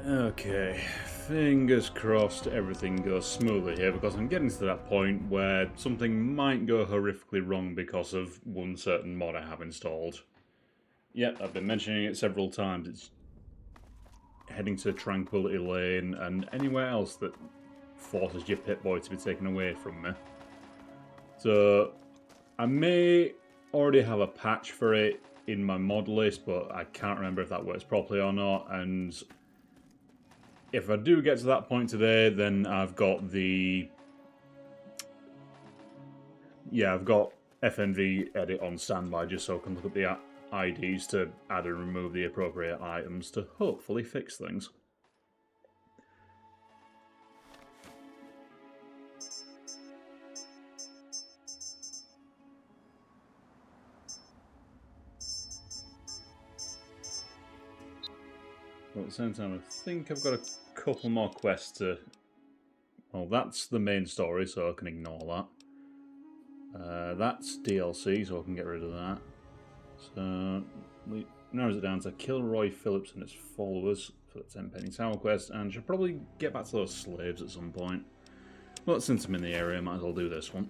Okay, fingers crossed everything goes smoothly here, because I'm getting to that point where something might go horrifically wrong because of one certain mod I have installed. Yep, I've been mentioning it several times. It's heading to Tranquility Lane and anywhere else that forces your Pip-Boy to be taken away from me. So, I may already have a patch for it in my mod list, but I can't remember if that works properly or not, and if I do get to that point today, then I've got the... Yeah, I've got FNV edit on standby just so I can look at the IDs to add and remove the appropriate items to hopefully fix things. But at the same time, I think I've got a couple more quests to... Well, that's the main story, so I can ignore that. That's DLC, so I can get rid of that. So, we narrows it down to kill Roy Phillips and his followers for the 10 penny tower quest, and should probably get back to those slaves at some point. But since I'm in the area, I might as well do this one.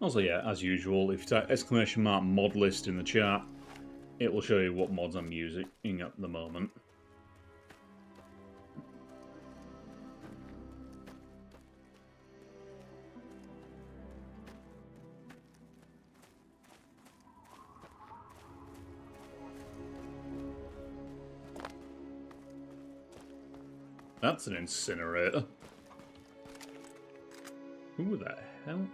Also, yeah, as usual, if you type !mod list in the chat, it will show you what mods I'm using at the moment. That's an incinerator. Who the hell?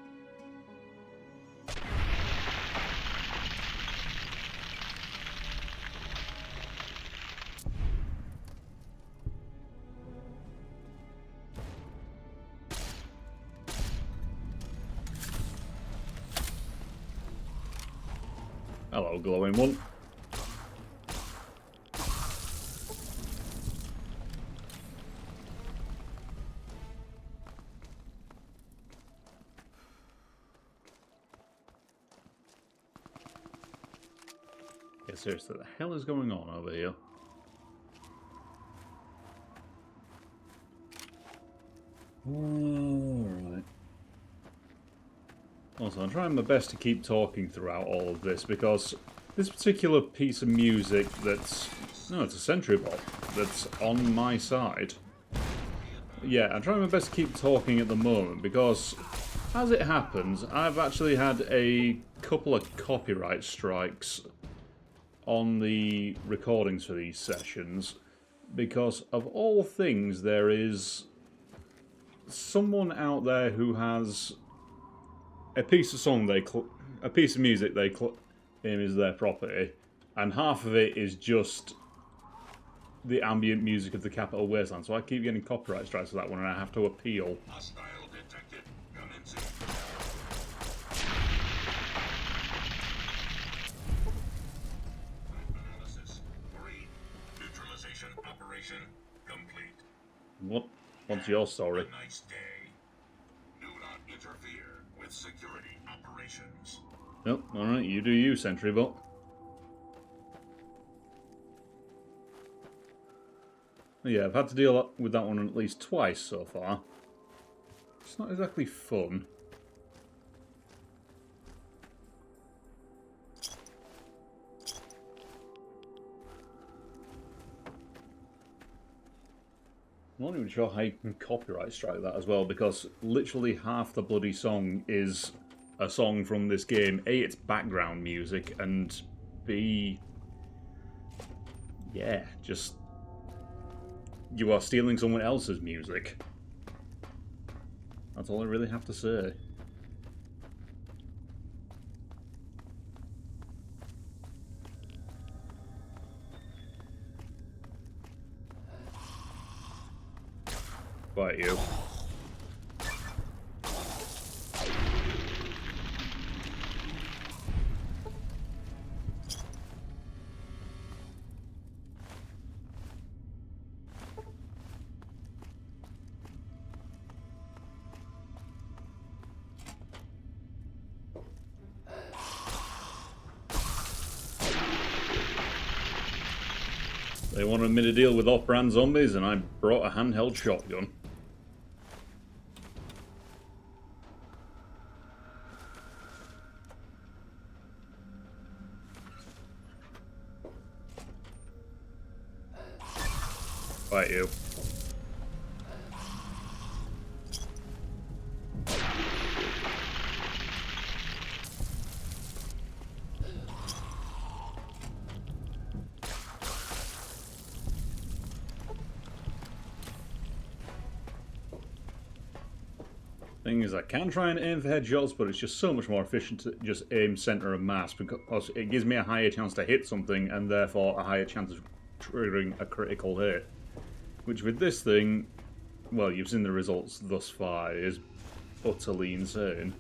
Hello, glowing one. Yeah, seriously, what the hell is going on over here? Alright. Also, I'm trying my best to keep talking throughout all of this, because this particular piece of music that's... No, it's a sentry bot that's on my side. Yeah, I'm trying my best to keep talking at the moment, because as it happens, I've actually had a couple of copyright strikes on the recordings for these sessions, because of all things there is someone out there who has a piece of a piece of music they claim is their property, and half of it is just the ambient music of the Capital Wasteland. So I keep getting copyright strikes for that one, and I have to appeal. Hostile detected. Commencing. Analysis. Read. Neutralization operation complete. What's your story? A nice day. Do not interfere with security operations. Yep, alright, you do you, sentry bot. Yeah, I've had to deal with that one at least twice so far. It's not exactly fun. I'm not even sure how you can copyright strike that as well, because literally half the bloody song is a song from this game. A, it's background music, and B, yeah, just... you are stealing someone else's music. That's all I really have to say. Quiet you. They wanted me to deal with off-brand zombies, and I brought a handheld shotgun. Right, you. Thing is, I can try and aim for headshots, but it's just so much more efficient to just aim center of mass because it gives me a higher chance to hit something and therefore a higher chance of triggering a critical hit. Which with this thing, well, you've seen the results thus far, is utterly insane.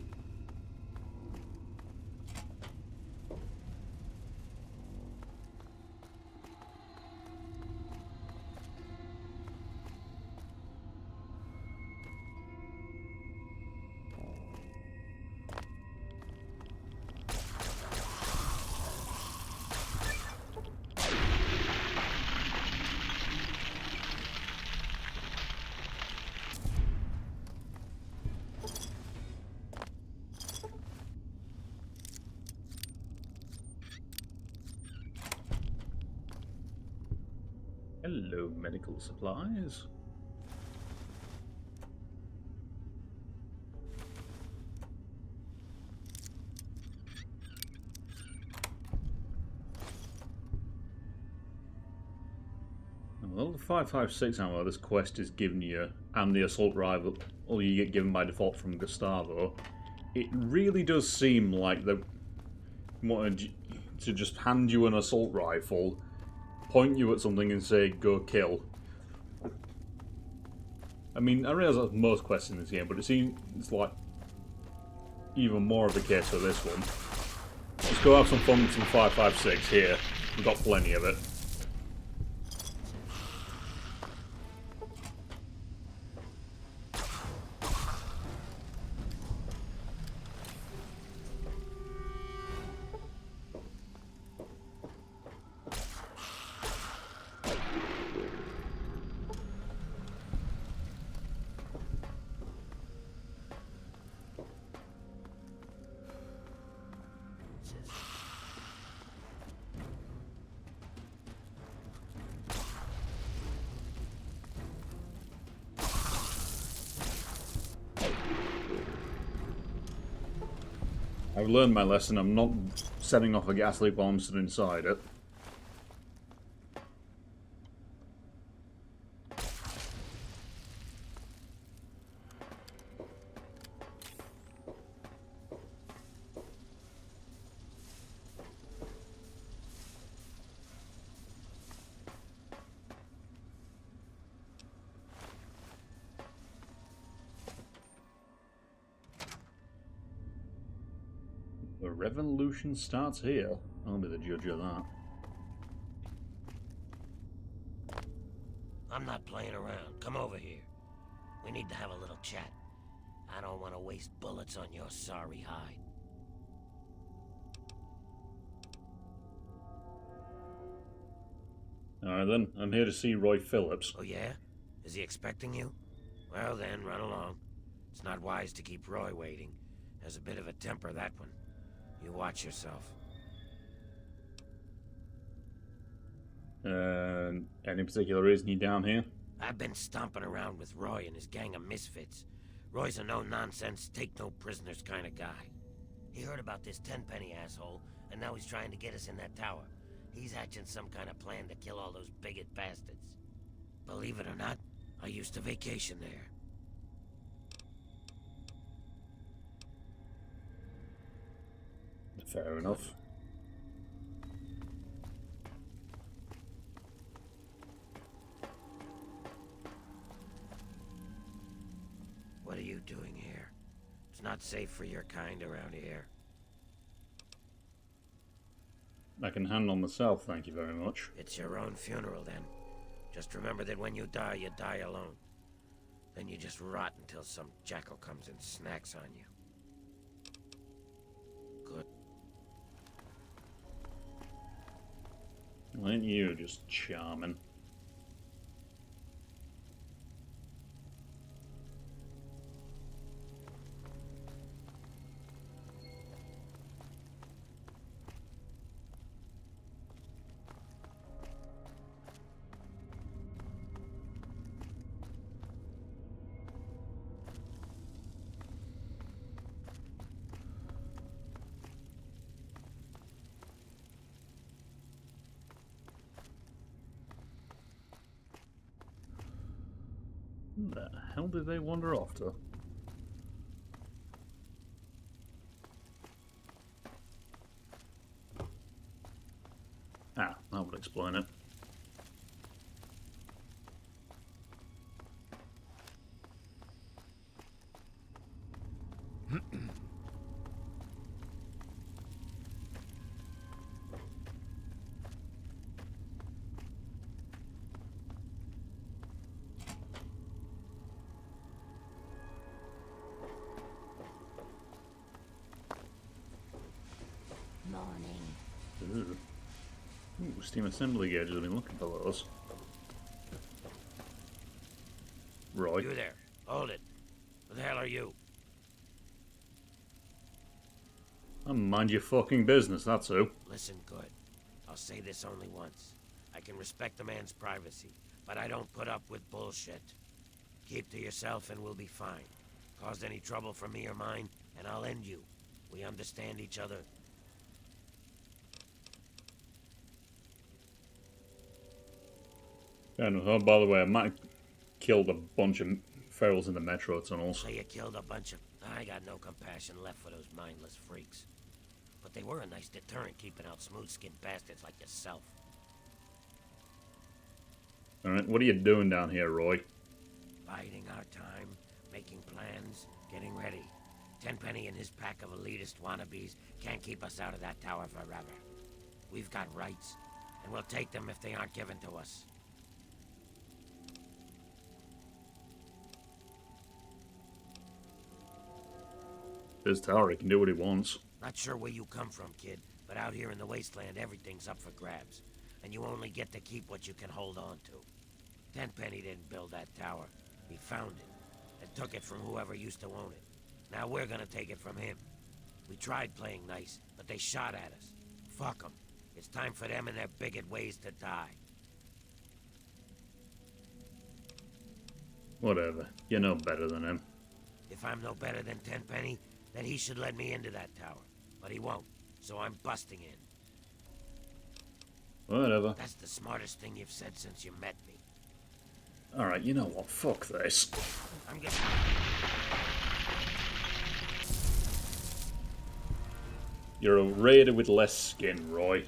Hello, medical supplies. Well, the 5.56 ammo this quest is giving you, and the assault rifle you get given by default from Gustavo, it really does seem like they wanted to just hand you an assault rifle, point you at something and say, go kill. I mean, I realise that's most quests in this game, but it seems like even more of the case for this one. Let's go have some fun with some 5.56 here. We've got plenty of it. I've learned my lesson. I'm not setting off a gas leak while I'm stood inside it. The revolution starts here. I'll be the judge of that. I'm not playing around. Come over here. We need to have a little chat. I don't want to waste bullets on your sorry hide. Alright then, I'm here to see Roy Phillips. Oh yeah? Is he expecting you? Well then, run along. It's not wise to keep Roy waiting. Has a bit of a temper, that one. You watch yourself. Any particular reason you down here? I've been stomping around with Roy and his gang of misfits. Roy's a no-nonsense, take-no-prisoners kind of guy. He heard about this tenpenny asshole, and now he's trying to get us in that tower. He's hatching some kind of plan to kill all those bigot bastards. Believe it or not, I used to vacation there. Fair enough. What are you doing here? It's not safe for your kind around here. I can handle myself, thank you very much. It's your own funeral, then. Just remember that when you die alone. Then you just rot until some jackal comes and snacks on you. Good. Ain't you just charming? Who the hell did they wander off to? Ah, that would explain it. Morning. Ooh. Ooh, steam assembly gauges. I've been looking for those. Roy. You there. Hold it. Who the hell are you? Mind your fucking business, that's who. Listen good. I'll say this only once. I can respect a man's privacy, but I don't put up with bullshit. Keep to yourself and we'll be fine. Cause any trouble for me or mine, and I'll end you. We understand each other? And oh, by the way, I might have killed a bunch of ferals in the metro tunnels. So you killed a bunch of... I got no compassion left for those mindless freaks. But they were a nice deterrent keeping out smooth-skinned bastards like yourself. Alright, what are you doing down here, Roy? Biding our time, making plans, getting ready. Tenpenny and his pack of elitist wannabes can't keep us out of that tower forever. We've got rights, and we'll take them if they aren't given to us. This tower, he can do what he wants. Not sure where you come from, kid, but out here in the wasteland, everything's up for grabs. And you only get to keep what you can hold on to. Tenpenny didn't build that tower. He found it, and took it from whoever used to own it. Now we're gonna take it from him. We tried playing nice, but they shot at us. Fuck them. It's time for them and their bigot ways to die. Whatever. You're no better than him. If I'm no better than Tenpenny, then he should let me into that tower. But he won't, so I'm busting in. Whatever. That's the smartest thing you've said since you met me. Alright, you know what? Fuck this. I'm getting... You're a raider with less skin, Roy.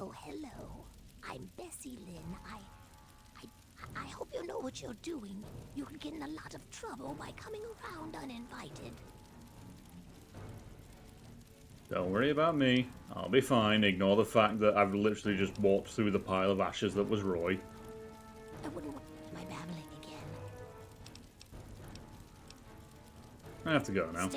Oh, hello. I'm Bessie Lynn. I hope you know what you're doing. You can get in a lot of trouble by coming around uninvited. Don't worry about me. I'll be fine. Ignore the fact that I've literally just walked through the pile of ashes that was Roy. I wouldn't want my babbling again. I have to go now.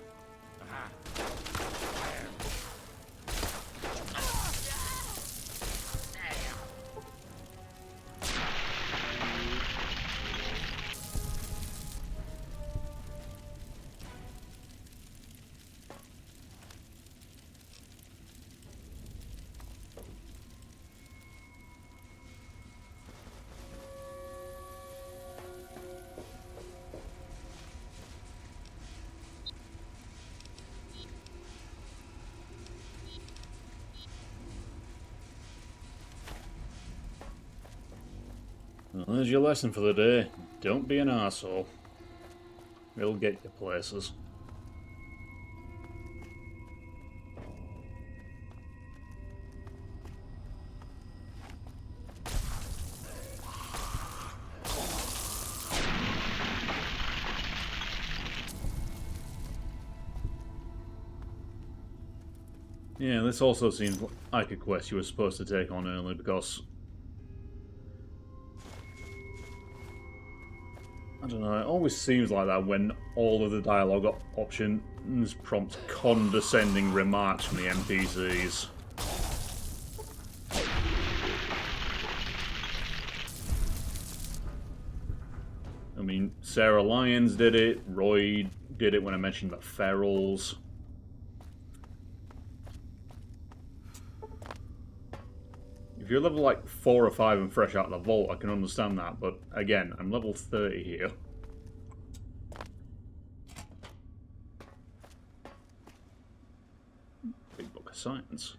Well, there's your lesson for the day. Don't be an arsehole. It'll get you places. Yeah, this also seems like a quest you were supposed to take on early because I don't know, it always seems like that when all of the dialogue options prompt condescending remarks from the NPCs. I mean, Sarah Lyons did it, Roy did it when I mentioned the Ferals. If you're level like 4 or 5 and fresh out of the vault, I can understand that, but again, I'm level 30 here. Big Book of Science.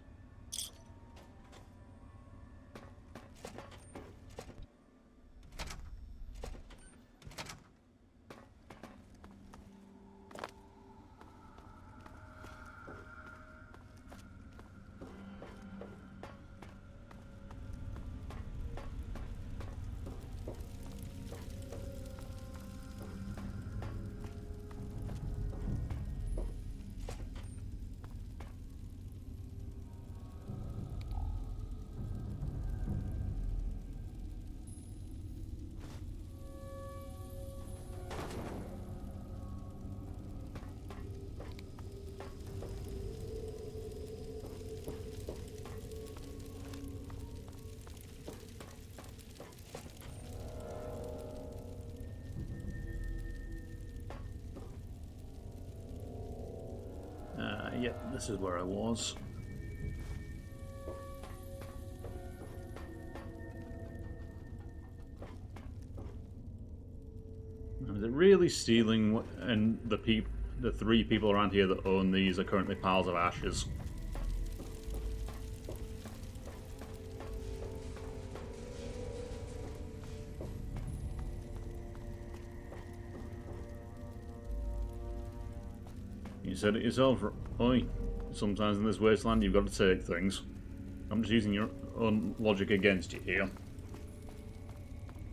Yep, this is where I was. Now, is it really stealing? And the 3 people around here that own these are currently piles of ashes. You said it yourself, Oi. Sometimes in this wasteland you've got to take things. I'm just using your own logic against you here.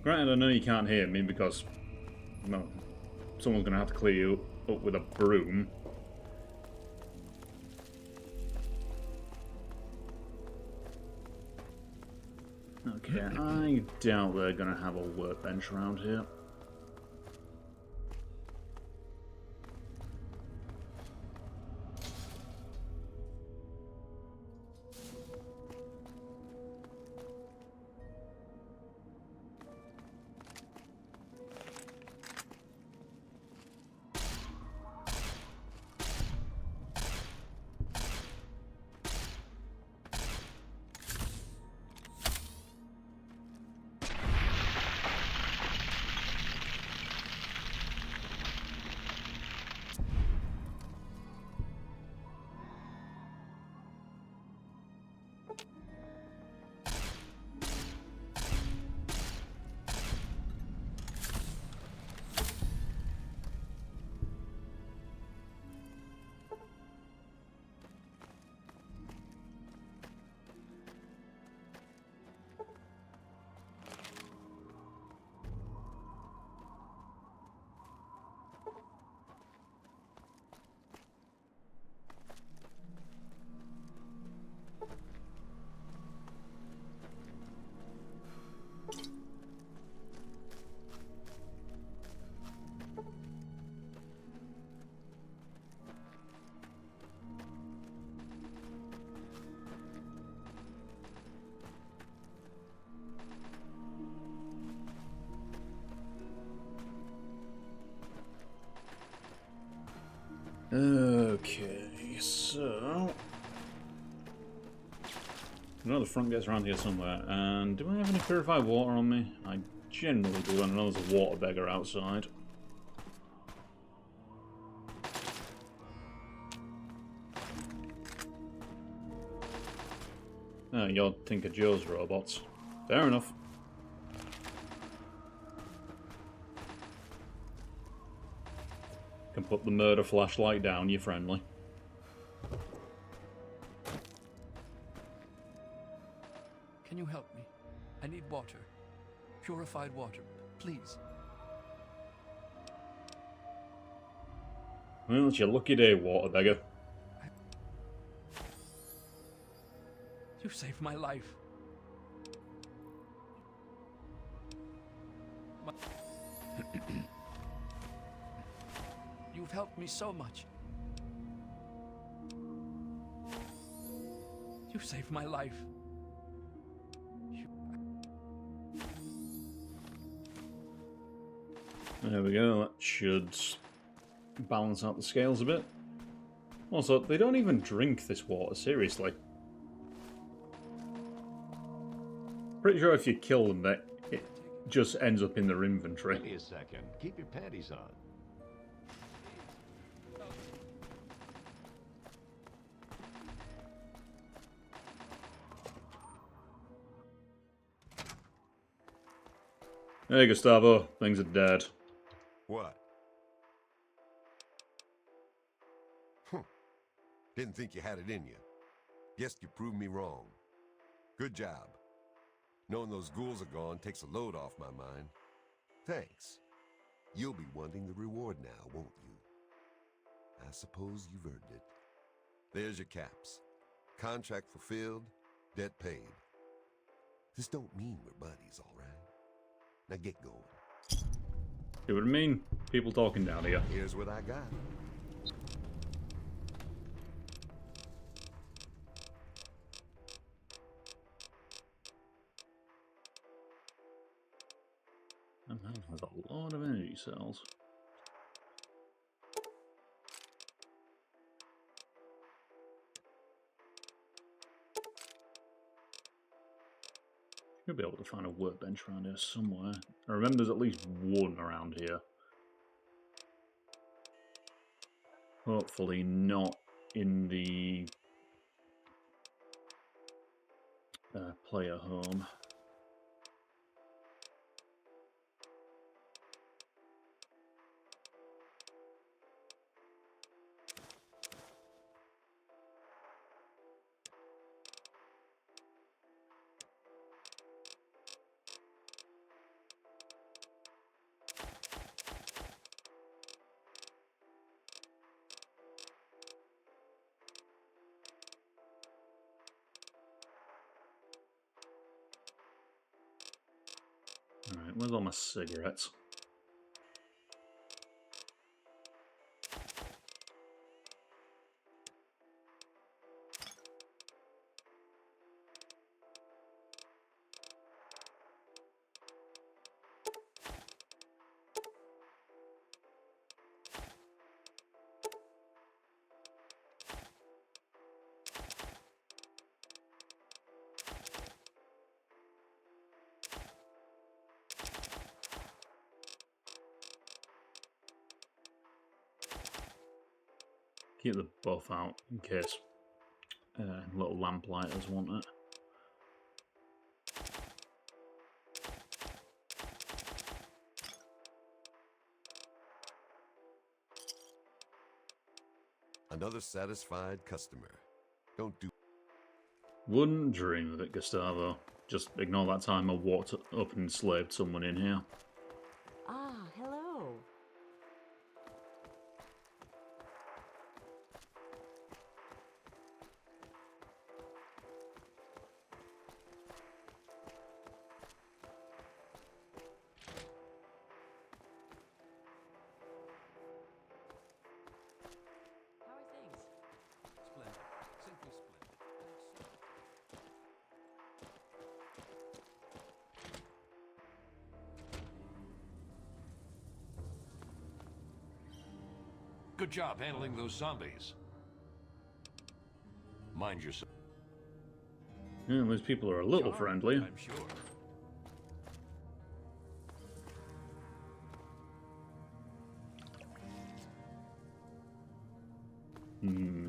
Granted, I know you can't hear me because, well, someone's going to have to clear you up with a broom. Okay, I doubt they're going to have a workbench around here. Okay, so... I know the front gets around here somewhere, and do I have any purified water on me? I generally do, and I know there's a water beggar outside. Oh, you're Tinker Joe's robots. Fair enough. Can put the murder flashlight down, you're friendly. Can you help me? I need water. Purified water, please. Well, it's your lucky day, water beggar. You saved my life. You've helped me so much. You saved my life. There we go, that should balance out the scales a bit. Also, they don't even drink this water, seriously. Pretty sure if you kill them, that it just ends up in their inventory. Give me a second. Keep your panties on. Hey, Gustavo, things are dead. What? Didn't think you had it in you. Guess you proved me wrong. Good job. Knowing those ghouls are gone takes a load off my mind. Thanks. You'll be wanting the reward now, won't you? I suppose you've earned it. There's your caps. Contract fulfilled, debt paid. This don't mean we're buddies, all right? Now get going. It would mean people talking down here. Here's what I got. And that has a lot of energy cells. Should be able to find a workbench around here somewhere. I remember there's at least one around here. Hopefully not in the player home. Alright, where's all my cigarettes? Keep the buff out in case little lamplighters want it. Another satisfied customer. Don't do. Wouldn't dream of it, Gustavo. Just ignore that time I walked up and enslaved someone in here. Ah, hello. How are things? Splendid. Simply splendid. Good job handling those zombies. Mind yourself. Yeah, those people are a little friendly. I'm sure.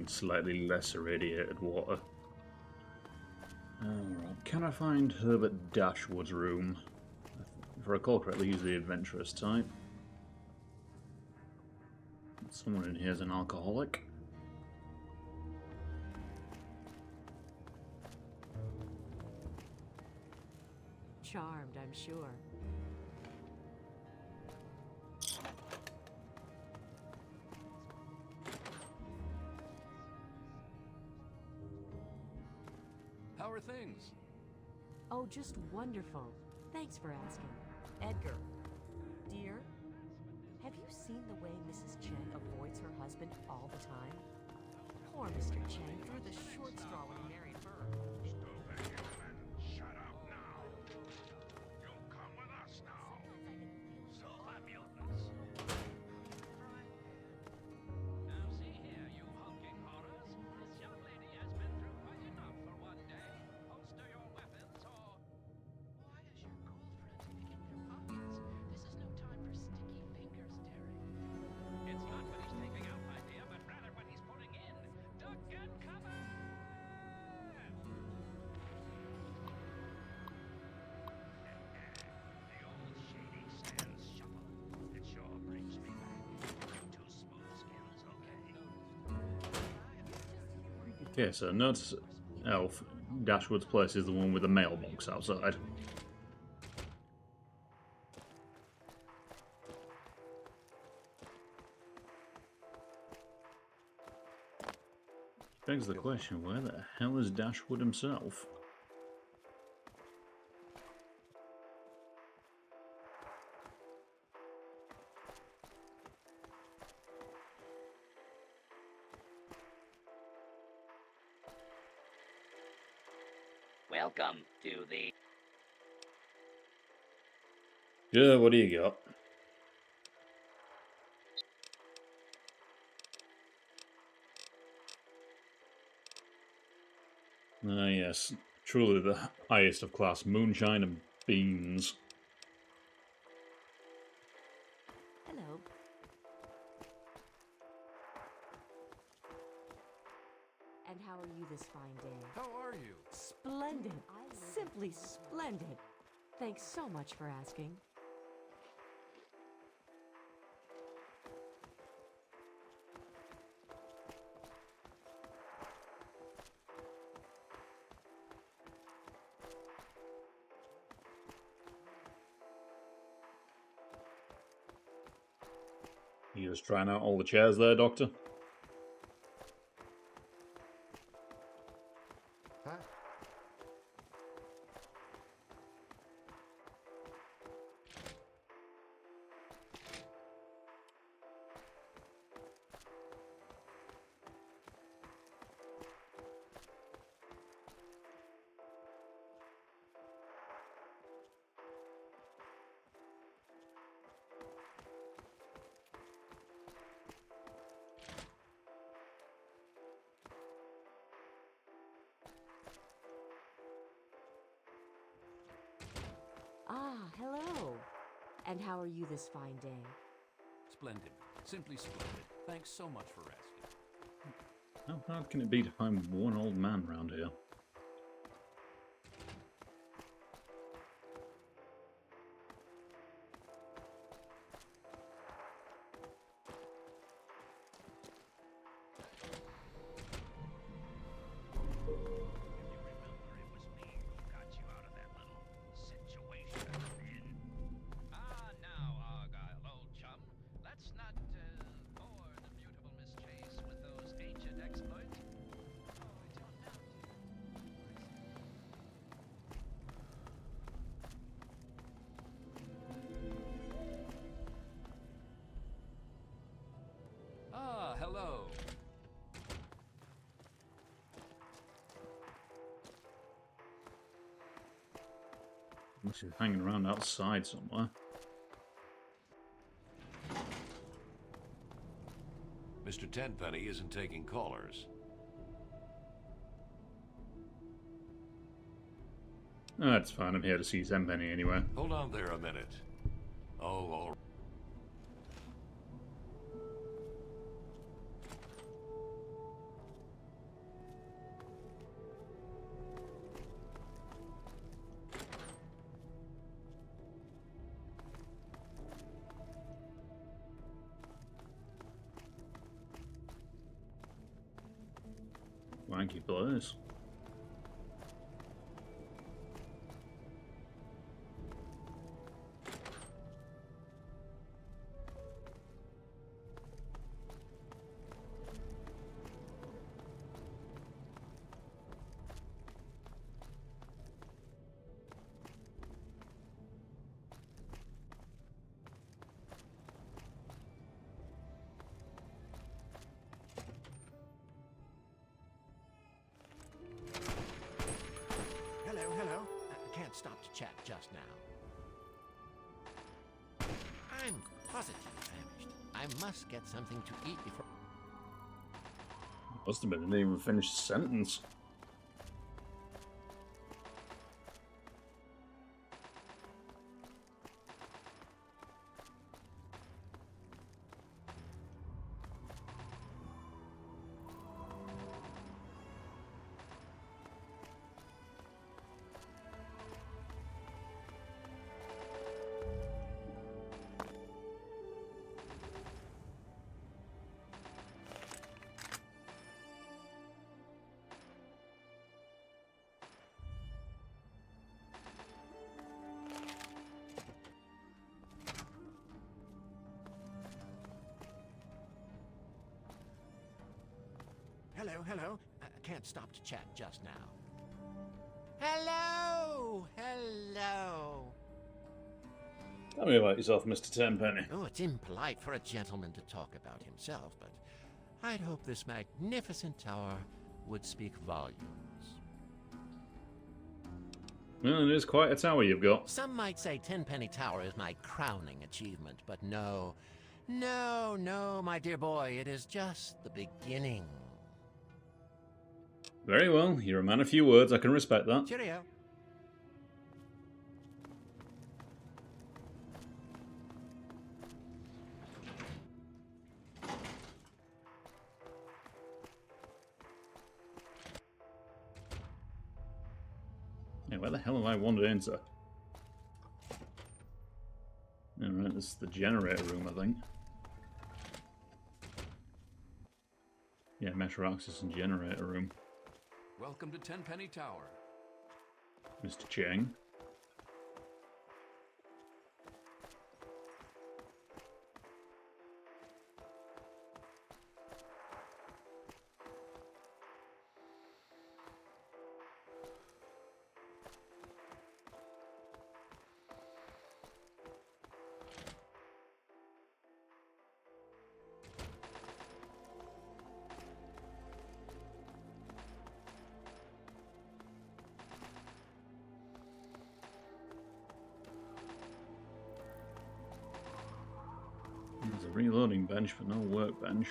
Slightly less irradiated water. Alright, can I find Herbert Dashwood's room? If I recall correctly, he's the adventurous type. Someone in here is an alcoholic. Charmed, I'm sure. How are things? Oh, just wonderful. Thanks for asking. Edgar. Dear, have you seen the way Mrs. Cheng avoids her husband all the time? Poor Mr. Cheng drew the short straw when he married her. Stupid human, shut up now. You'll come with us now. Silver mutants. Now see here, you hulking horrors. This young lady has been through quite enough for one day. Holster your weapons or... Why is your girlfriend picking their pockets? This is no time for sticky fingers, Derek. It's not when he's taking out, my dear, but rather when he's putting in. Duck and cover! The old shady sands shuffle. It sure brings me back. You two smooth skins, okay? Okay, so notice Elf, Dashwood's place is the one with the mailbox outside. Begs the question, where the hell is Dashwood himself? Welcome to the... Yeah, what do you got? Ah, yes. Truly the highest of class. Moonshine and beans. Hello. And how are you this fine day? How are you? Splendid. Simply splendid. Thanks so much for asking. You just trying out all the chairs there, Doctor? Huh? Ah, hello. And how are you this fine day? Splendid. Simply splendid. Thanks so much for asking. How hard can it be to find one old man round here? Ah, now, Argyle, old chum. Let's not bore the beautiful Miss Chase with those ancient exploits. Oh, I don't know, Ah, hello. Must be hanging around outside somewhere. Mr. Tenpenny isn't taking callers. That's fine, I'm here to see Tenpenny anyway. Hold on there a minute. Oh, all Wanky place. chat just now. I'm positively famished. I must get something to eat before... Must have been, I didn't even finish the sentence. Hello. I can't stop to chat just now. Hello. Tell me about yourself, Mr. Tenpenny. Oh, it's impolite for a gentleman to talk about himself, but I'd hope this magnificent tower would speak volumes. Well, it is quite a tower you've got. Some might say Tenpenny Tower is my crowning achievement, but no, my dear boy, it is just the beginning. Very well, you're a man of few words, I can respect that. Cheerio. Yeah, where the hell have I wandered into? Alright, this is the generator room, I think. Yeah, Metro Access and generator room. Welcome to Tenpenny Tower. Mr. Cheng. There's a reloading bench, but no workbench.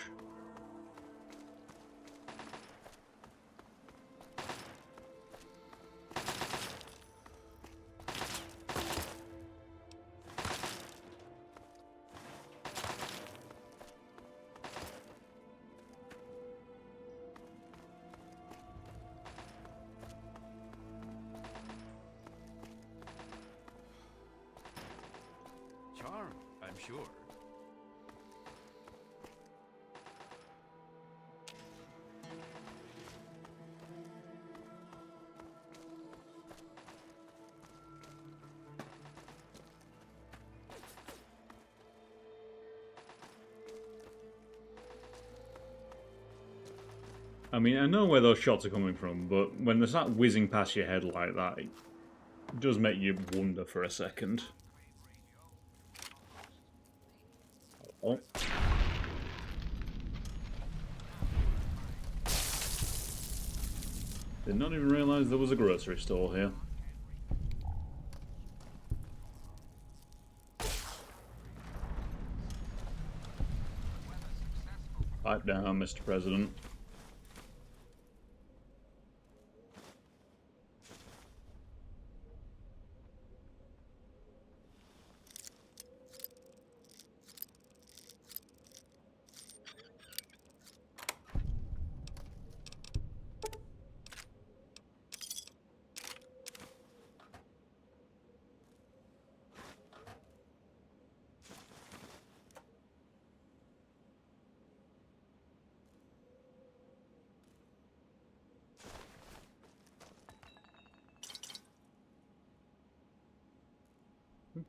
Charmed, I'm sure. I mean, I know where those shots are coming from, but when they start whizzing past your head like that, it does make you wonder for a second. Oh. Did not even realise there was a grocery store here. Pipe down, Mr. President.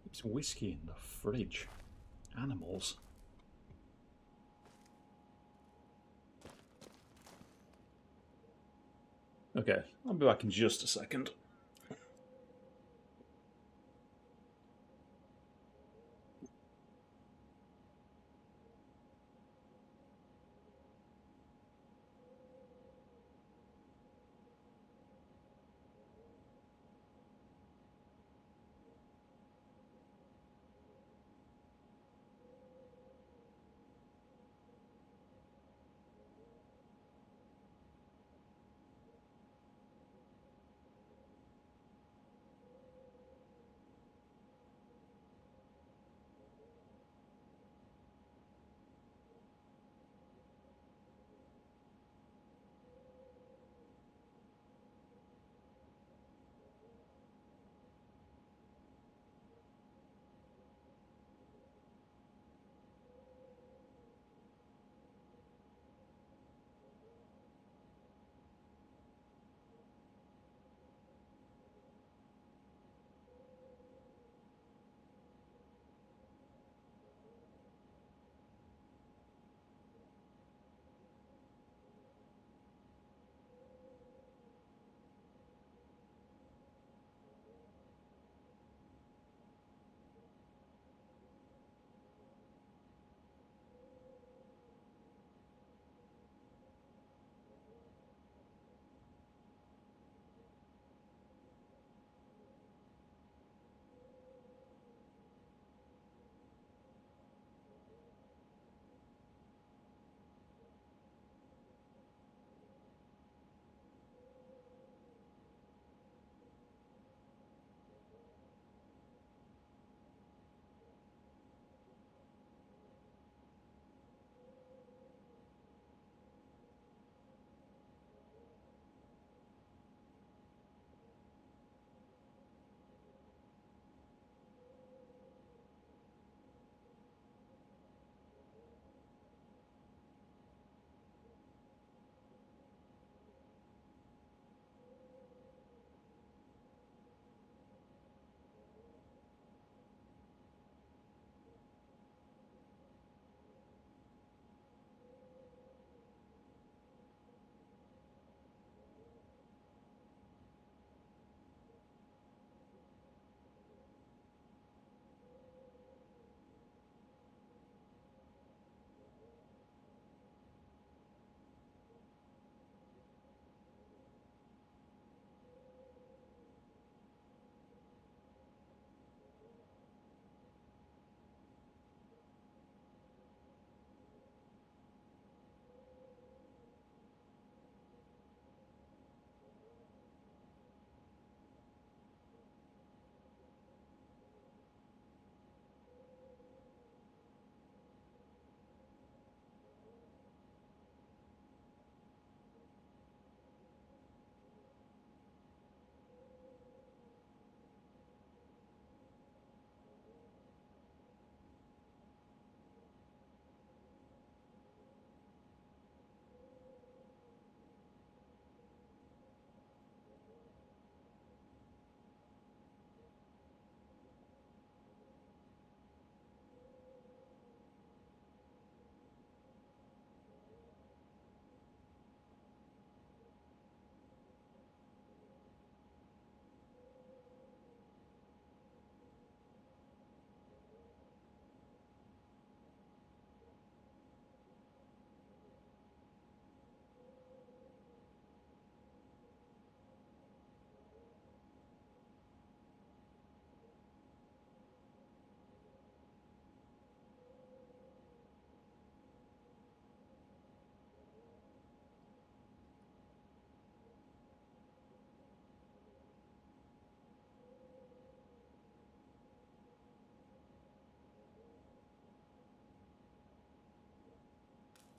It's whiskey in the fridge. Animals. Okay, I'll be back in just a second.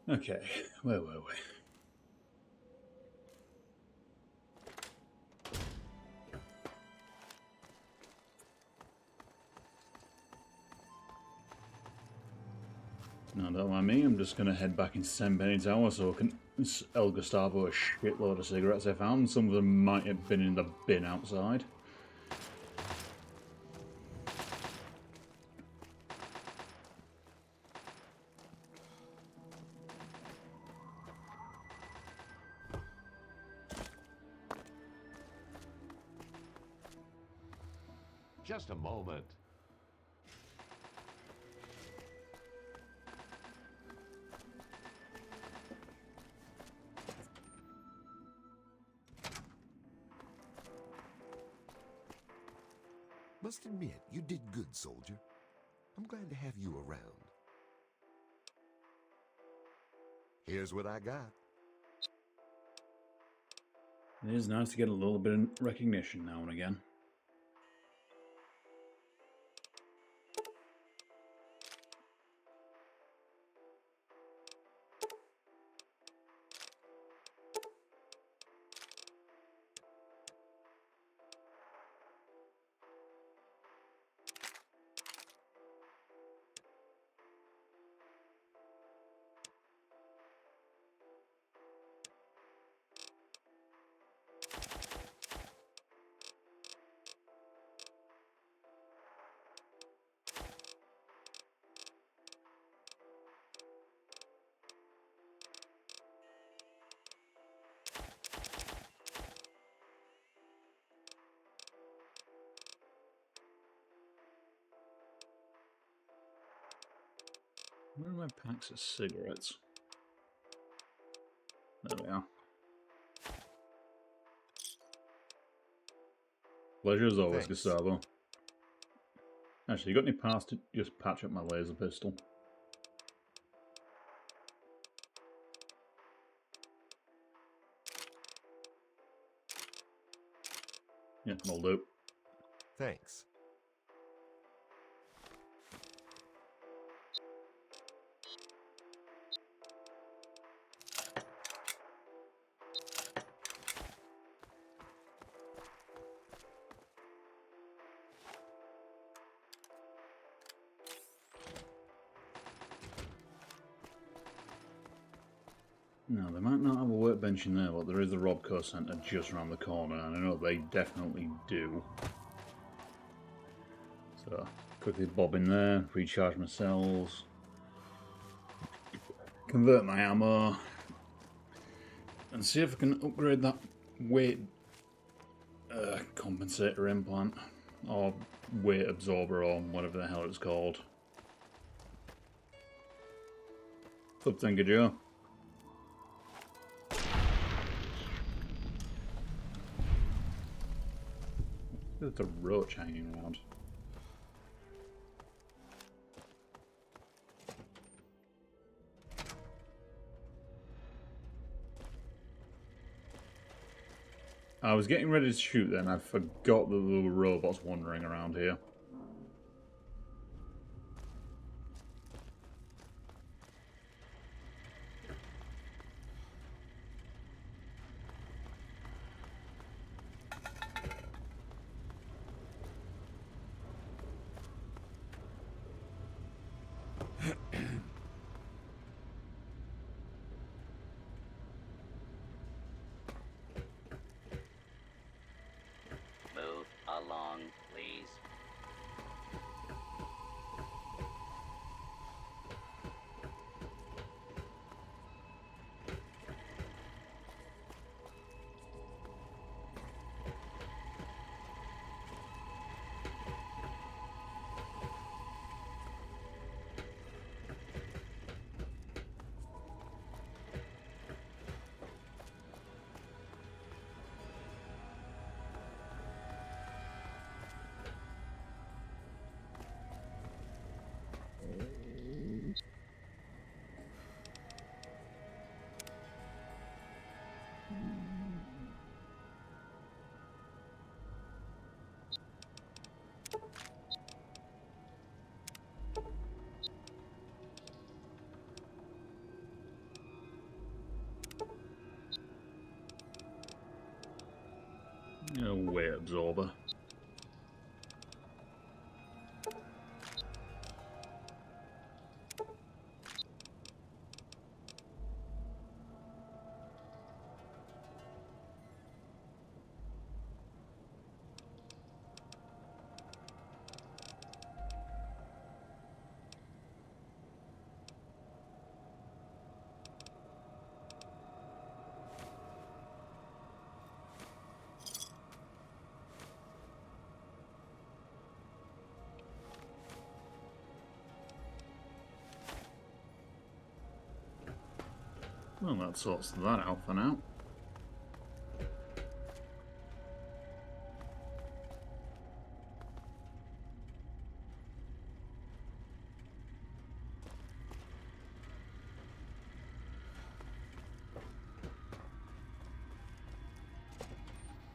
Okay, where were we? No, don't mind me, I'm just going to head back into Tenpenny Tower so I can El Gustavo a shitload of cigarettes I found. Some of them might have been in the bin outside. Just a moment. Must admit, you did good, soldier. I'm glad to have you around. Here's what I got. It is nice to get a little bit of recognition now and again. Where are my packs of cigarettes? There we are. Pleasure as always, Thanks. Gustavo. Actually, you got any parts to just patch up my laser pistol? Yeah, will do. Thanks. No, they might not have a workbench in there, but there is the Robco Centre just around the corner, and I know they definitely do. So, quickly bob in there, recharge my cells, convert my ammo, and see if I can upgrade that weight compensator implant, or weight absorber, or whatever the hell it's called. What's up, Tinker Joe? There's a roach hanging around. I was getting ready to shoot then, I forgot that there were robots wandering around here. Move along, please. No weight absorber. Well, that sorts that out for now.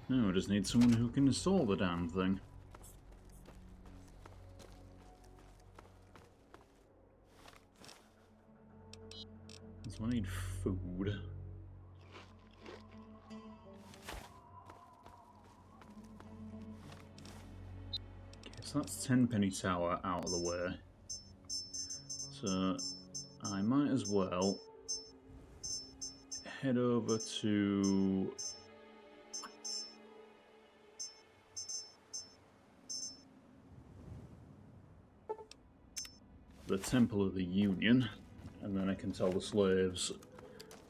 Now we just need someone who can install the damn thing. So I need food. Okay, so that's Tenpenny Tower out of the way. So I might as well head over to the Temple of the Union, and then I can tell the slaves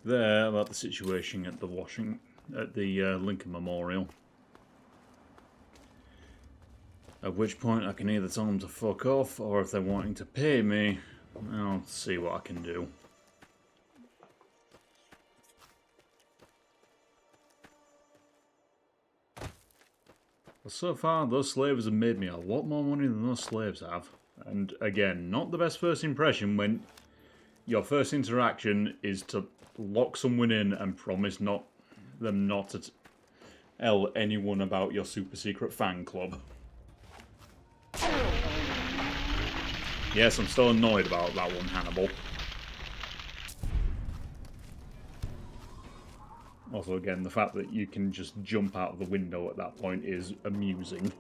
there about the situation at the Lincoln Memorial. At which point I can either tell them to fuck off, or if they're wanting to pay me, I'll see what I can do. Well, so far, those slaves have made me a lot more money than those slaves have. And again, not the best first impression when your first interaction is to lock someone in and promise them not to tell anyone about your super secret fan club. Yes, I'm still annoyed about that one, Hannibal. Also, again, the fact that you can just jump out of the window at that point is amusing.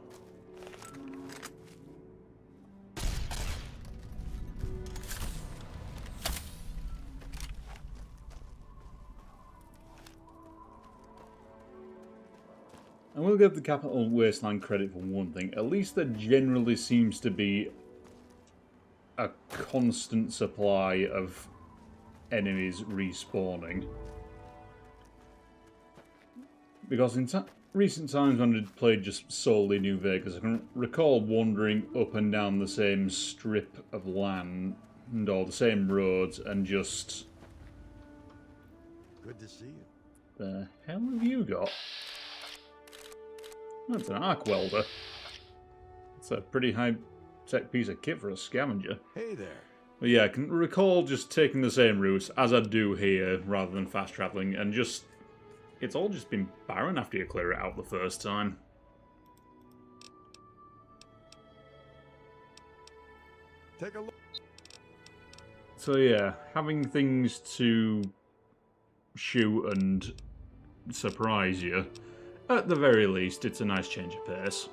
I will give the Capital Wasteland credit for one thing. At least there generally seems to be a constant supply of enemies respawning. Because in recent times when I'd played just solely New Vegas, I can recall wandering up and down the same strip of land or the same roads and just... Good to see you. The hell have you got? That's an arc welder. It's a pretty high-tech piece of kit for a scavenger. Hey there. But yeah, I can recall just taking the same route, as I do here, rather than fast travelling, and just... It's all just been barren after you clear it out the first time. Take a look. So yeah, having things to shoot and surprise you, at the very least, it's a nice change of pace.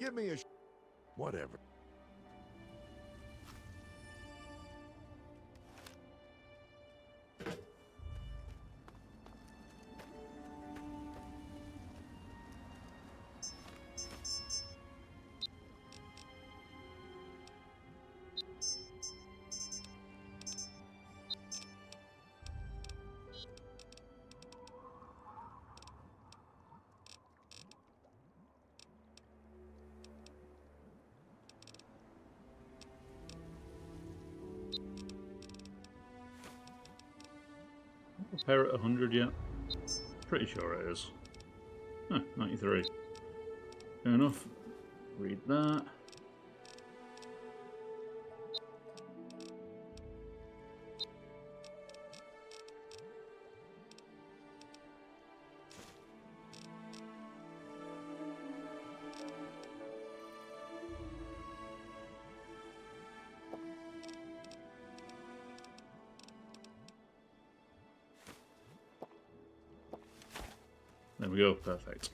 Give me a whatever. Repair at 100 yet? Pretty sure it is. Huh, 93. Fair enough. Read that. There we go, perfect.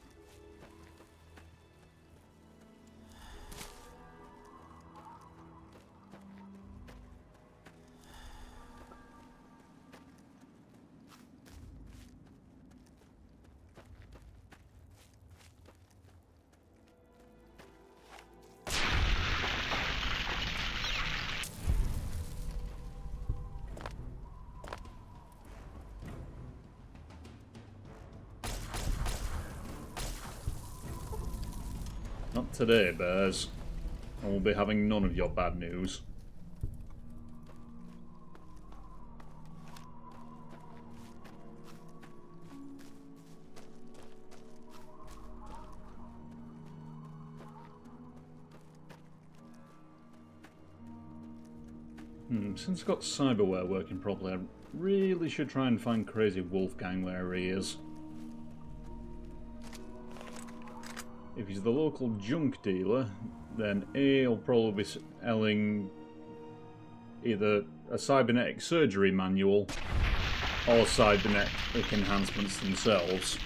Not today, bears. I will be having none of your bad news. Since I've got cyberware working properly, I really should try and find Crazy Wolfgang where he is. If he's the local junk dealer, then A, he'll probably be selling either a cybernetic surgery manual or cybernetic enhancements themselves.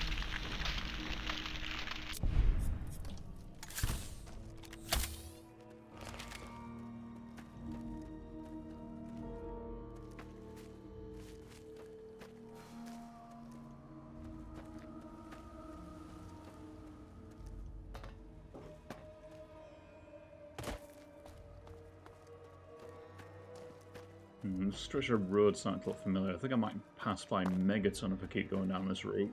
Stretch of road starting to look familiar. I think I might pass by Megaton if I keep going down this route.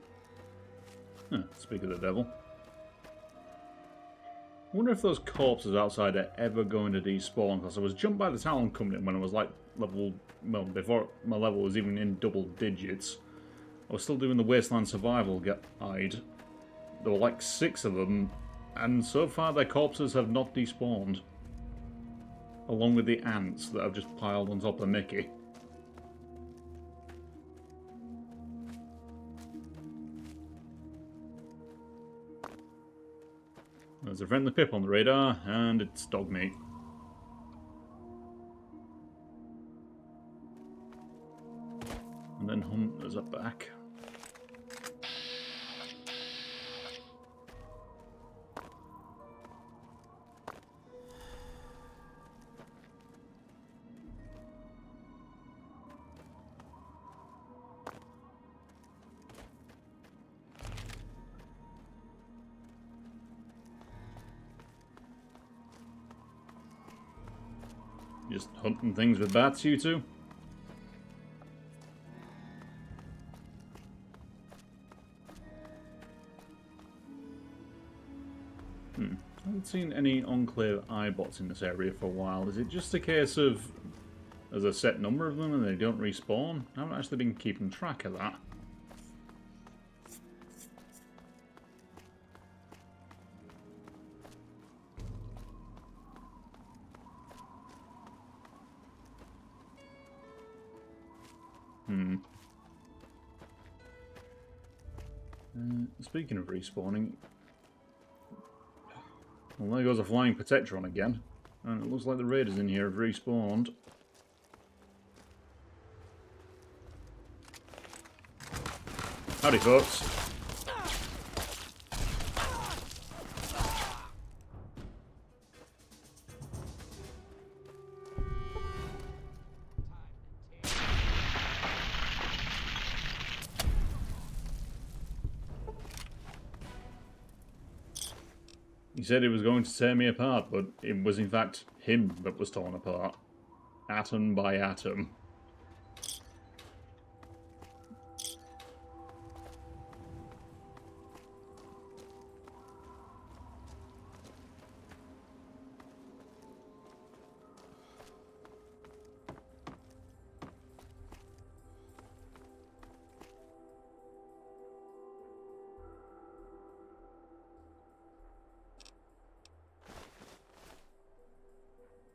Huh, speak of the devil. I wonder if those corpses outside are ever going to despawn, because I was jumped by the Talon Company when I was like level... well, before my level was even in double digits. I was still doing the Wasteland Survival Guide. There were like 6 of them, and so far their corpses have not despawned. Along with the ants that have just piled on top of Mickey. There's a friendly pip on the radar, and it's dog meat. And then hunters are back. Just hunting things with bats, you two? I haven't seen any Enclave iBots in this area for a while. Is it just a case of there's a set number of them and they don't respawn? I haven't actually been keeping track of that. Speaking of respawning, well, there goes a flying Protectron again, and it looks like the raiders in here have respawned. Howdy, folks. He said he was going to tear me apart, but it was in fact him that was torn apart. Atom by atom.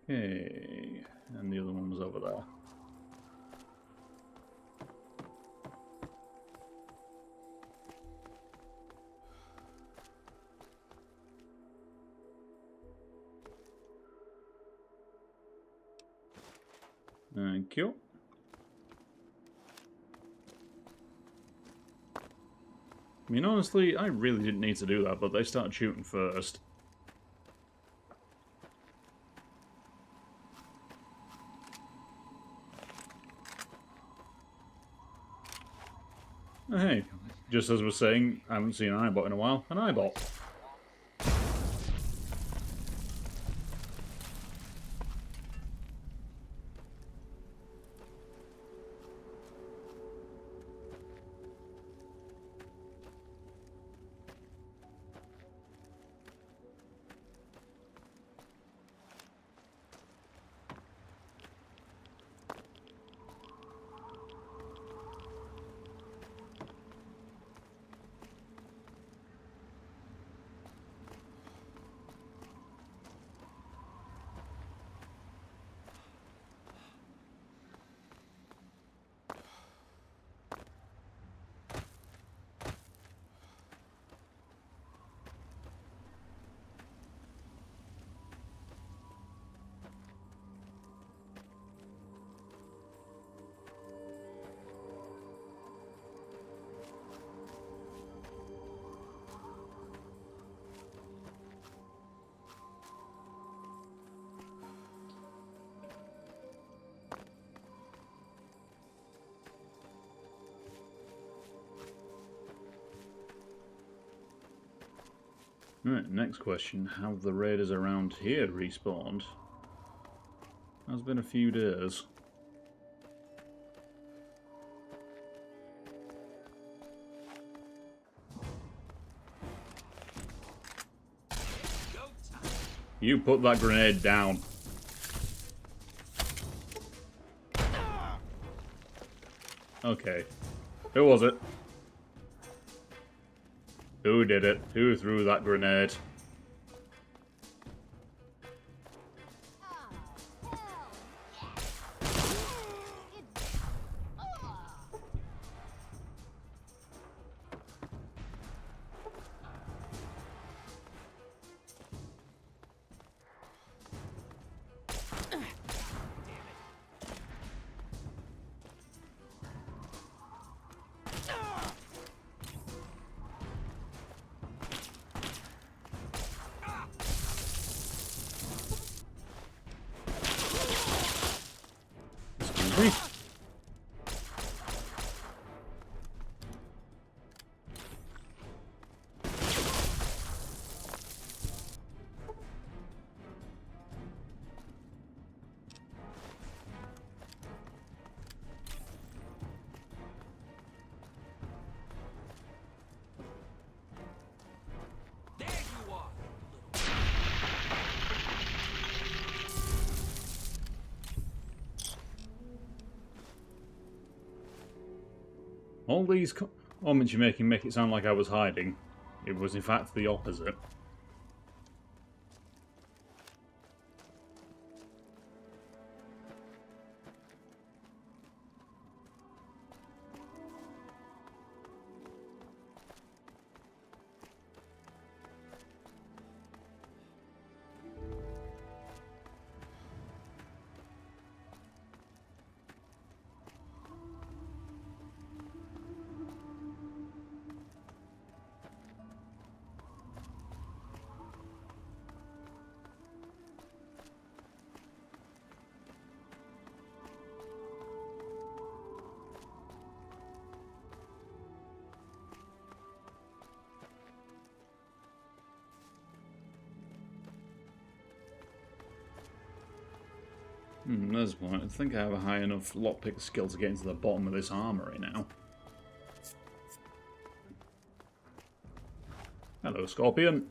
Okay, and the other one was over there. Thank you. I mean, honestly, I really didn't need to do that, but they started shooting first. Oh, hey, just as we're saying, I haven't seen an eyebot in a while. An eyebot. Right, next question. How have the raiders around here respawned? It's been a few days. You put that grenade down. Okay. Who was it? Who did it? Who threw that grenade? Excuse me? There you are, All these comments you're making make it sound like I was hiding. It was in fact the opposite. There's one. I think I have a high enough lockpick skill to get into the bottom of this armory now. Hello, Scorpion.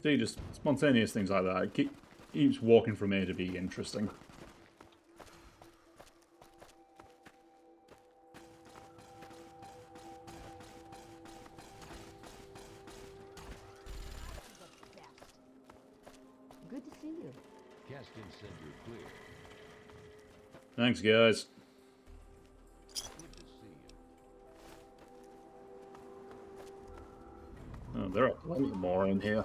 See, just spontaneous things like that. It keeps walking from A to B interesting. see you. Caskin said you're clear. Thanks, guys. Good to see you. Oh, there are plenty more in here.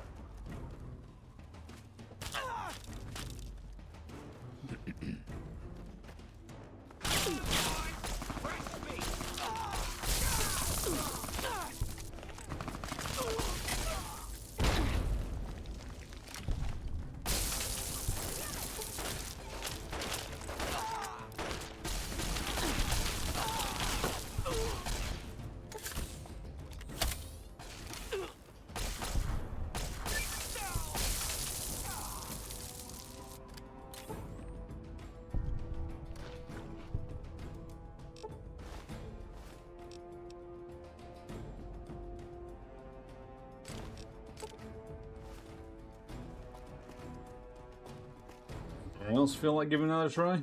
Anyone else feel like giving another try?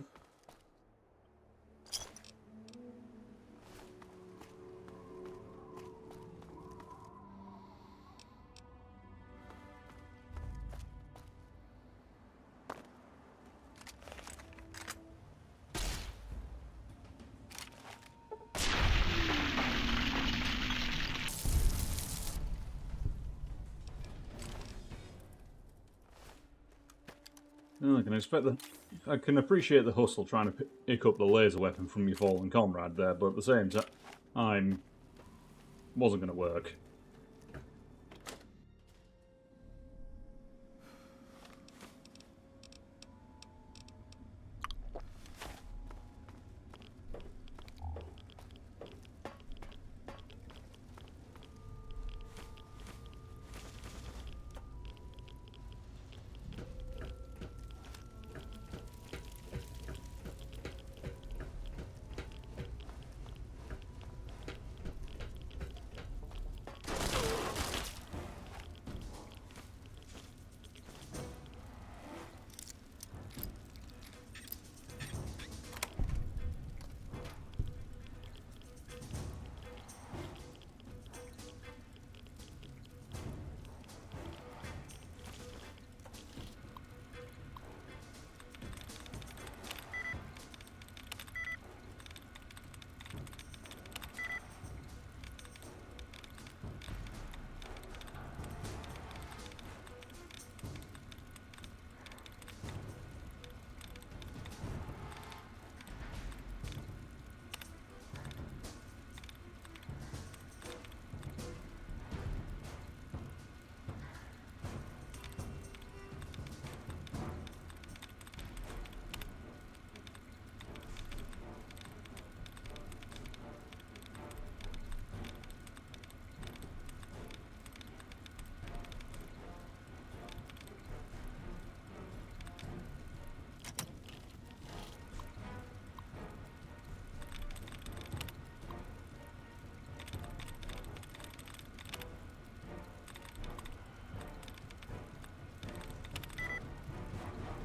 Well, I can appreciate the hustle trying to pick up the laser weapon from your fallen comrade there, but at the same time, wasn't going to work.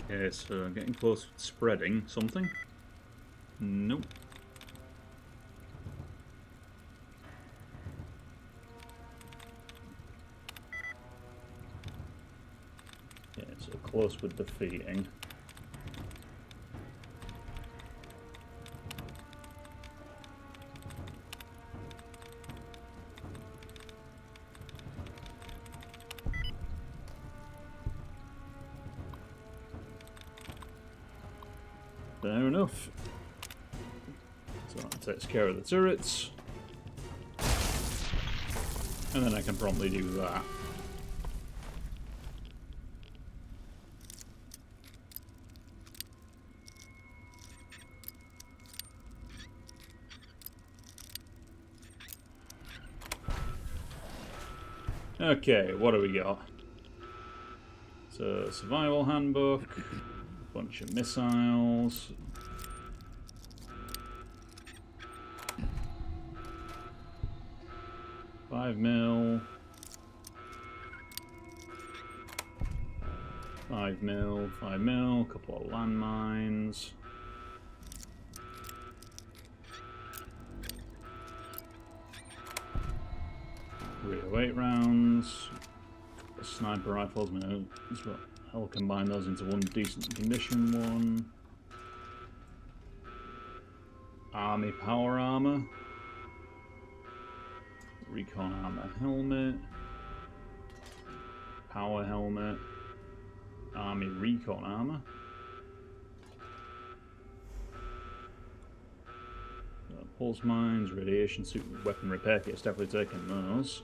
Okay, so getting close to spreading something. Nope. Okay, so close with defeating. Fair enough. So that takes care of the turrets. And then I can promptly do that. Okay, what do we got? So, survival handbook, bunch of missiles. $5 mil. $5 mil, $5 mil, couple of landmines. Rear weight rounds. Sniper rifles, as well. I'll combine those into one decent condition one. Army power armor. Recon armor helmet. Power helmet. Army recon armor. Pulse mines, radiation suit, weapon repair kit's definitely taking those.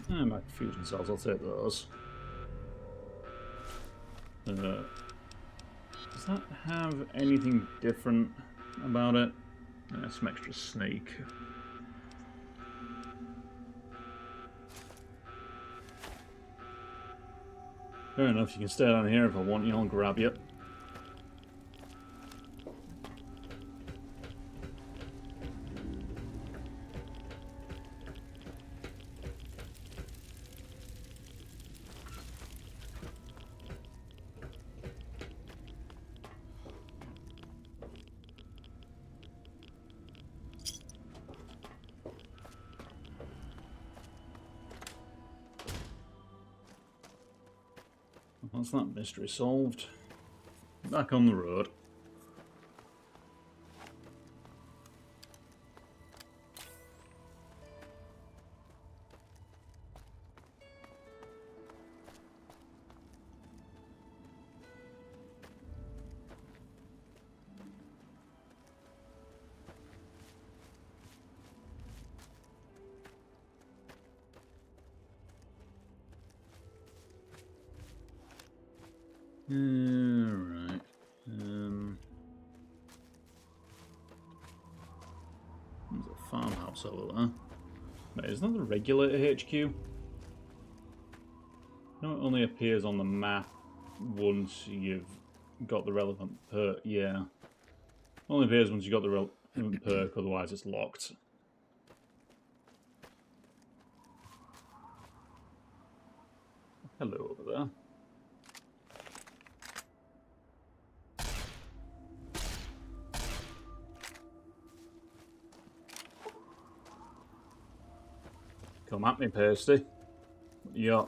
And my fusion cells, I'll take those. Does that have anything different about it? Some extra snake. Fair enough, you can stay down here if I want you, I'll grab you. That's that mystery solved. Back on the road. Right. There's a farmhouse over there. Wait, isn't that the regulator HQ? No, it only appears on the map once you've got the relevant perk. Yeah. Only appears once you've got the relevant perk, otherwise it's locked. Hello over there. Come at me, Pasty. Yeah.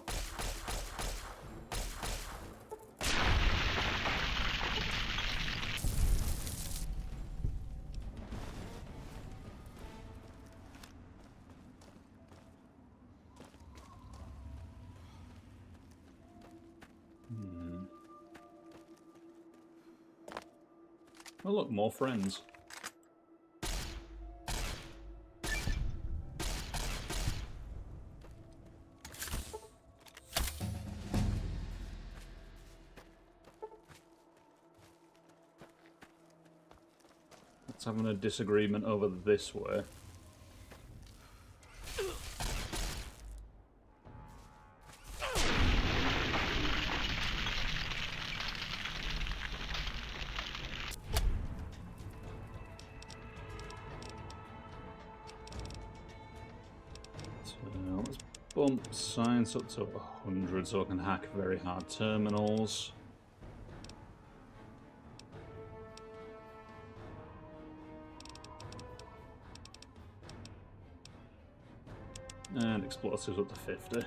Oh look, more friends. Let's having a disagreement over this way. So let's bump science up to 100 so I can hack very hard terminals. And explosives up to 50.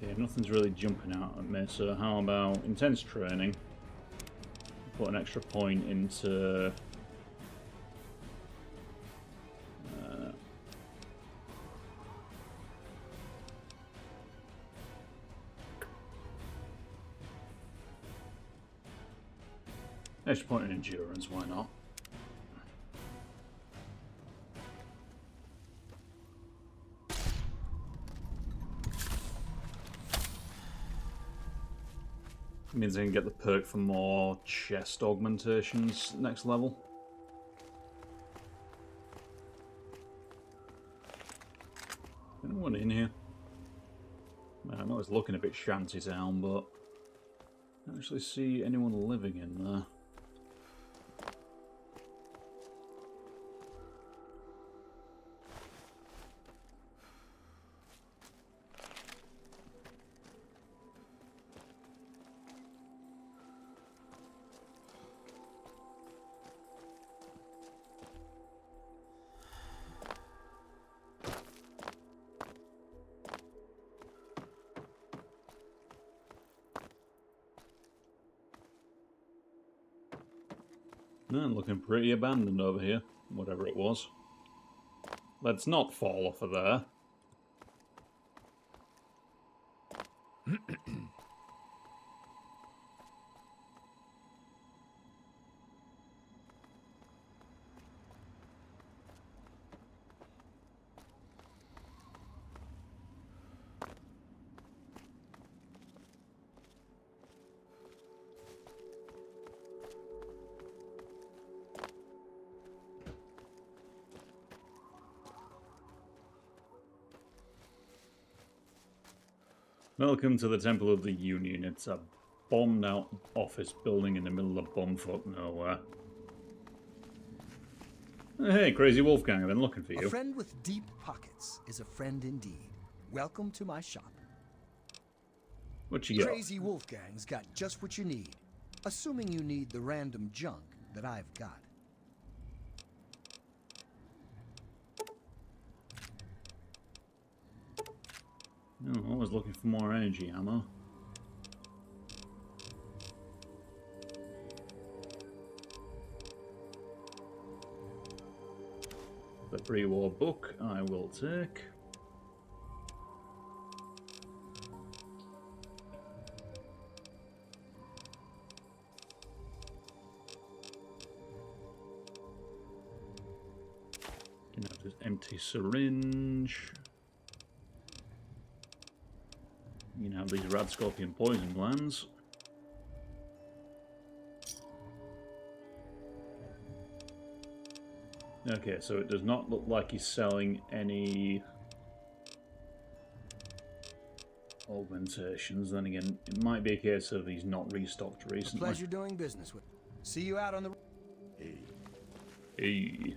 Okay, nothing's really jumping out at me, so how about intense training? Put an extra point into... extra point in endurance, why not? Means I can get the perk for more chest augmentations next level. Anyone in here? Man, I know it's looking a bit shanty town, but I don't actually see anyone living in there. No, looking pretty abandoned over here, whatever it was. Let's not fall off of there. Welcome to the Temple of the Union. It's a bombed-out office building in the middle of bumfuck nowhere. Hey, Crazy Wolfgang, I've been looking for you. A friend with deep pockets is a friend indeed. Welcome to my shop. What you got? Crazy Wolfgang's got just what you need. Assuming you need the random junk that I've got. Oh, always looking for more energy ammo. The pre-war book I will take. You know, this empty syringe. You can have these rad scorpion poison glands. Okay, so it does not look like he's selling any augmentations. Then again, it might be a case of he's not restocked recently. Pleasure doing business with. See you out on the. Hey. Hey.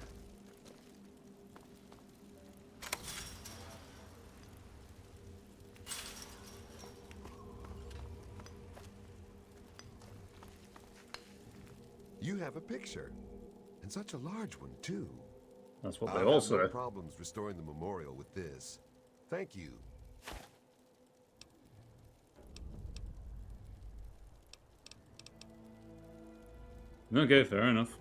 You have a picture. And such a large one, too. That's what they all say. I have no problems restoring the memorial with this. Thank you. Okay, fair enough.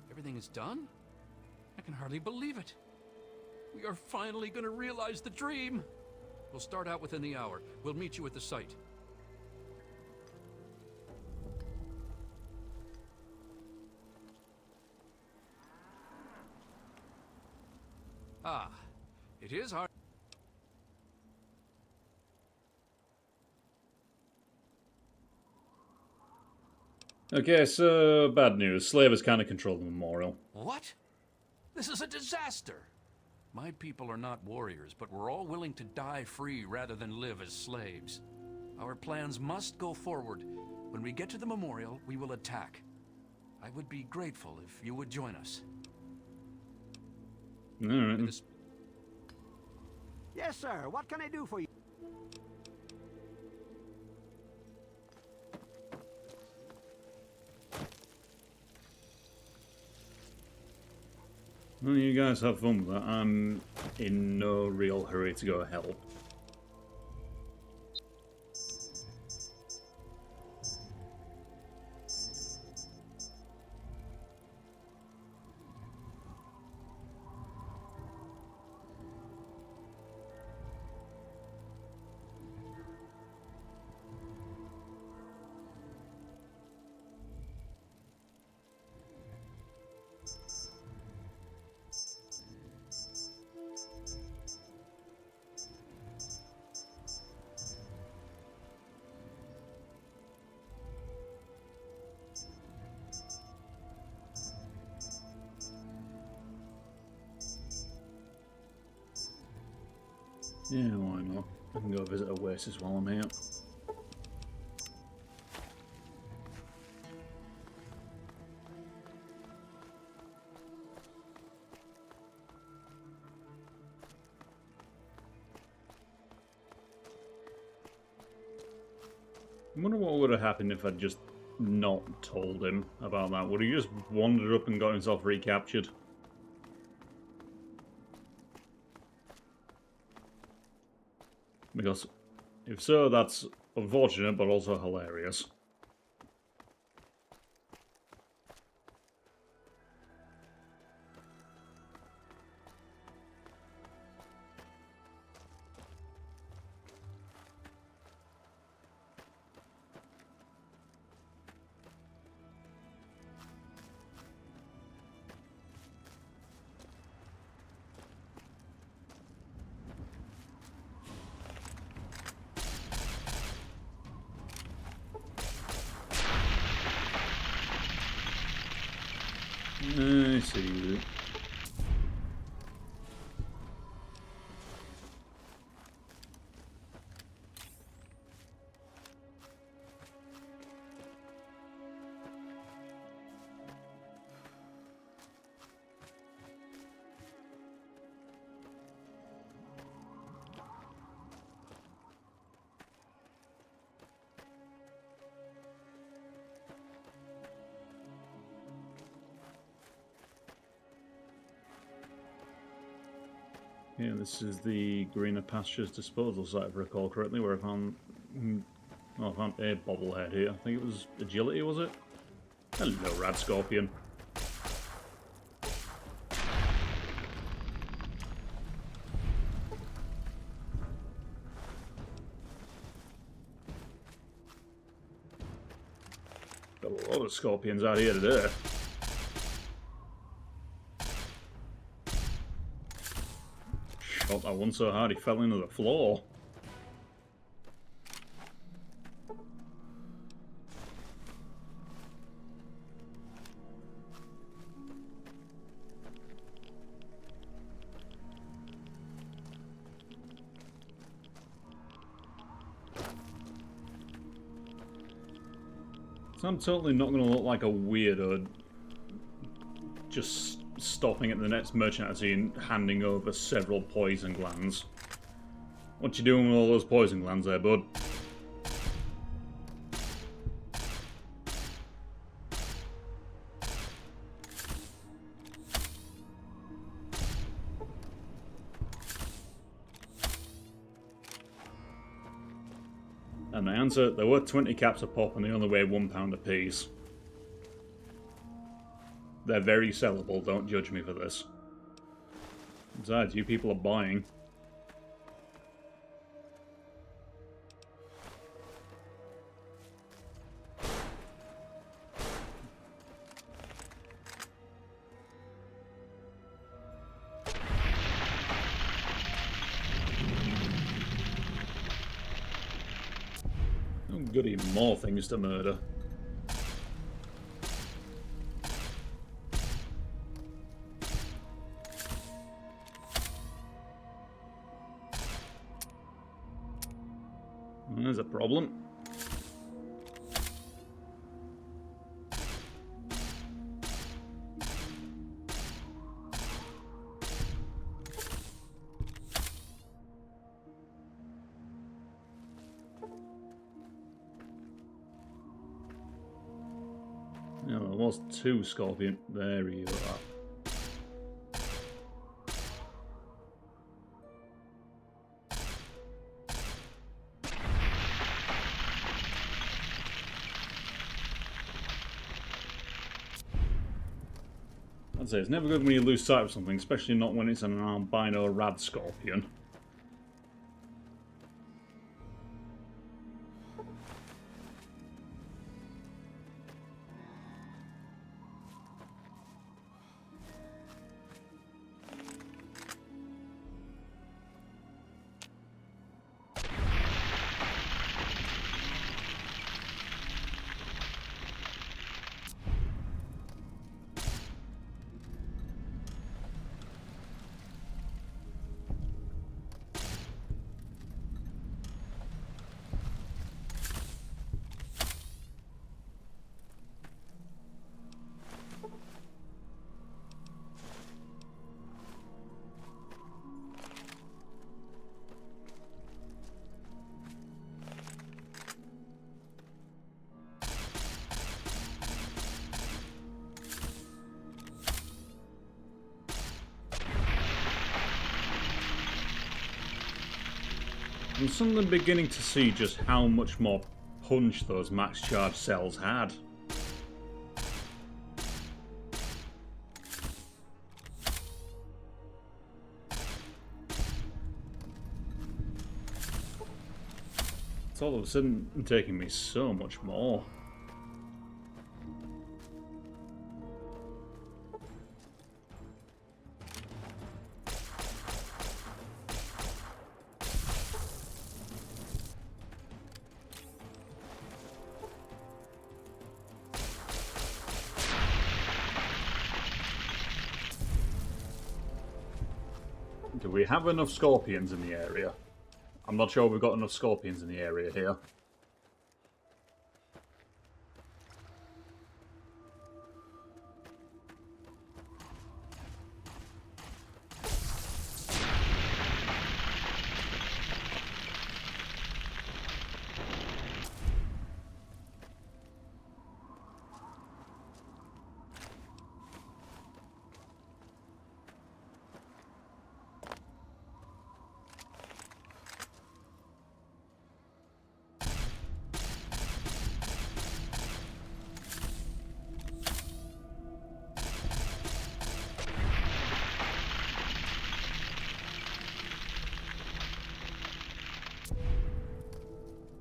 Everything is done? I can hardly believe it. We are finally going to realize the dream. We'll start out within the hour. We'll meet you at the site. Ah, it is hard. Okay, so bad news. Slavers kind of control the memorial. What? This is a disaster. My people are not warriors, but we're all willing to die free rather than live as slaves. Our plans must go forward. When we get to the memorial, we will attack. I would be grateful if you would join us. All right. Yes, sir. What can I do for you? Well, you guys have fun with that. I'm in no real hurry to go help. Yeah, why not? I can go visit Oasis while I'm here. I wonder what would have happened if I'd just not told him about that. Would he just wandered up and got himself recaptured? Because if so, that's unfortunate, but also hilarious. I see. Yeah, this is the Greener Pastures disposal site, if I recall correctly, where I found, I found a bobblehead here. I think it was Agility, was it? Hello, Rad Scorpion. Got a lot of scorpions out here today. Shot that one so hard he fell into the floor. So I'm totally not going to look like a weirdo just stopping at the next merchant I see and handing over several poison glands. What you doing with all those poison glands there, bud? And my answer, there were 20 caps a pop and they only weigh £1 a piece. They're very sellable, don't judge me for this. Besides, you people are buying. Oh goody, more things to murder. There's a problem. Yeah, there was two scorpion. There you are. I'd say it's never good when you lose sight of something, especially not when it's an albino rad scorpion. I'm suddenly beginning to see just how much more punch those max charge cells had. It's all of a sudden taking me so much more. Do we have enough scorpions in the area? I'm not sure we've got enough scorpions in the area here.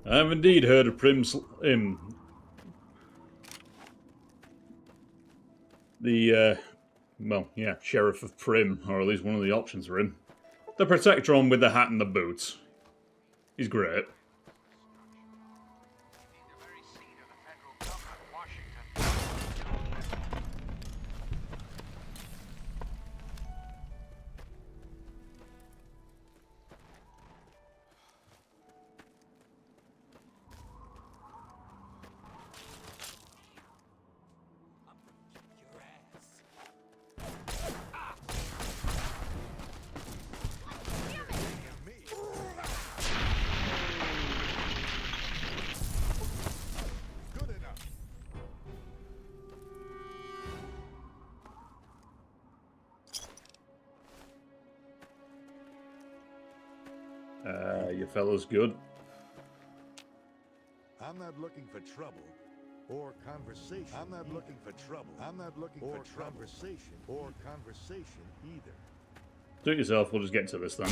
I have indeed heard of Prim's... well, yeah, Sheriff of Prim, or at least one of the options for him. The Protector on with the hat and the boots. He's great. The very seat of the federal government, Washington. Good enough. You fellas good? I'm not looking for trouble or conversation. I'm not looking for trouble. I'm not looking for conversation or conversation either. Do it yourself, we'll just get to this then.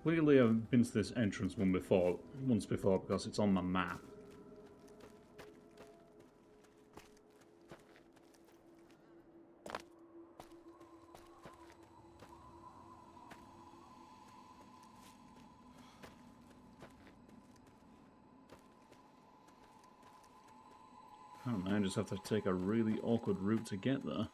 Clearly I've been to this entrance once before because it's on my map. Apparently I just have to take a really awkward route to get there.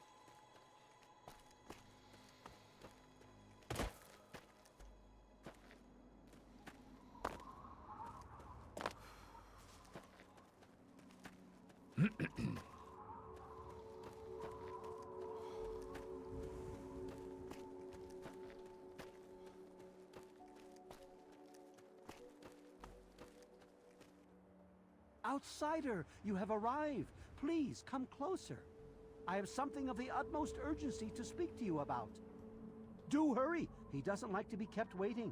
Outsider, you have arrived. Please, come closer. I have something of the utmost urgency to speak to you about. Do hurry. He doesn't like to be kept waiting.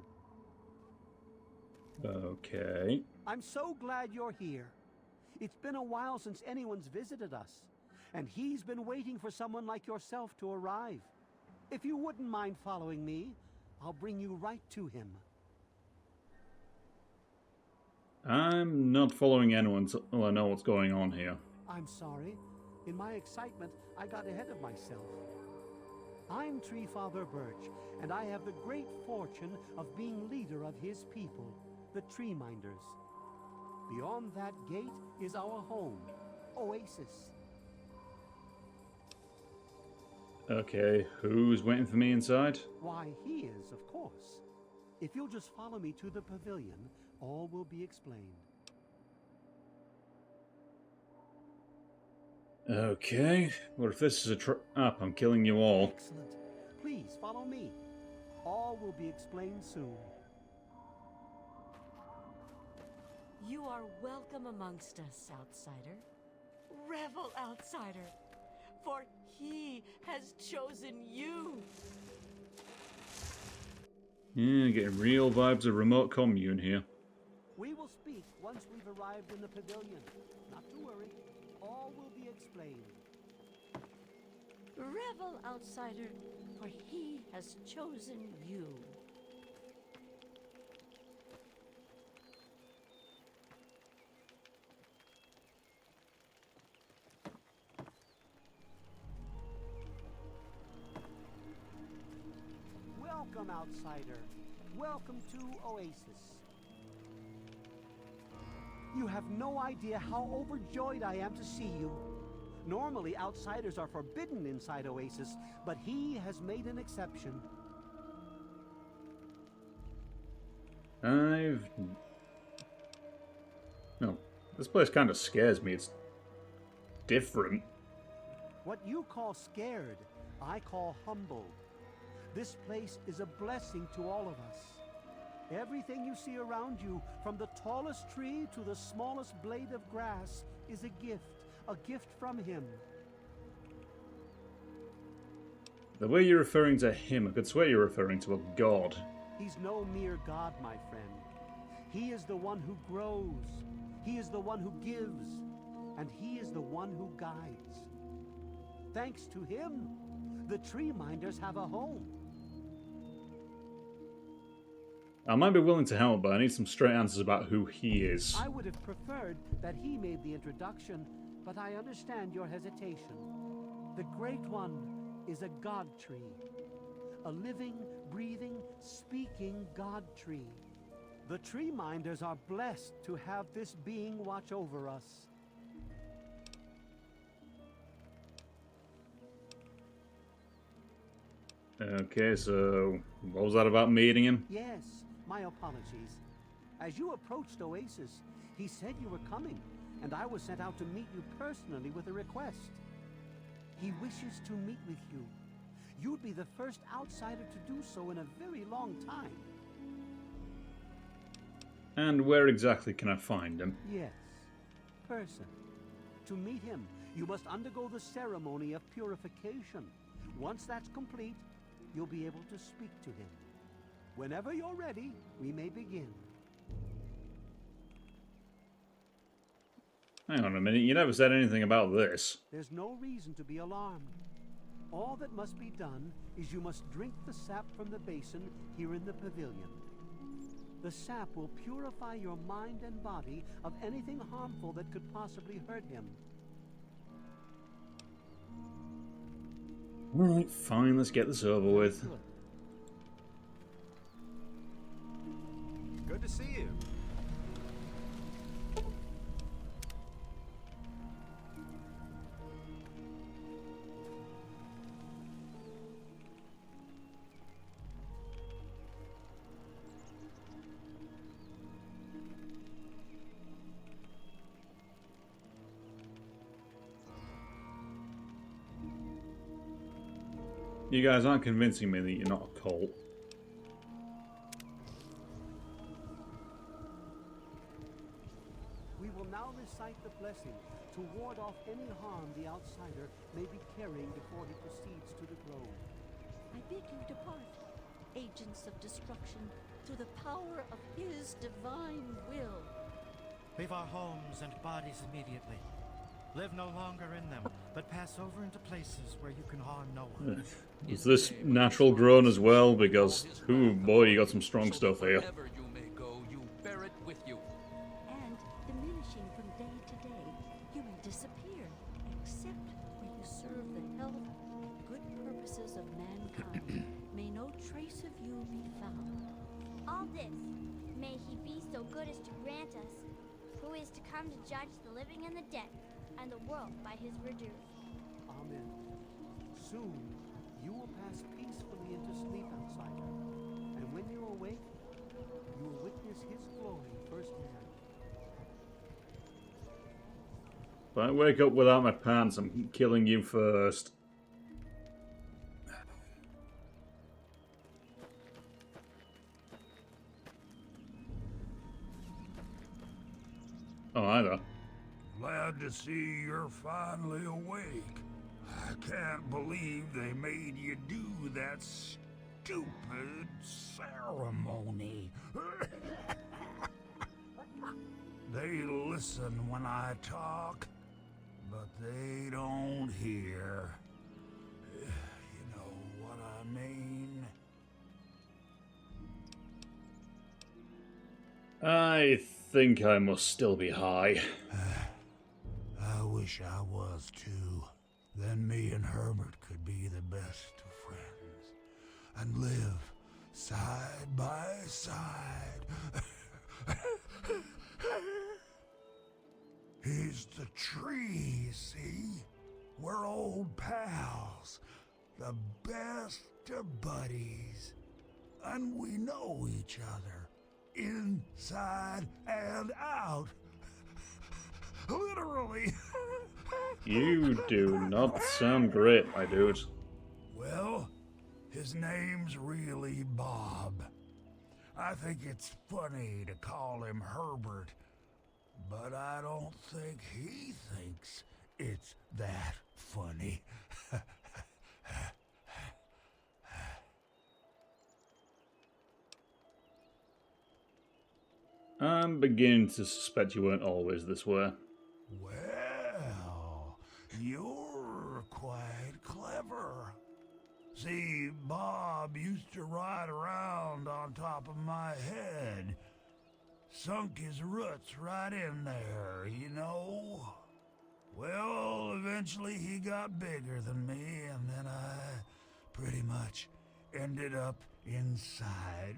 Okay. I'm so glad you're here. It's been a while since anyone's visited us, and he's been waiting for someone like yourself to arrive. If you wouldn't mind following me, I'll bring you right to him. I'm not following anyone until I know what's going on here. I'm sorry. In my excitement, I got ahead of myself. I'm Tree Father Birch, and I have the great fortune of being leader of his people, the Tree Minders. Beyond that gate is our home, Oasis. Okay, who's waiting for me inside? Why, he is, of course. If you'll just follow me to the pavilion, all will be explained. Okay, what if this is a trap? I'm killing you all. Excellent. Please follow me. All will be explained soon. You are welcome amongst us, outsider. Revel, outsider, for he has chosen you. Yeah, getting real vibes of remote commune here. We will speak once we've arrived in the pavilion. Not to worry. All will be explained. Revel, outsider, for he has chosen you. Welcome, outsider. Welcome to Oasis. You have no idea how overjoyed I am to see you. Normally, outsiders are forbidden inside Oasis, but he has made an exception. No, this place kind of scares me. It's different. What you call scared, I call humble. This place is a blessing to all of us. Everything you see around you, from the tallest tree to the smallest blade of grass, is a gift from him. The way you're referring to him, I could swear you're referring to a god. He's no mere god, my friend. He is the one who grows. He is the one who gives. And he is the one who guides. Thanks to him, the Tree Minders have a home. I might be willing to help, but I need some straight answers about who he is. I would have preferred that he made the introduction, but I understand your hesitation. The Great One is a god tree. A living, breathing, speaking god tree. The Tree Minders are blessed to have this being watch over us. Okay, so what was that about meeting him? Yes, my apologies. As you approached Oasis, he said you were coming, and I was sent out to meet you personally with a request. He wishes to meet with you. You'd be the first outsider to do so in a very long time. And where exactly can I find him? Yes, person. To meet him, you must undergo the ceremony of purification. Once that's complete, you'll be able to speak to him. Whenever you're ready, we may begin. Hang on a minute, you never said anything about this. There's no reason to be alarmed. All that must be done is you must drink the sap from the basin here in the pavilion. The sap will purify your mind and body of anything harmful that could possibly hurt him. Alright, fine, let's get this over with. Good. Good to see you. You guys aren't convincing me that you're not a cult. We will now recite the blessing to ward off any harm the outsider may be carrying before he proceeds to the grove. I bid you depart, agents of destruction, through the power of his divine will. Leave our homes and bodies immediately. Live no longer in them, but pass over into places where you can harm no one. Is this natural grown as well? Because, ooh boy, you got some strong stuff here. Wherever you may go, you bear it with you. And diminishing from day to day, you may disappear, except where you serve the health and good purposes of mankind. May no trace of you be found. All this, may he be so good as to grant us, who is to come to judge the living and the dead, and the world by his verdure. Amen. Soon, you will pass peacefully into sleep, outsider. And when you awake, you will witness his glory firsthand. If I wake up without my pants, I'm killing you first. Oh, hi there. Glad to see you're finally awake. I can't believe they made you do that stupid ceremony. They listen when I talk, but they don't hear. You know what I mean? I think I must still be high. I wish I was too. Then me and Herbert could be the best of friends and live side by side. He's the tree, see? We're old pals, the best of buddies, and we know each other inside and out. Literally. You do not sound great, my dude. Well, his name's really Bob. I think it's funny to call him Herbert, but I don't think he thinks it's that funny. I'm beginning to suspect you weren't always this way. Well, you're quite clever. See, Bob used to ride around on top of my head. Sunk his roots right in there, you know? Well, eventually he got bigger than me, and then I pretty much ended up inside.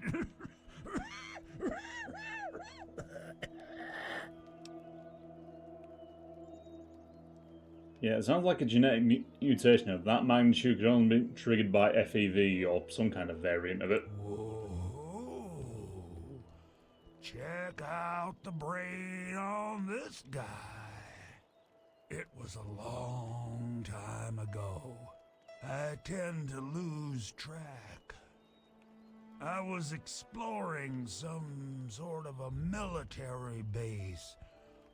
Yeah, it sounds like a genetic mutation of that magnitude could only be triggered by FEV or some kind of variant of it. Whoa. Check out the brain on this guy. It was a long time ago. I tend to lose track. I was exploring some sort of a military base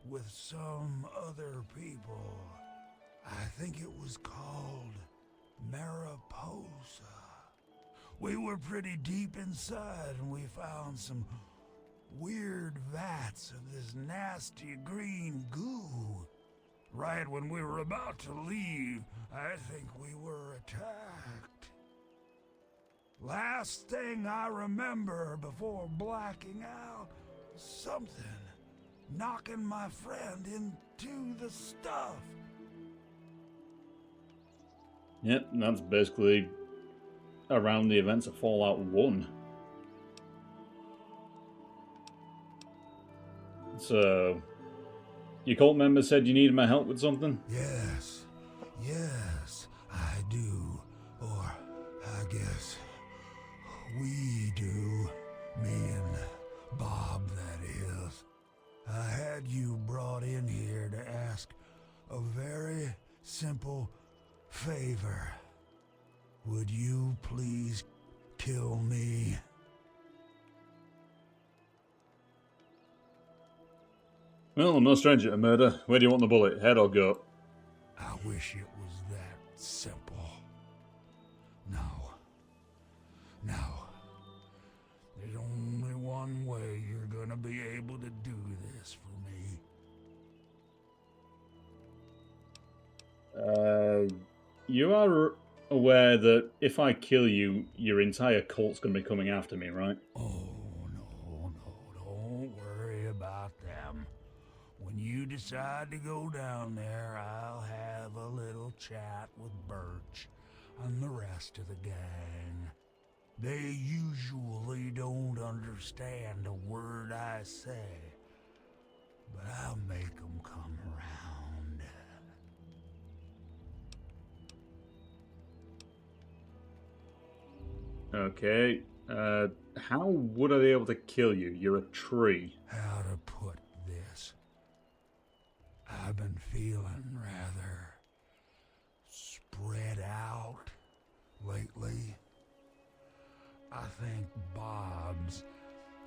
with some other people. I think it was called Mariposa. We were pretty deep inside and we found some weird vats of this nasty green goo. Right when we were about to leave, I think we were attacked. Last thing I remember before blacking out, something knocking my friend into the stuff. Yep, that's basically around the events of Fallout 1. So, your cult member said you needed my help with something? Yes, I do. Or, I guess, we do. Me and Bob, that is. I had you brought in here to ask a very simple favor. Would you please kill me? Well, I'm no stranger to murder. Where do you want the bullet, head or gut? I wish it was that simple. No. No. There's only one way you're gonna be able to do this for me. You are aware that if I kill you, your entire cult's gonna be coming after me, right? Oh, no, don't worry about them. When you decide to go down there, I'll have a little chat with Birch and the rest of the gang. They usually don't understand a word I say, but I'll make them come around. Okay. How would I be able to kill you? You're a tree. How to put this? I've been feeling rather spread out lately. I think Bob's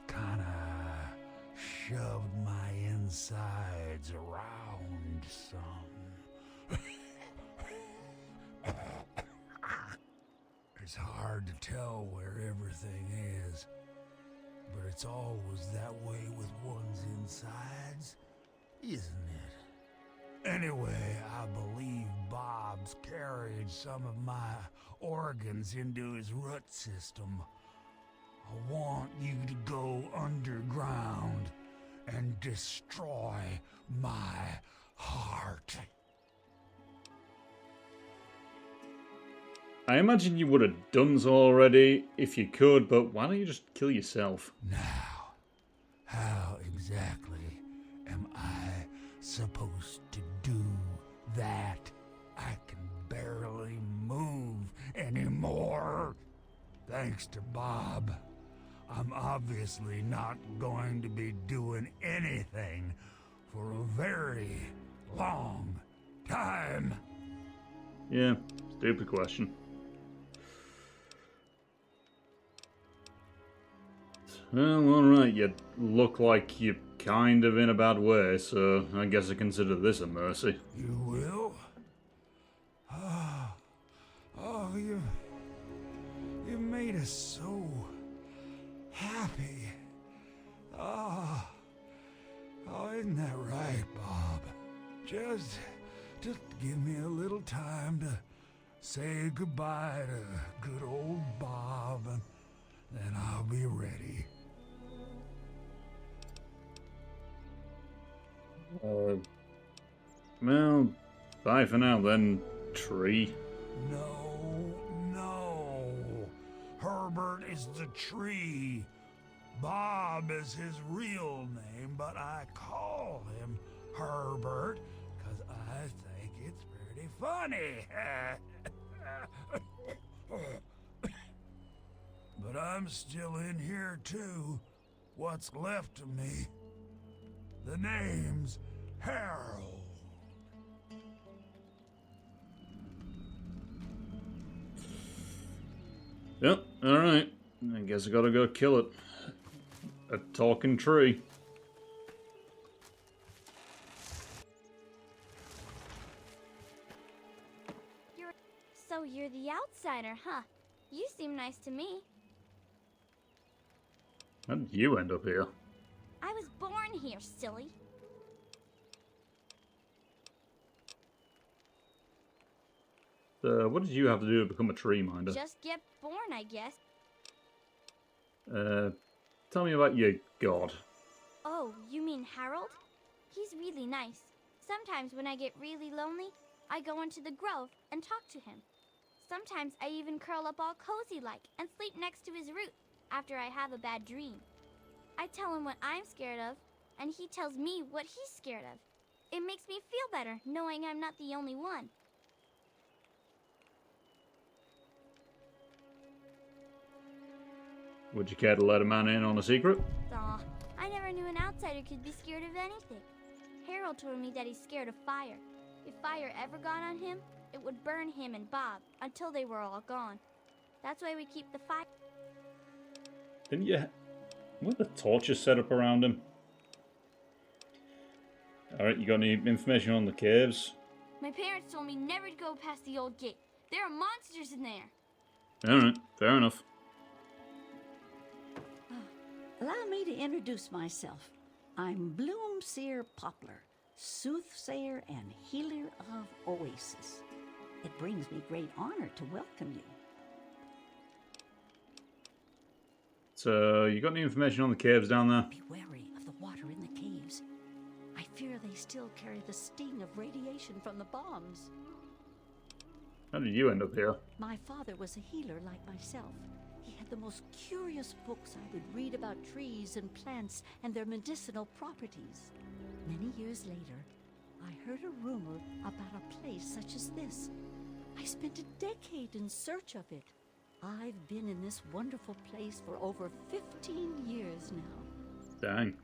kinda shoved my insides around some. It's hard to tell where everything is, but it's always that way with one's insides, isn't it? Anyway, I believe Bob's carried some of my organs into his root system. I want you to go underground and destroy my heart. I imagine you would have done so already if you could, but why don't you just kill yourself? Now, how exactly am I supposed to do that? I can barely move anymore. Thanks to Bob, I'm obviously not going to be doing anything for a very long time. Yeah, stupid question. Well, alright, you look like you're kind of in a bad way, so I guess I consider this a mercy. You will? Oh, you made us so happy. Oh, isn't that right, Bob? Just give me a little time to say goodbye to good old Bob, and then I'll be ready. Well, bye for now then, tree. No. Herbert is the tree. Bob is his real name, but I call him Herbert because I think it's pretty funny. But I'm still in here too. What's left of me? The name's Harold. Yep, alright. I guess I gotta go kill it. A talking tree. So you're the outsider, huh? You seem nice to me. How did you end up here? I was born here, silly. What did you have to do to become a tree minder? Just get born, I guess. Tell me about your god. Oh, you mean Harold? He's really nice. Sometimes when I get really lonely, I go into the grove and talk to him. Sometimes I even curl up all cozy-like and sleep next to his root after I have a bad dream. I tell him what I'm scared of, and he tells me what he's scared of. It makes me feel better knowing I'm not the only one. Would you care to let a man in on a secret? Aw, I never knew an outsider could be scared of anything. Harold told me that he's scared of fire. If fire ever got on him, it would burn him and Bob until they were all gone. That's why we keep the fire. Didn't you... What the torches set up around him? Alright, you got any information on the caves? My parents told me never to go past the old gate. There are monsters in there. Alright, fair enough. Allow me to introduce myself. I'm Bloomseer Poplar, soothsayer and healer of Oasis. It brings me great honor to welcome you. So, you got any information on the caves down there? Be wary of the water in the caves. I fear they still carry the sting of radiation from the bombs. How did you end up here? My father was a healer like myself. He had the most curious books I would read about trees and plants and their medicinal properties. Many years later, I heard a rumor about a place such as this. I spent a decade in search of it. I've been in this wonderful place for over 15 years now. Dang.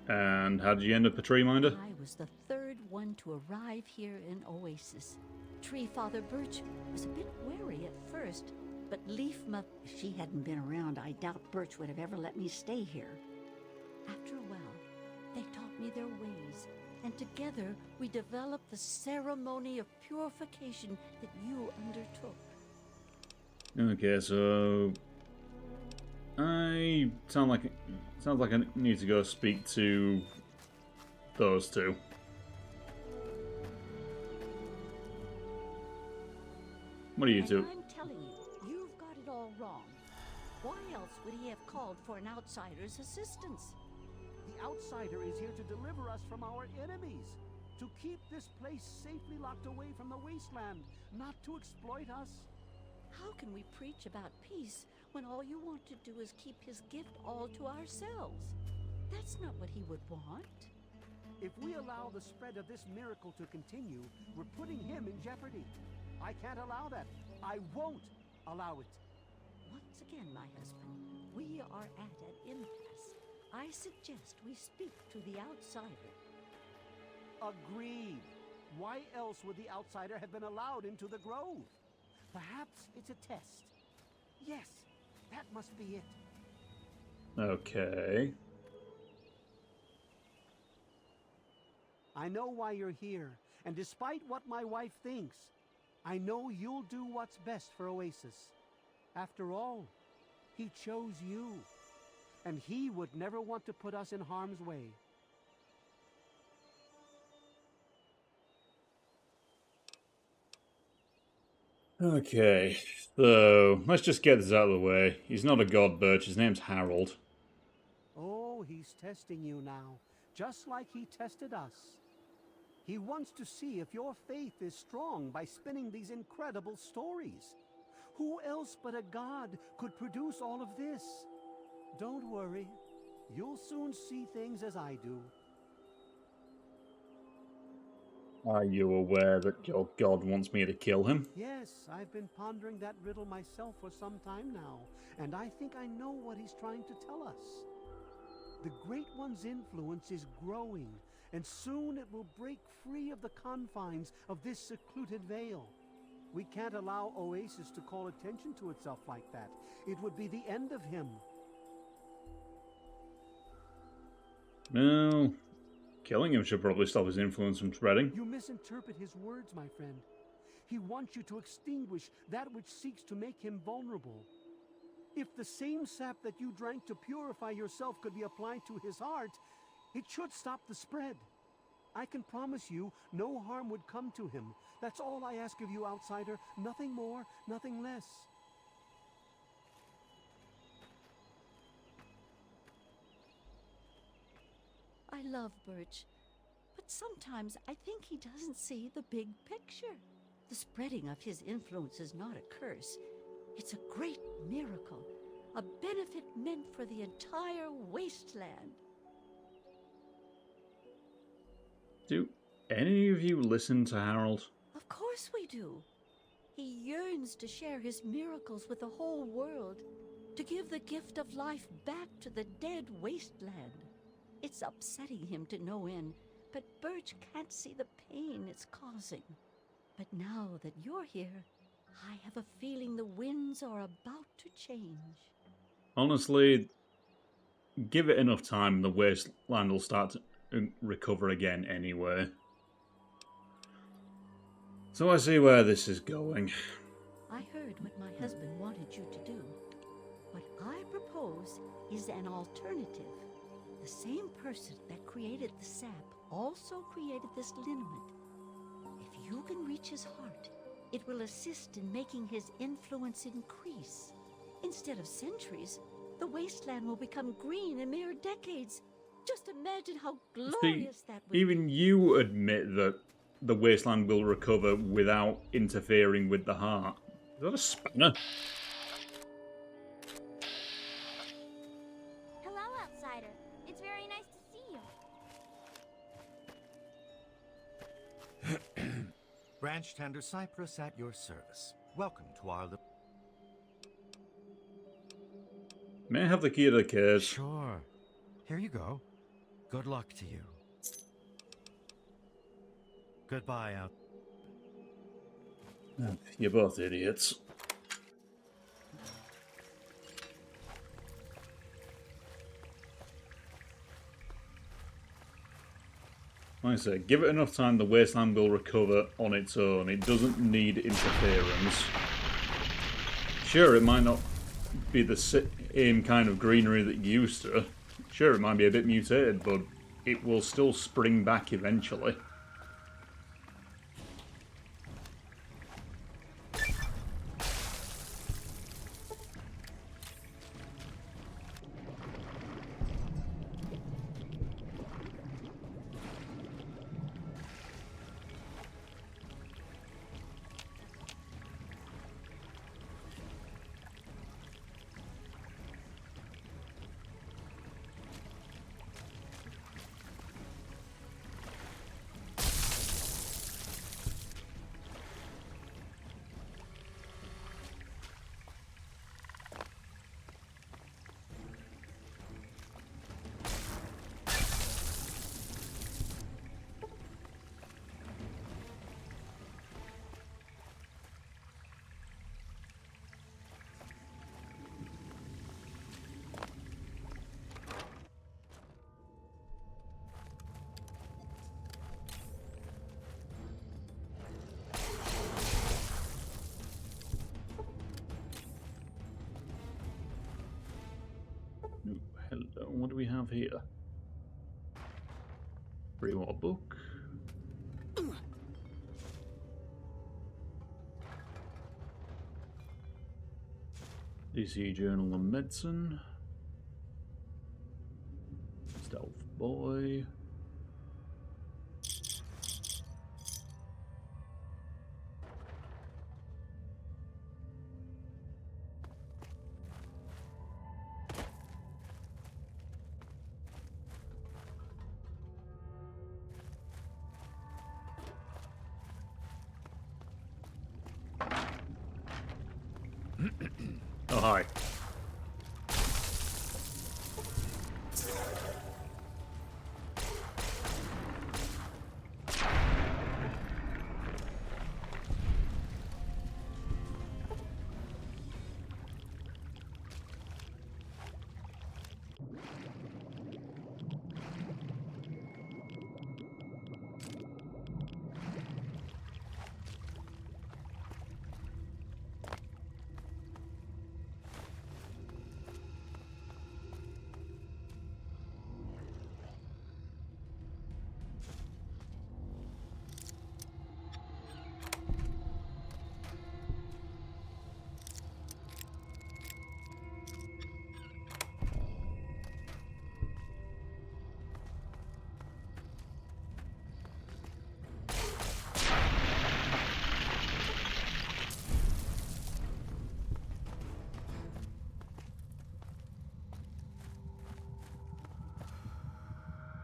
And how did you end up a tree minder? I was the third one to arrive here in Oasis. Tree Father Birch was a bit wary at first, but Leaf Mother, if she hadn't been around, I doubt Birch would have ever let me stay here. After a while, they taught me their ways, and together we developed the ceremony of purification that you undertook. Okay, so sounds like I need to go speak to those two. What are you two? I'm telling you, you've got it all wrong. Why else would he have called for an outsider's assistance? The outsider is here to deliver us from our enemies, to keep this place safely locked away from the wasteland, not to exploit us. How can we preach about peace when all you want to do is keep his gift all to ourselves? That's not what he would want. If we allow the spread of this miracle to continue, we're putting him in jeopardy. I can't allow that. I won't allow it. Once again, my husband, we are at an impasse. I suggest we speak to the outsider. Agreed. Why else would the outsider have been allowed into the grove? Perhaps it's a test. Yes, that must be it. Okay. I know why you're here, and despite what my wife thinks, I know you'll do what's best for Oasis. After all, he chose you, and he would never want to put us in harm's way. Okay, so let's just get this out of the way. He's not a god, Birch. His name's Harold. Oh, he's testing you now, just like he tested us. He wants to see if your faith is strong by spinning these incredible stories. Who else but a god could produce all of this? Don't worry, you'll soon see things as I do. Are you aware that your god wants me to kill him? Yes, I've been pondering that riddle myself for some time now, and I think I know what he's trying to tell us. The Great One's influence is growing, and soon it will break free of the confines of this secluded vale. We can't allow Oasis to call attention to itself like that. It would be the end of him. No. Killing him should probably stop his influence from spreading. You misinterpret his words, my friend. He wants you to extinguish that which seeks to make him vulnerable. If the same sap that you drank to purify yourself could be applied to his heart, it should stop the spread. I can promise you no harm would come to him. That's all I ask of you, outsider. Nothing more, nothing less. I love Birch, but sometimes I think he doesn't see the big picture. The spreading of his influence is not a curse. It's a great miracle, a benefit meant for the entire wasteland. Do any of you listen to Harold? Of course we do. He yearns to share his miracles with the whole world, to give the gift of life back to the dead wasteland. It's upsetting him to no end, but Birch can't see the pain it's causing. But now that you're here, I have a feeling the winds are about to change. Honestly, give it enough time and the wasteland will start to recover again anyway. So I see where this is going. I heard what my husband wanted you to do. What I propose is an alternative. The same person that created the sap also created this liniment. If you can reach his heart, it will assist in making his influence increase. Instead of centuries, the wasteland will become green in mere decades. Just imagine how glorious that would be. Even you admit that the wasteland will recover without interfering with the heart. Is that a spanner? Hello, outsider. It's very nice to see you. Branch Tender Cypress at your service. Welcome to our little... May I have the key to the cage? Sure. Here you go. Good luck to you. Goodbye out. You're both idiots. Like I said, give it enough time, the wasteland will recover on its own. It doesn't need interference. Sure, it might not be the same kind of greenery that you used to. Sure, it might be a bit mutated, but it will still spring back eventually. Ooh, hello, what do we have here? Free more book. DC Journal of Medicine. Stealth Boy. Oh, hi.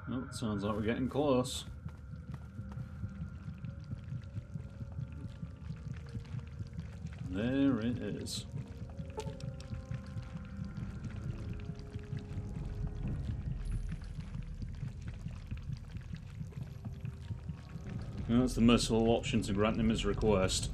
Well, it sounds like we're getting close. There it is. Well, that's the merciful option to grant him his request.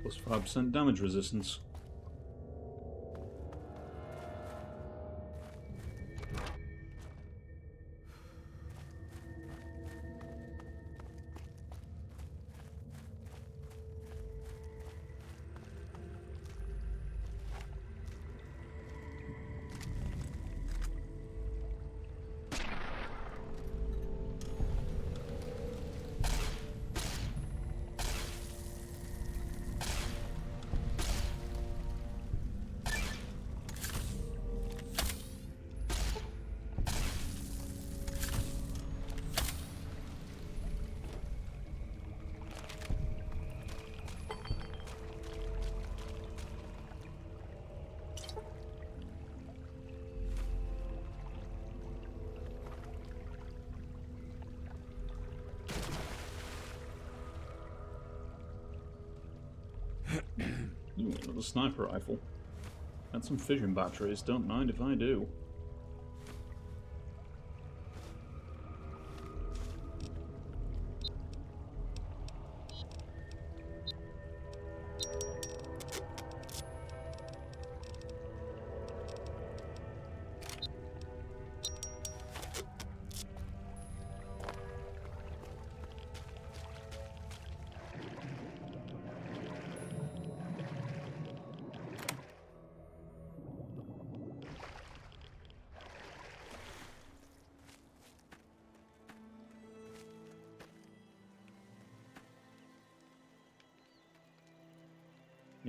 Plus 5% damage resistance. Ooh, another sniper rifle. And some fission batteries, don't mind if I do.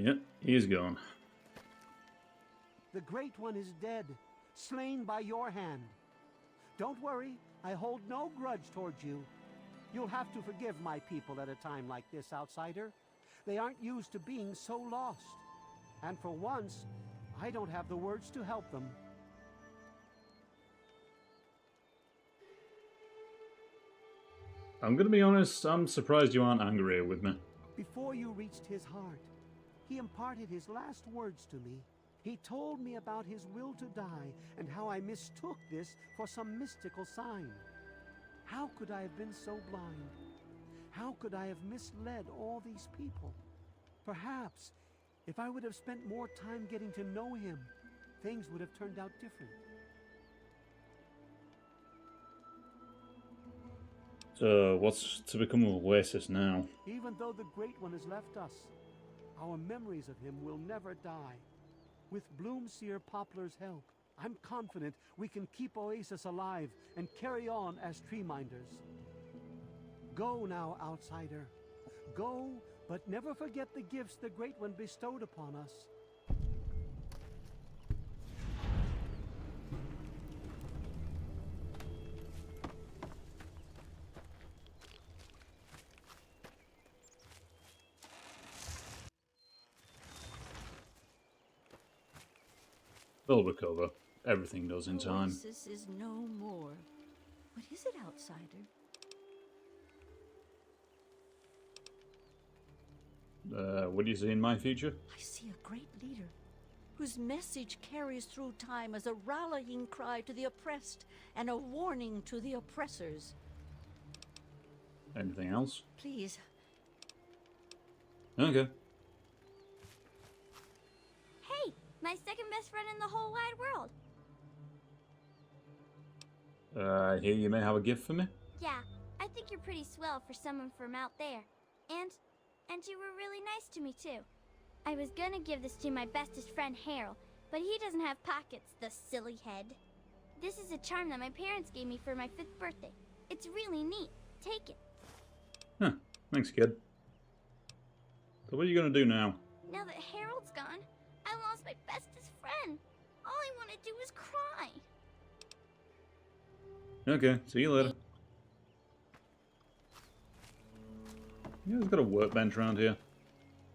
Yep, he's gone. The Great One is dead, slain by your hand. Don't worry, I hold no grudge towards you. You'll have to forgive my people at a time like this, outsider. They aren't used to being so lost. And for once, I don't have the words to help them. I'm gonna be honest, I'm surprised you aren't angrier with me. Before you reached his heart, he imparted his last words to me. He told me about his will to die and how I mistook this for some mystical sign. How could I have been so blind? How could I have misled all these people? Perhaps, if I would have spent more time getting to know him, things would have turned out different. So, what's to become of Oasis now? Even though the Great One has left us, our memories of him will never die. With Bloomseer Poplar's help, I'm confident we can keep Oasis alive and carry on as tree minders. Go now, outsider. Go, but never forget the gifts the Great One bestowed upon us. They'll recover. Everything does in time. Oasis is no more. What is it, outsider? What do you see in my future? I see a great leader whose message carries through time as a rallying cry to the oppressed and a warning to the oppressors. Anything else? Please. Okay. Hey, my second best friend in the whole wide world. I hear you may have a gift for me? Yeah, I think you're pretty swell for someone from out there. And you were really nice to me too. I was gonna give this to my bestest friend Harold, but he doesn't have pockets, the silly head. This is a charm that my parents gave me for my 5th birthday. It's really neat. Take it. Huh. Thanks, kid. So what are you gonna do now? Now that Harold's gone, I lost my bestest friend. All I want to do is cry. Okay, see you later. You guys got a workbench around here?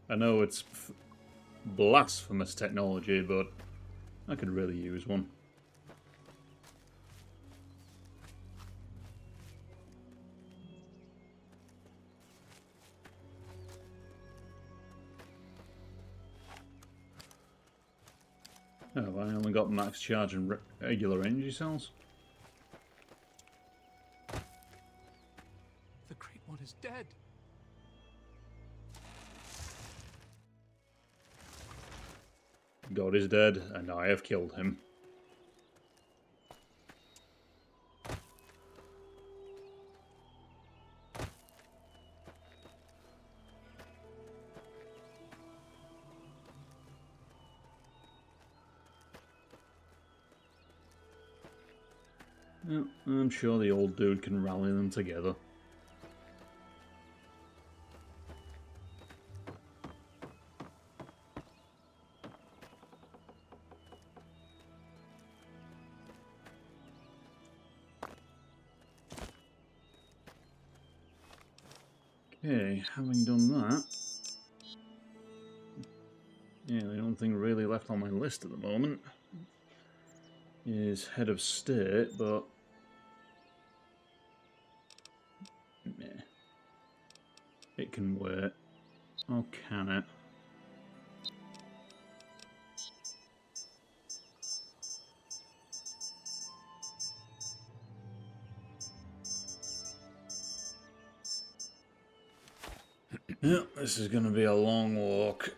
I know it's blasphemous technology, but I could really use one. Oh, have I only got max charge and regular energy cells? The Great One is dead. God is dead, and I have killed him. Well, I'm sure the old dude can rally them together. Okay, having done that, yeah, the only thing really left on my list at the moment is head of state, but meh. It can wait. Or can it? Yep, this is going to be a long walk.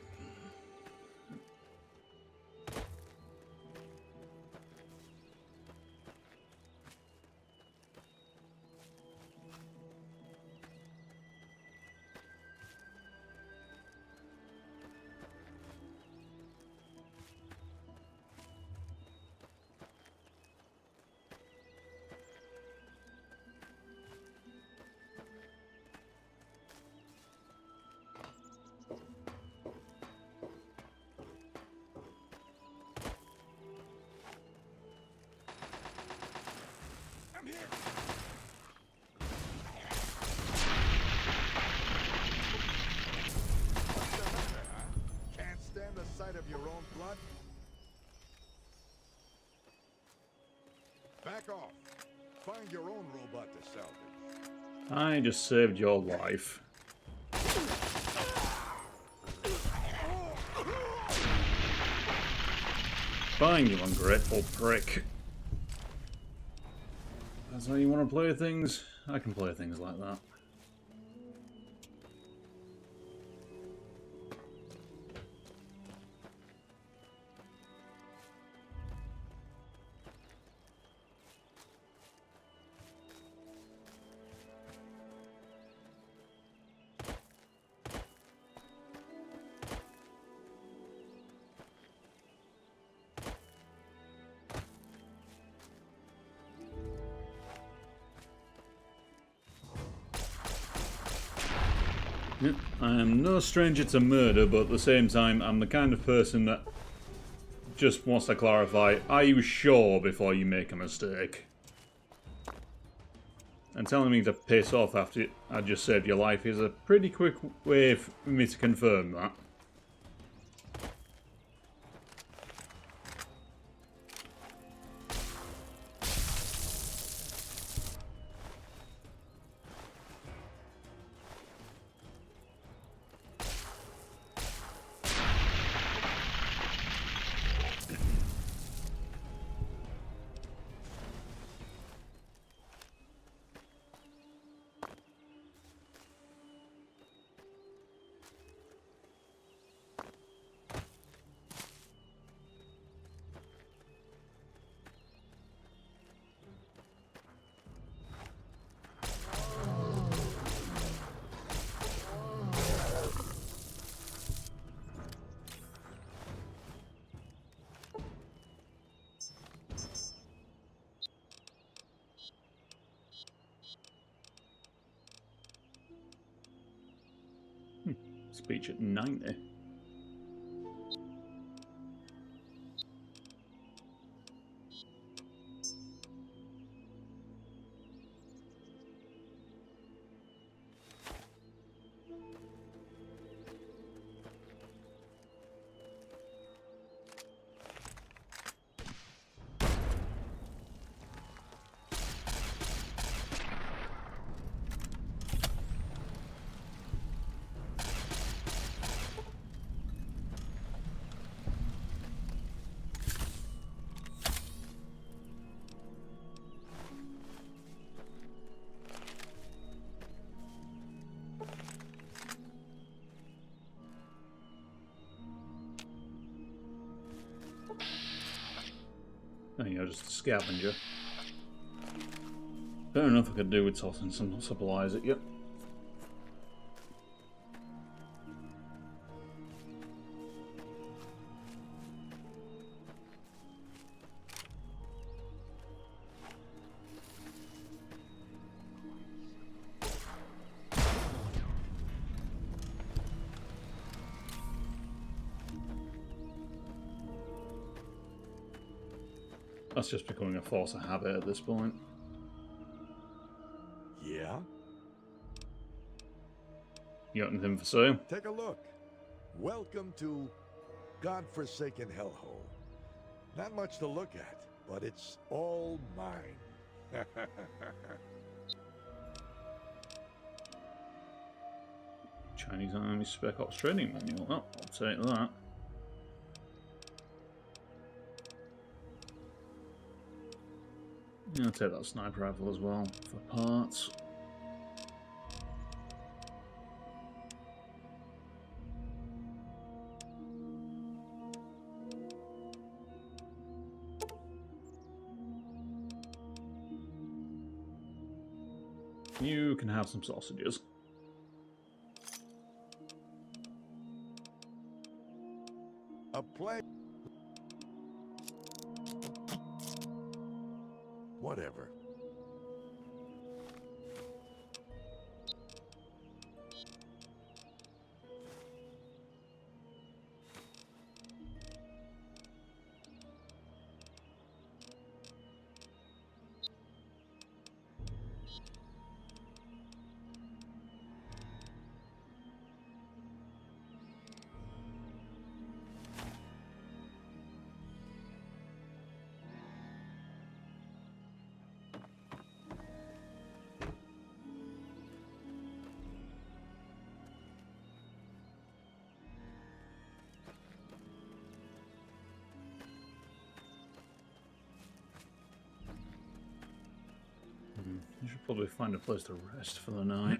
I'm here. What's the matter, huh? Can't stand the sight of your own blood? Back off. Find your own robot to salvage. I just saved your life. Fine, you ungrateful prick. That's how you want to play things? I can play things like that. Yep, I am no stranger to murder, but at the same time, I'm the kind of person that just wants to clarify, are you sure before you make a mistake? And telling me to piss off after I just saved your life is a pretty quick way for me to confirm that. Speech at 90. There you go, just a scavenger. Fair enough, I could do with tossing some supplies at you. That's just becoming a force of habit at this point. Yeah? You got anything for sale? Take a look. Welcome to godforsaken hellhole. Not much to look at, but it's all mine. Chinese Army Spec Ops Training Manual. Oh, I'll take that. Yeah, I'll take that sniper rifle as well for parts. You can have some sausages. A play. Whatever. You should probably find a place to rest for the night.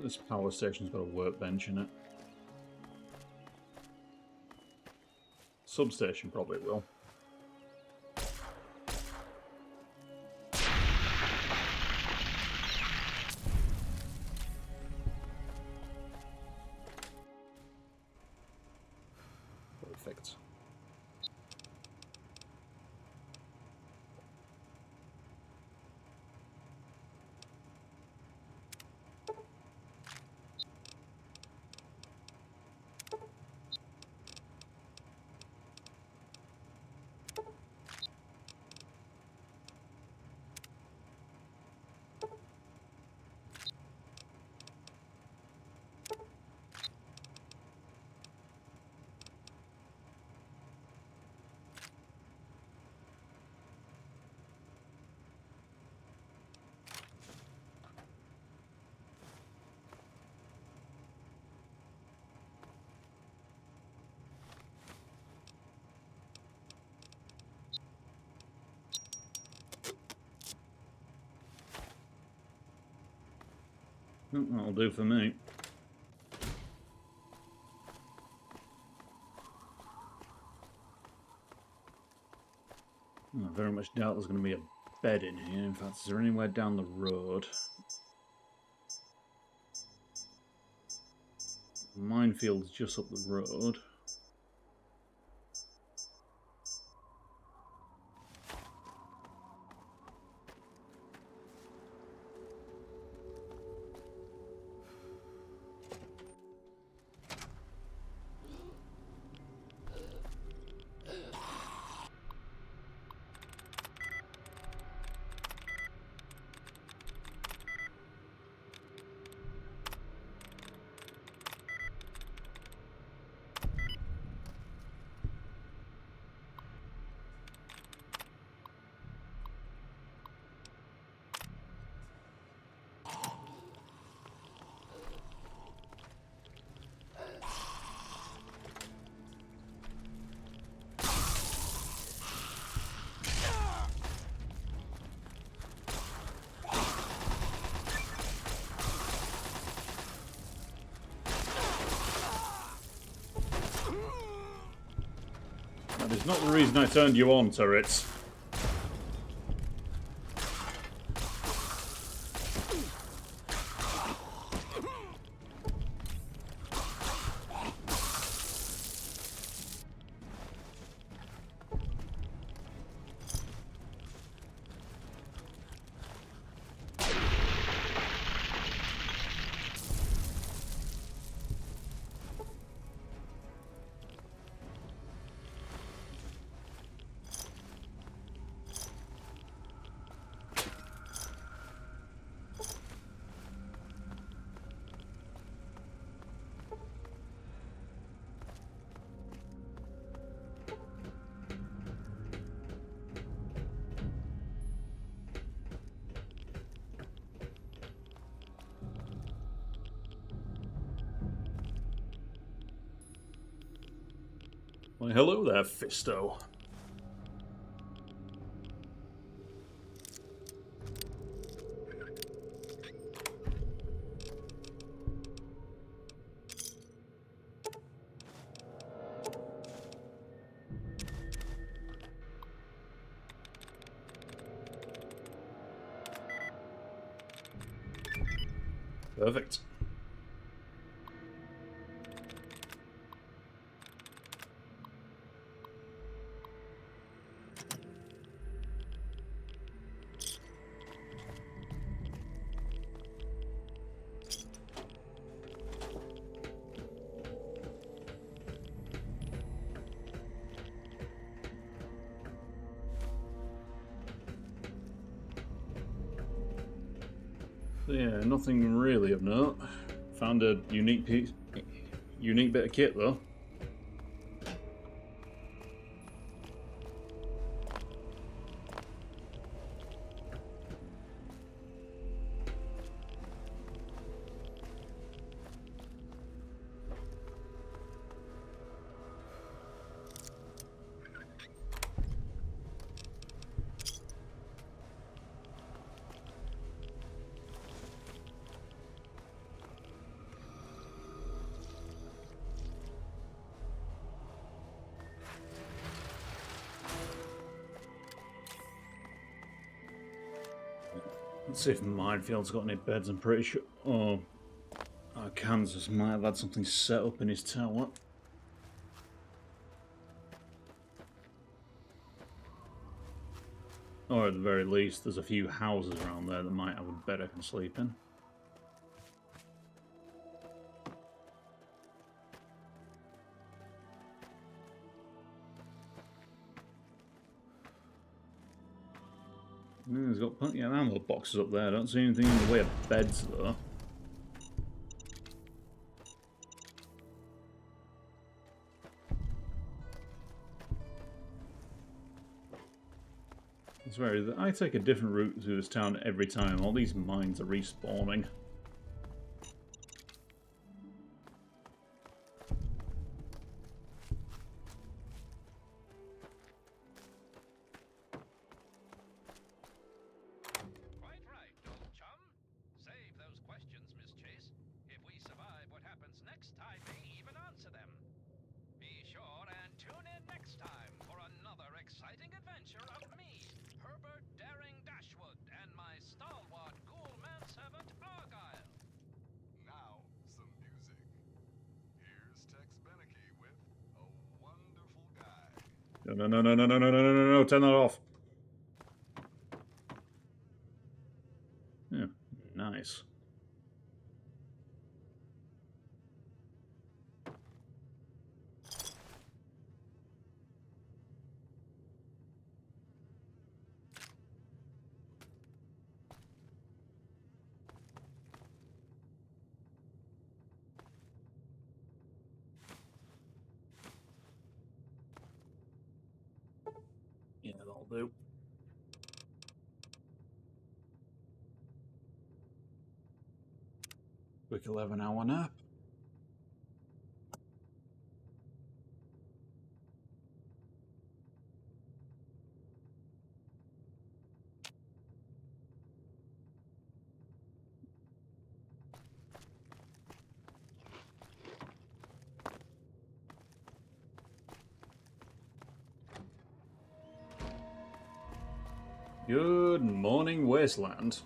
This power station's got a workbench in it. Substation probably will. Perfect. That'll do for me. I very much doubt there's going to be a bed in here. In fact, is there anywhere down the road? Minefield's just up the road. That is not the reason I turned you on, turrets. Why, hello there, Fisto. Perfect. So yeah, nothing really of note. Found a unique bit of kit though. Let's see if Minefield's got any beds. I'm pretty sure. Oh, Kansas might have had something set up in his tower. Or at the very least, there's a few houses around there that might have a bed I can sleep in. There's got plenty of ammo boxes up there. I don't see anything in the way of beds, though. It's very... I take a different route through this town every time. All these mines are respawning. No, turn that off. Yeah, nice. Yeah, that'll do. Quick 11-hour nap. Good morning, Wasteland.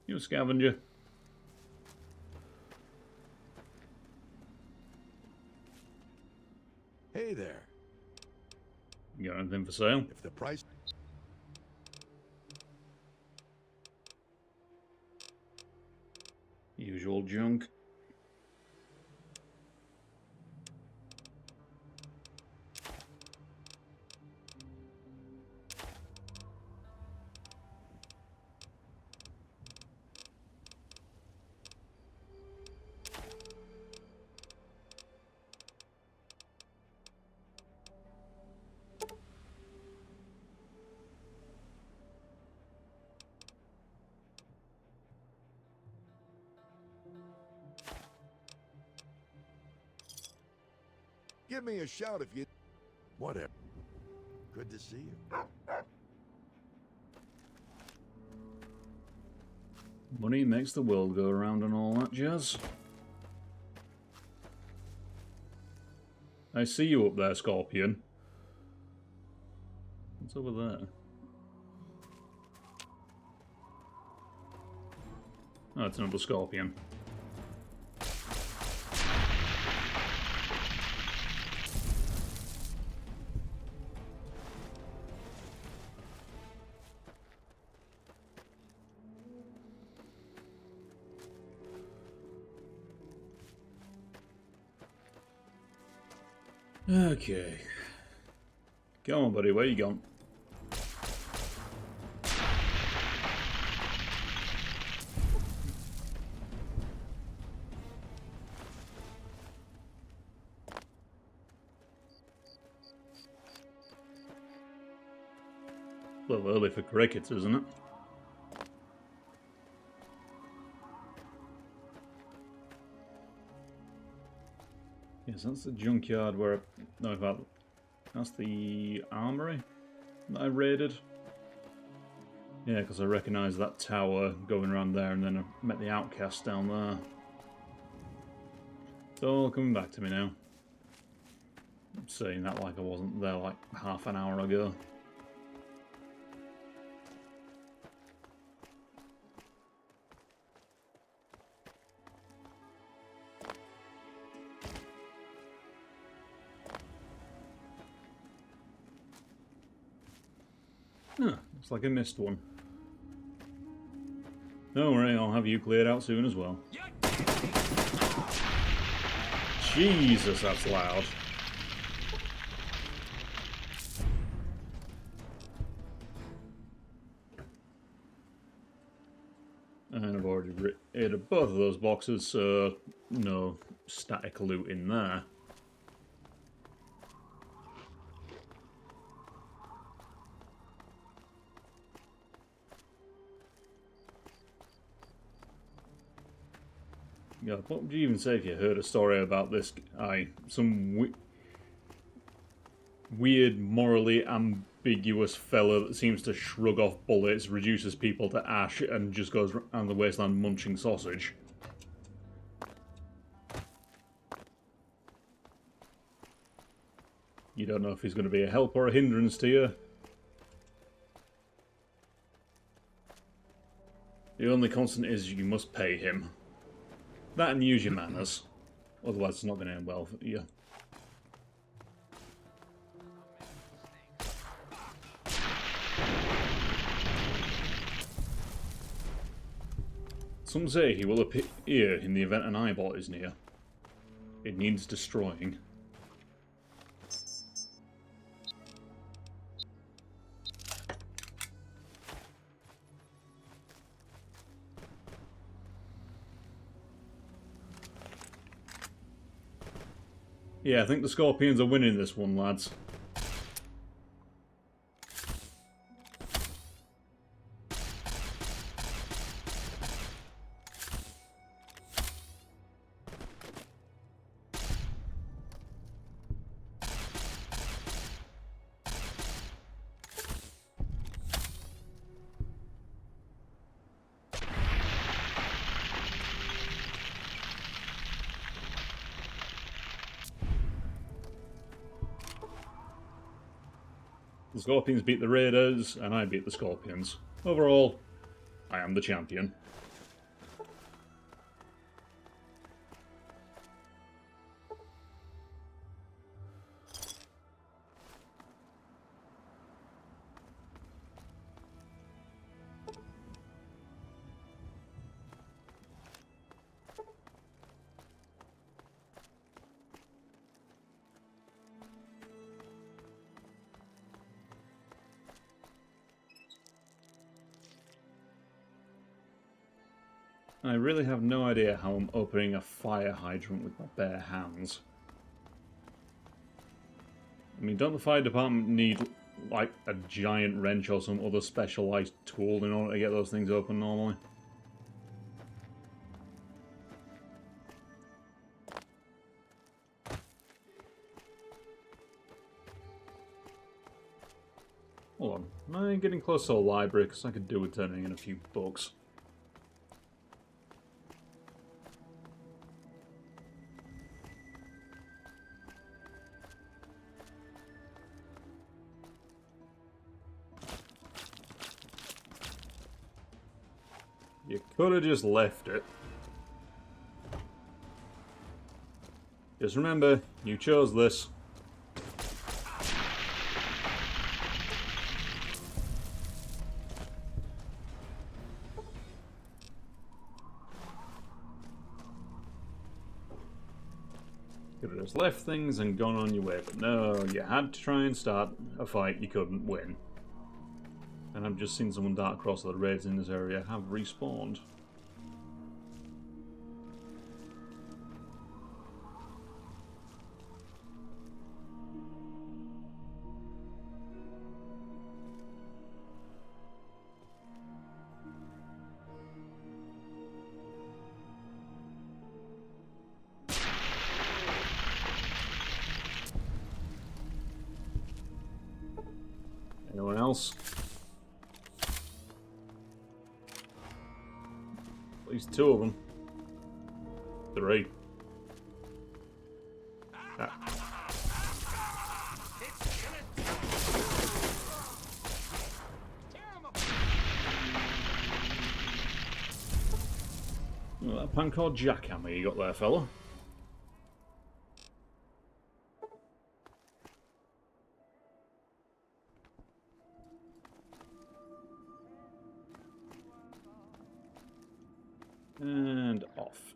You scavenger. Hey there. You got anything for sale? If the price... Usual junk. Give me a shout if you... Whatever. Good to see you. Money makes the world go around and all that jazz. I see you up there, Scorpion. What's over there? Oh, it's another Scorpion. Okay. Come on, buddy, where you gone? A little early for crickets, isn't it? Yes, that's the junkyard where... No, that's the armory that I raided. Yeah, because I recognised that tower going around there, and then I met the outcast down there. It's all coming back to me now. I'm saying that like I wasn't there like half an hour ago. Huh, looks like I missed one. Don't worry, I'll have you cleared out soon as well. Jesus, that's loud. And I've already rid of both of those boxes, so no static loot in there. Yeah, what would you even say if you heard a story about this guy? Some weird, morally ambiguous fella that seems to shrug off bullets, reduces people to ash, and just goes around the wasteland munching sausage. You don't know if he's going to be a help or a hindrance to you. The only constant is you must pay him. That and use your manners. Otherwise it's not going to end well for you. Some say he will appear in the event an eyeball is near. It needs destroying. Yeah, I think the Scorpions are winning this one, lads. The Scorpions beat the Raiders, and I beat the Scorpions. Overall, I am the champion. I really have no idea how I'm opening a fire hydrant with my bare hands. I mean, don't the fire department need, like, a giant wrench or some other specialised tool in order to get those things open normally? Hold on, am I getting close to a library? Because I could do with turning in a few books. You could have just left it. Just remember, you chose this. Could have just left things and gone on your way, but no, you had to try and start a fight you couldn't win. And I've just seen someone dart across the raids in this area have respawned. Anyone else? At least two of them. Three. Ah. Oh, that pan called jackhammer you got there, fella. And off.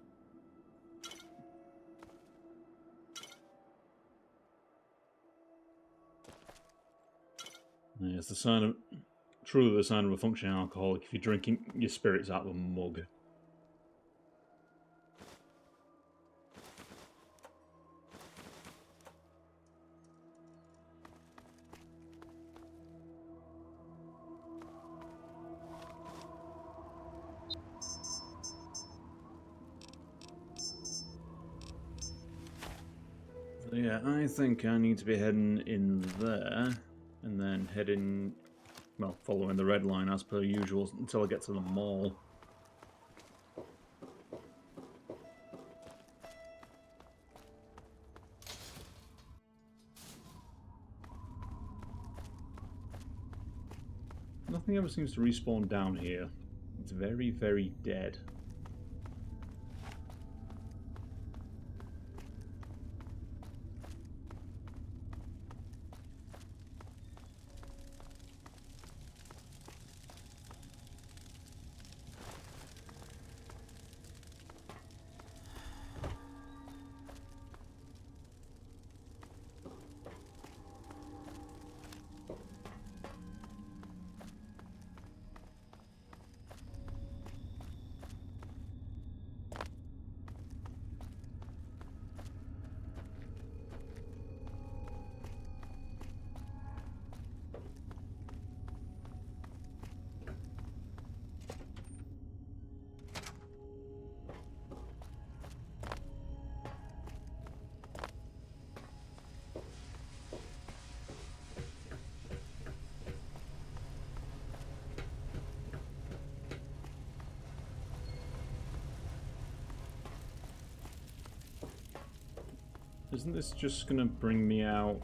Yeah, it's the sign of, truly the sign of a functioning alcoholic if you're drinking your spirits out of a mug. So yeah, I think I need to be heading in there, and then heading, well, following the red line as per usual until I get to the mall. Nothing ever seems to respawn down here. It's very, very dead. Isn't this just gonna bring me out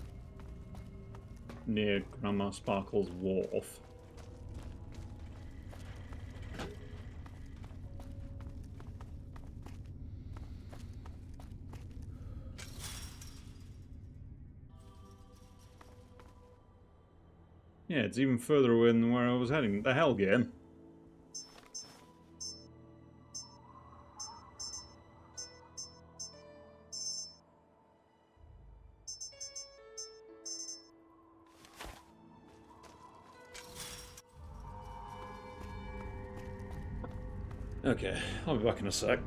near Grandma Sparkle's wharf? Yeah, it's even further away than where I was heading. The hell, game? Okay, I'll be back in a sec.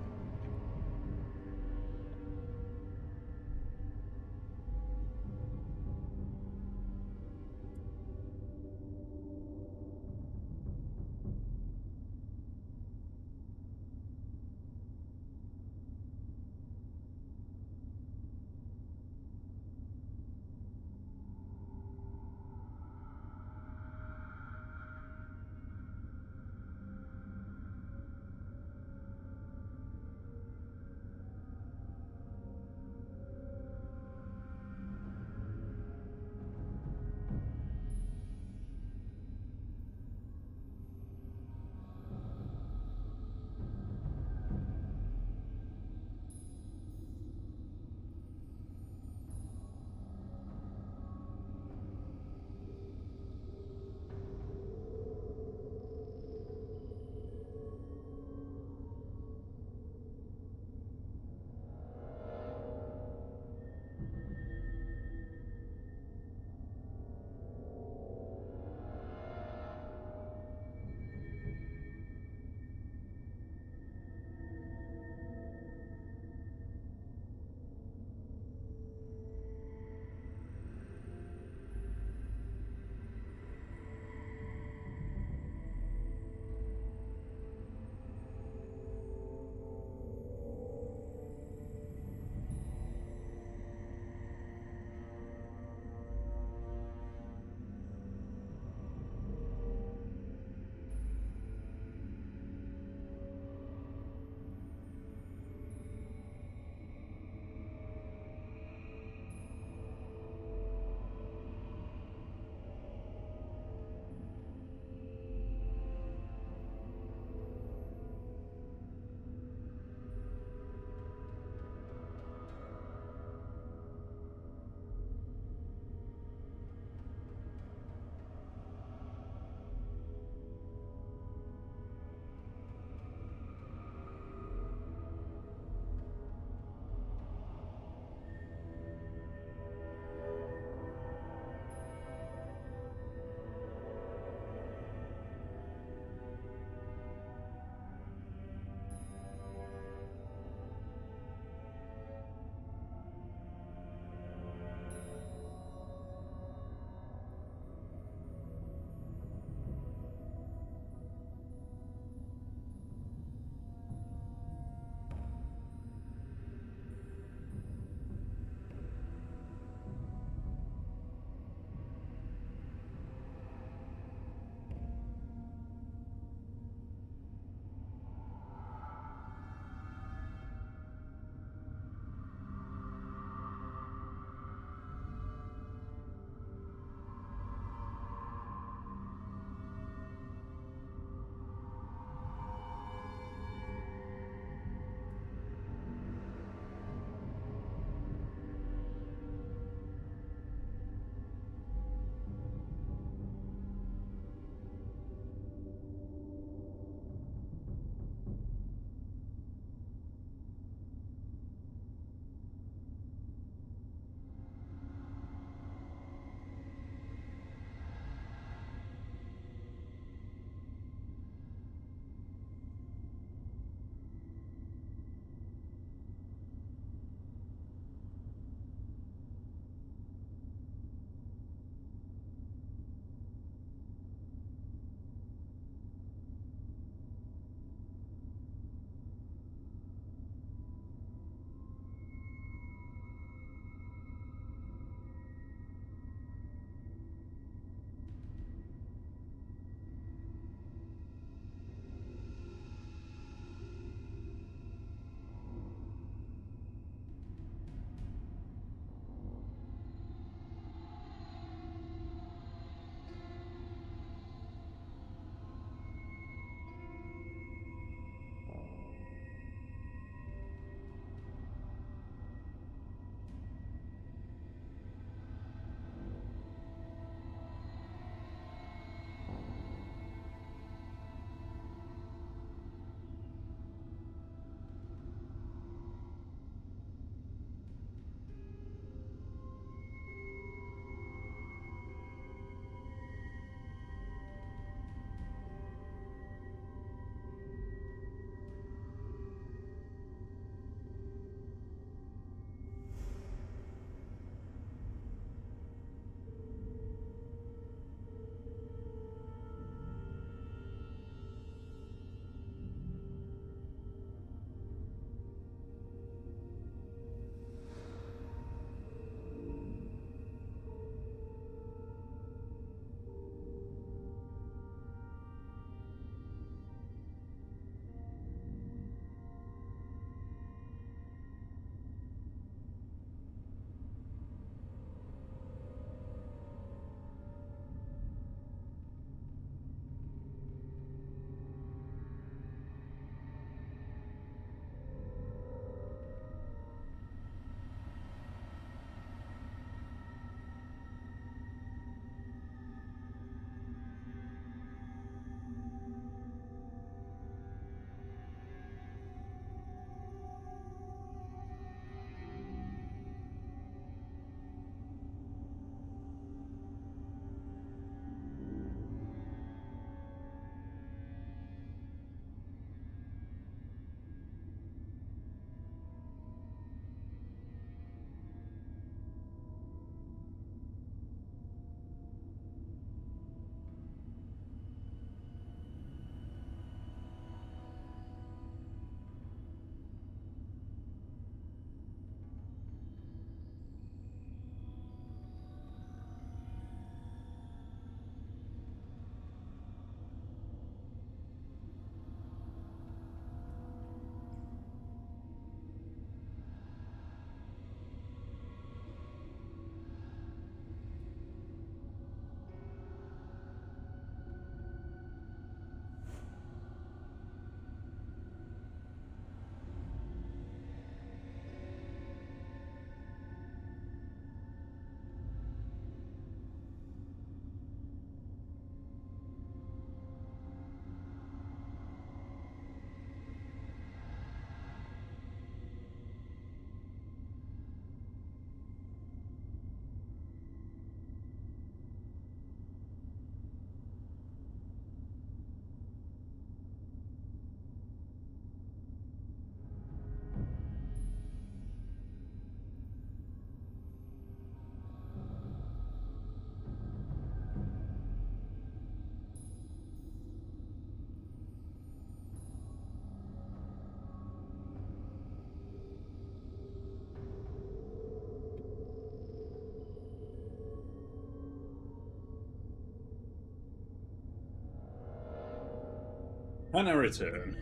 And I return.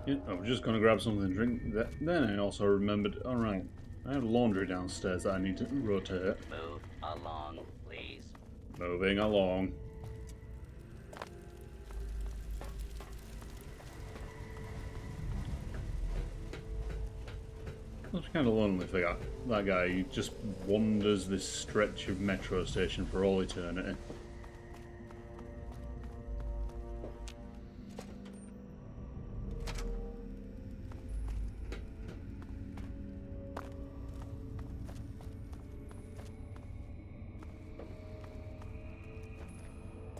Yeah, I was just gonna grab something to drink. Then I also remembered, alright, I have laundry downstairs that I need to rotate. Move along, please. Moving along. It's kind of lonely for that guy. He just wanders this stretch of metro station for all eternity.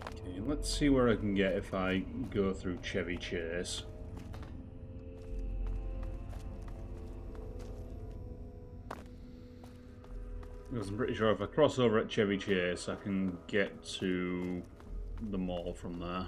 Okay, let's see where I can get if I go through Chevy Chase. Because I'm pretty sure if I cross over at Chevy Chase, I can get to the mall from there.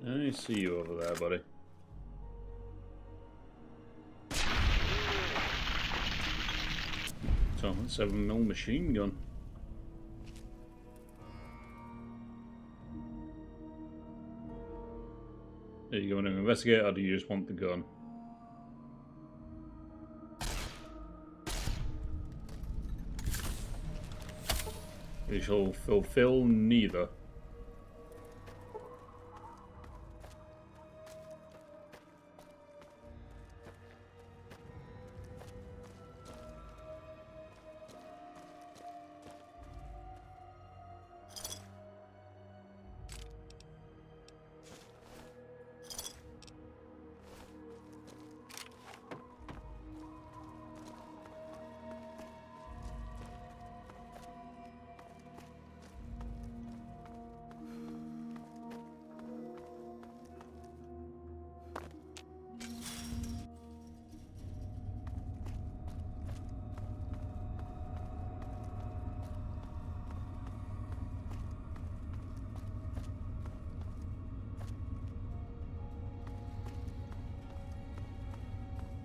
I see you over there, buddy. So, 7mm machine gun. Are you going to investigate, or do you just want the gun? You shall fulfill neither.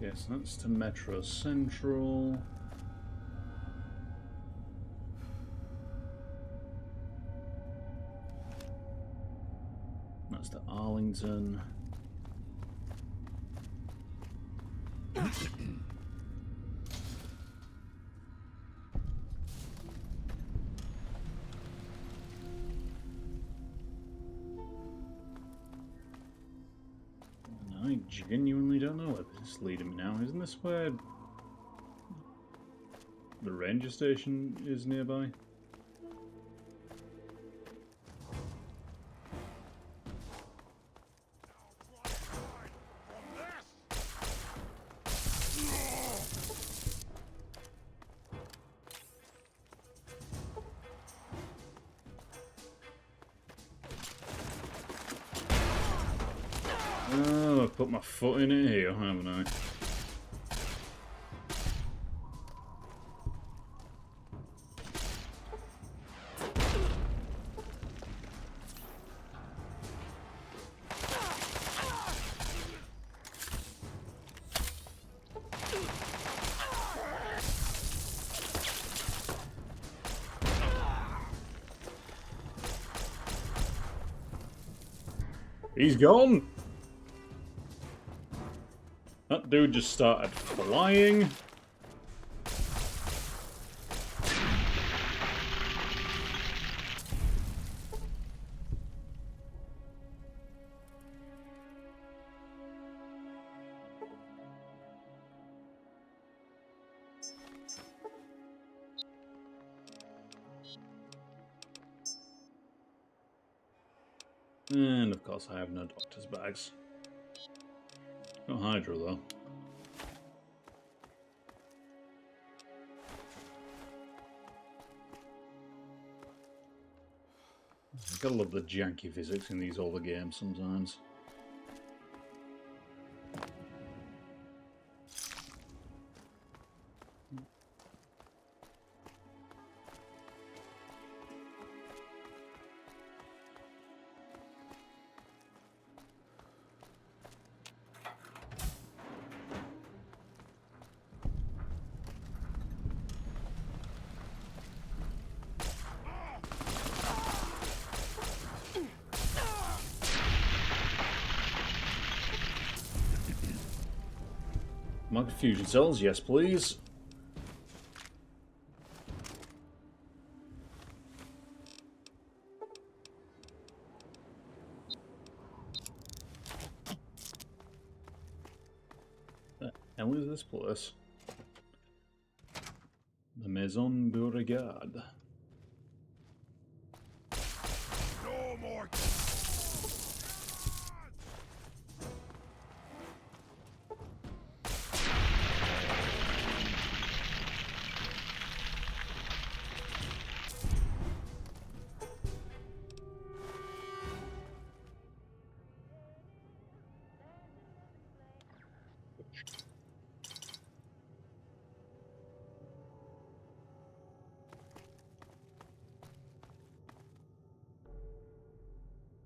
Yes, that's to Metro Central. That's to Arlington. I genuinely don't know where this is leading me now. Isn't this where the ranger station is nearby? Oh, I've put my foot in it here, haven't I? He's gone! That dude just started flying. And of course I have no doctor's bags. Got Hydra though. I gotta love the janky physics in these older games sometimes. Market fusion cells, yes please. The hell is this place? The Maison Beauregard. No more.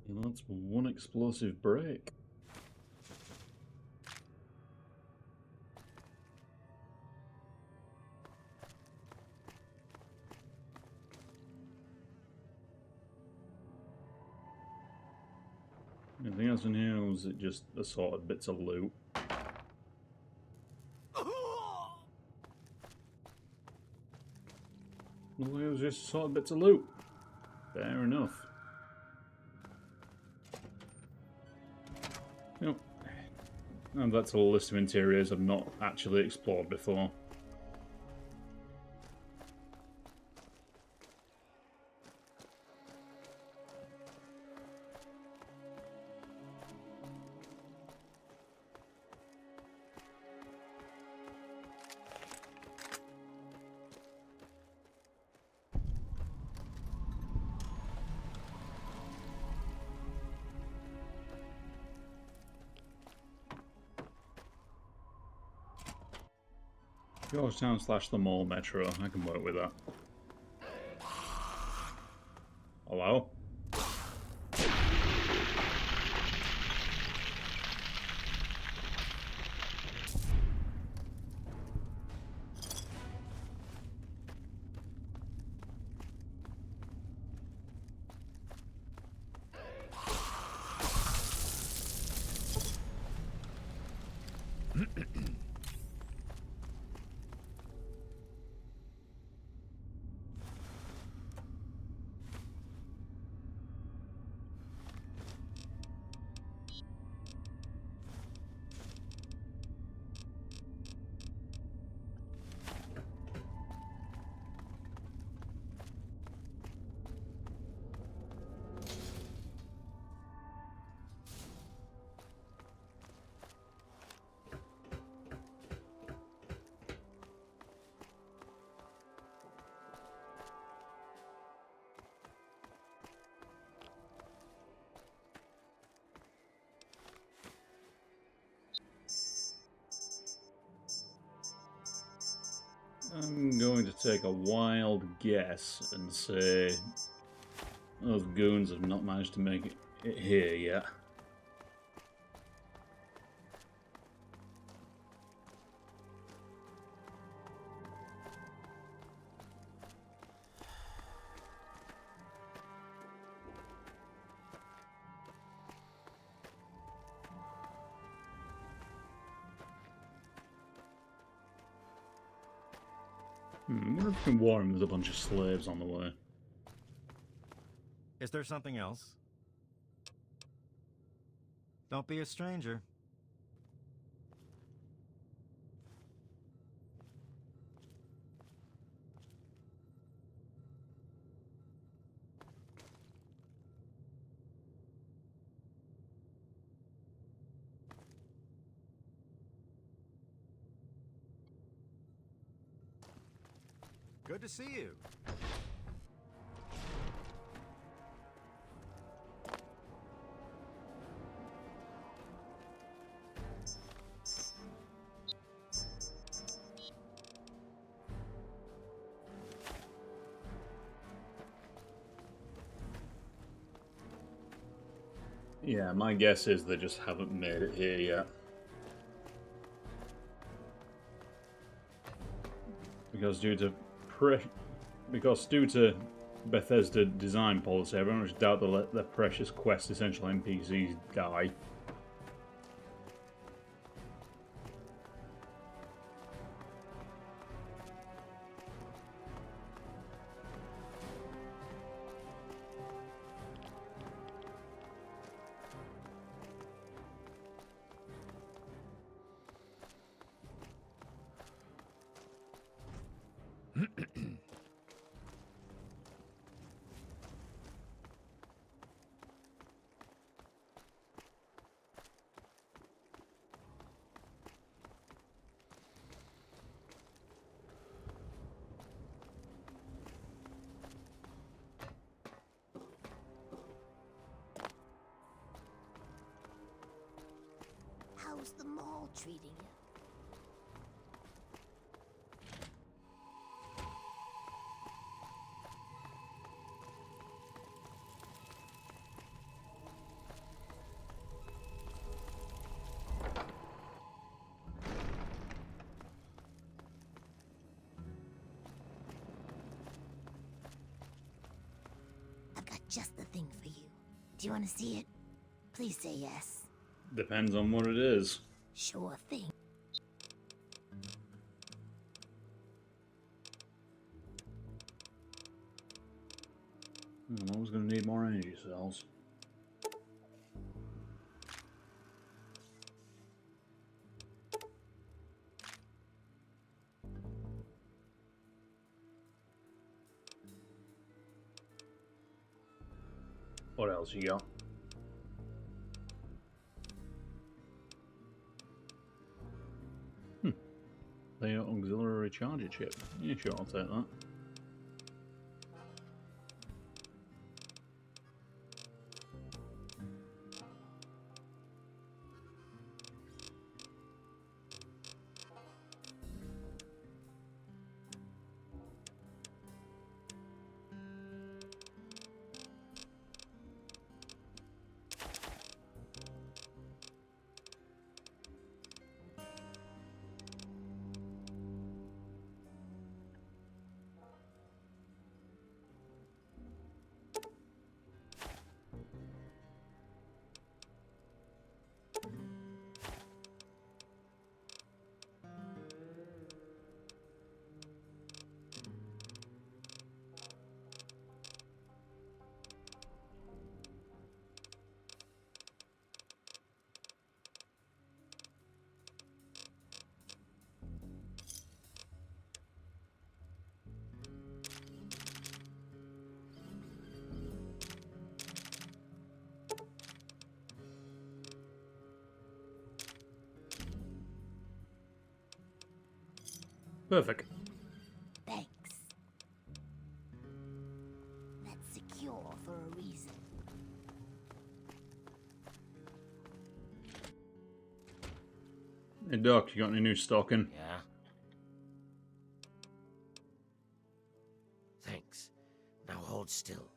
And that's one explosive break. Anything else in here, or was it just assorted bits of loot? Well, it was just assorted bits of loot. Fair enough. Yep. And that's a list of interiors I've not actually explored before. Georgetown / the Mall Metro. I can work with that. Hello? I'm going to take a wild guess and say those goons have not managed to make it here yet. I wonder if we can warn him there's a bunch of slaves on the way. Is there something else? Don't be a stranger. Good to see you. Yeah, my guess is they just haven't made it here yet. Because due to Bethesda design policy, I very much doubt they'll let their precious quest essential NPCs die. How's the mall treating you? I've got just the thing for you. Do you want to see it? Please say yes. Depends on what it is. Sure thing. I'm always going to need more energy cells. What else you got? The auxiliary charger chip. Yeah, sure, I'll take that. Perfect. Thanks. That's secure for a reason. Hey Doc, you got any new stocking? Yeah? Thanks. Now hold still.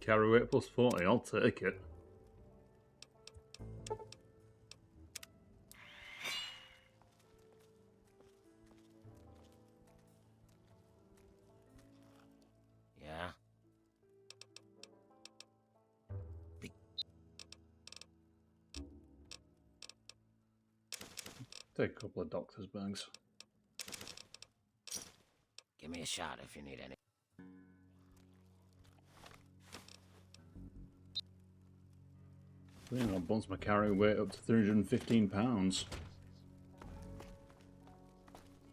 Carry weight plus 40, I'll take it. Yeah? Take a couple of doctor's bags. Give me a shot if you need any. You know, bumps my carrying weight up to 315 pounds.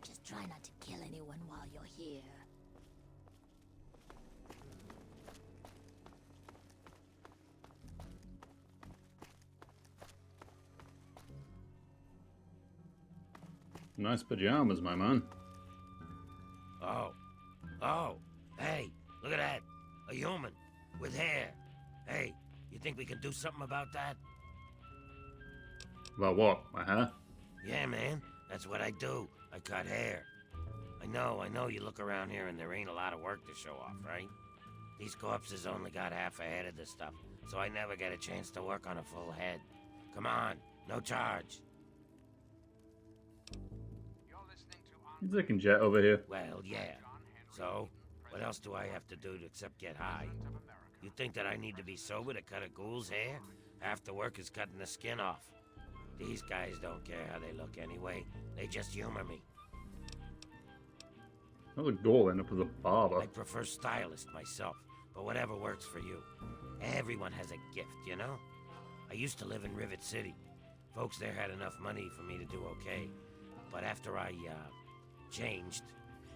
Just try not to kill anyone while you're here. Nice pajamas, my man. Oh, hey, look at that. A human with hair. Hey, you think we can do something about that? About what? My hair? Yeah, man, that's what I do. I cut hair. I know you look around here and there ain't a lot of work to show off, right? These corpses only got half a head of the stuff, so I never get a chance to work on a full head. Come on, no charge. You taking jet over here? Well, yeah. So, what else do I have to do except get high? You think that I need to be sober to cut a ghoul's hair? Half the work is cutting the skin off. These guys don't care how they look anyway. They just humor me. How's a ghoul end up with a barber? I prefer stylist myself, but whatever works for you. Everyone has a gift, you know? I used to live in Rivet City. Folks there had enough money for me to do okay. But after I, changed,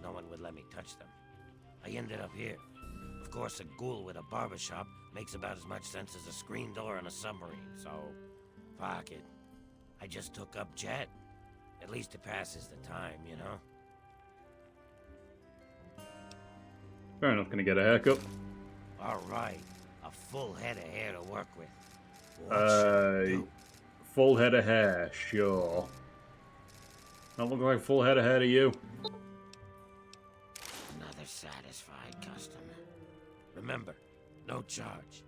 no one would let me touch them. I ended up here. Of course, a ghoul with a barbershop makes about as much sense as a screen door on a submarine, so... fuck it. I just took up jet. At least it passes the time, you know? Fair enough, gonna get a haircut. Alright. A full head of hair to work with. Full head of hair, sure. That look like full head of hair to you? Another satisfied customer. Remember, no charge.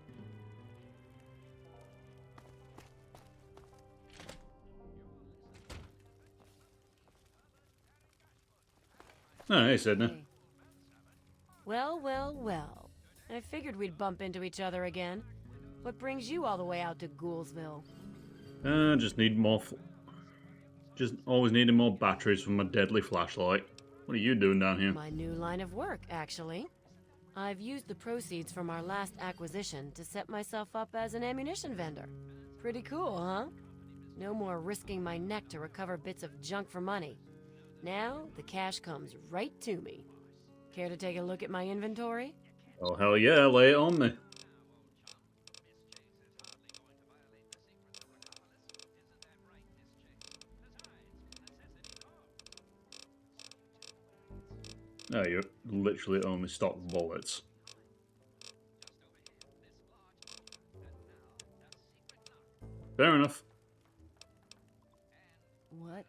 Oh, hey, Sydney. Well, well, well. I figured we'd bump into each other again. What brings you all the way out to Ghoulsville? Just need more... Just always needed more batteries for my deadly flashlight. What are you doing down here? My new line of work, actually. I've used the proceeds from our last acquisition to set myself up as an ammunition vendor. Pretty cool, huh? No more risking my neck to recover bits of junk for money. Now, the cash comes right to me. Care to take a look at my inventory? Oh, hell yeah, lay it on me. No, you literally only stock bullets. Fair enough. What?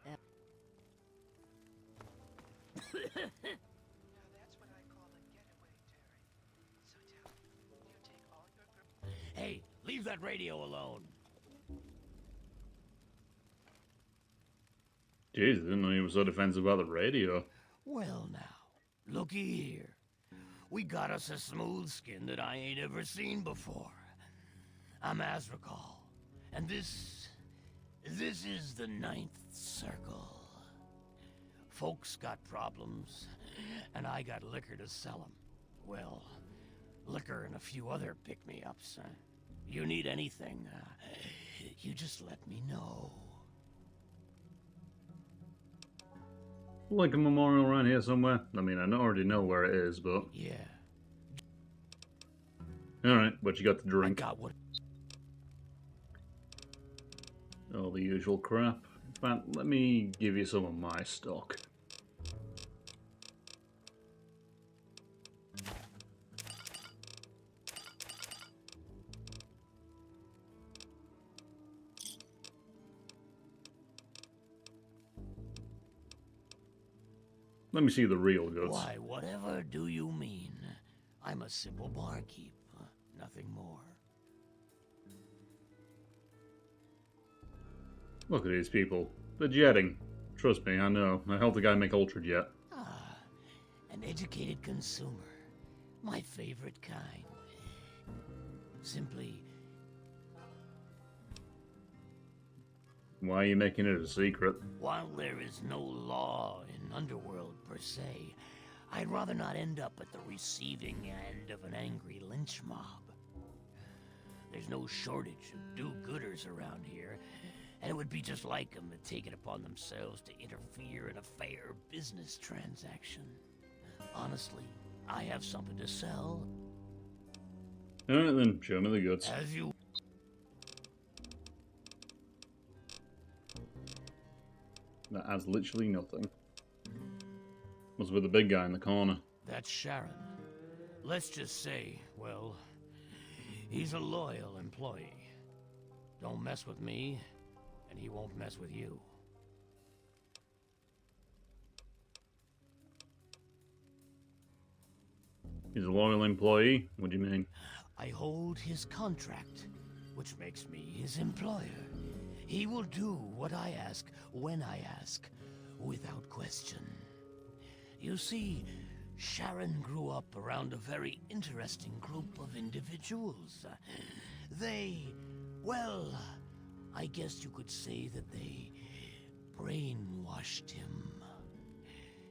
Hey, leave that radio alone. Jeez, I didn't know you were so defensive about the radio. Well now, looky here. We got us a smooth skin that I ain't ever seen before. I'm Azrakal, and this is the 9th Circle. Folks got problems, and I got liquor to sell 'em. Well, liquor and a few other pick-me-ups. You need anything, you just let me know. Like a memorial around here somewhere? I mean, I already know where it is, but... Yeah. Alright, what you got to drink? I got what... All the usual crap. In fact, let me give you some of my stock. Let me see the real goods. Why, whatever do you mean? I'm a simple barkeep, nothing more. Look at these people. They're jetting. Trust me, I know. I helped the guy make Ultra Jet. Ah, an educated consumer. My favorite kind. Simply Why are you making it a secret? While there is no law in Underworld per se, I'd rather not end up at the receiving end of an angry lynch mob. There's no shortage of do-gooders around here, and it would be just like them to take it upon themselves to interfere in a fair business transaction. Honestly, I have something to sell. Alright then, show me the goods. As you... That adds literally nothing. Must be the big guy in the corner. That's Sharon. Let's just say, well, he's a loyal employee. Don't mess with me, and he won't mess with you. He's a loyal employee? What do you mean? I hold his contract, which makes me his employer. He will do what I ask, when I ask, without question. You see, Sharon grew up around a very interesting group of individuals. Well, I guess you could say that they brainwashed him.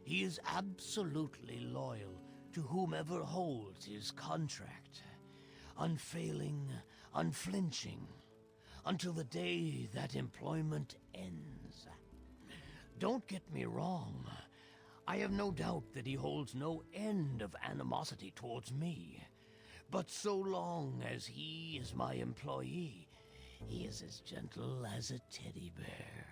He is absolutely loyal to whomever holds his contract. Unfailing, unflinching, until the day that employment ends. Don't get me wrong. I have no doubt that he holds no end of animosity towards me. But so long as he is my employee, he is as gentle as a teddy bear.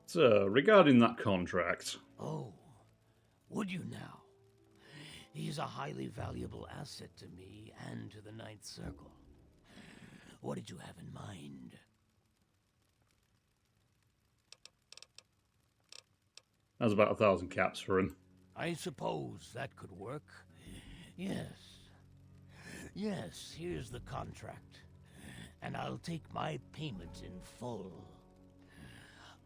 So, regarding that contract... Oh, would you now? He's a highly valuable asset to me and to the Ninth Circle. What did you have in mind? That's about 1,000 caps for him. I suppose that could work. Yes. Yes, here's the contract. And I'll take my payment in full.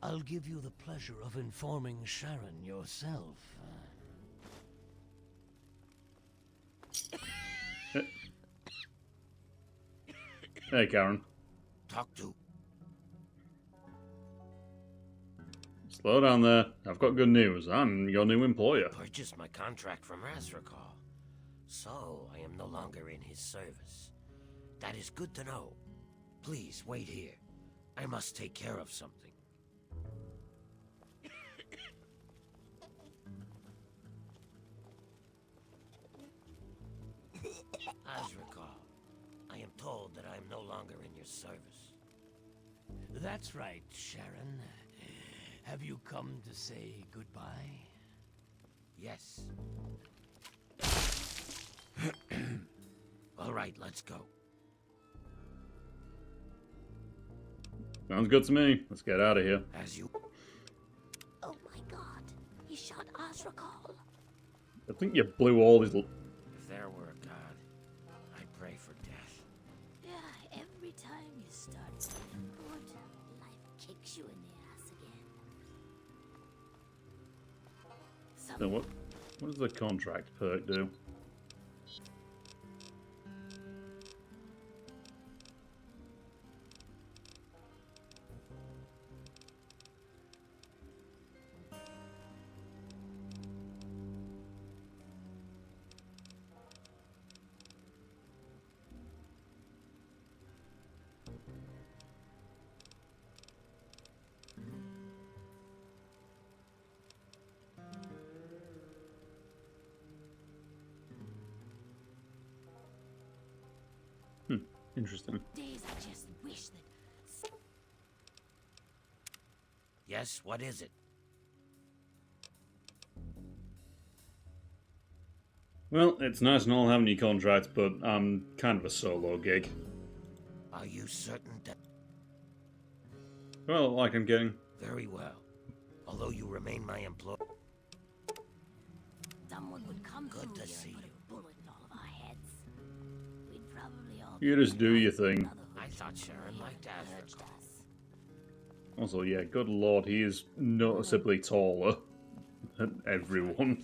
I'll give you the pleasure of informing Sharon yourself. Hey, Karen. Talk to. Slow down there. I've got good news. I'm your new employer. Purchased my contract from Azrakal. So, I am no longer in his service. That is good to know. Please, wait here. I must take care of something. Azrakal, I am told that I am no longer in your service. That's right, Sharon. Have you come to say goodbye? Yes. All right, let's go. Sounds good to me. Let's get out of here. As you... Oh my god, he shot Azrakal. I think you blew all his... If there were a god, I'd pray for death. Yeah, every time you start something good, life kicks you in the ass again. So what does the contract perk do? Interesting. Days I just wish that... Yes, what is it? Well, it's nice and all having your contract, but I'm kind of a solo gig. Are you certain that... Well, like I'm getting... Very well. Although you remain my employee... Someone would come Good through to here see and put you. a bullet in all of our heads. We'd probably all... You just do your thing. I thought Sharon liked Azrakal. Also, yeah, good lord, he is noticeably taller than everyone.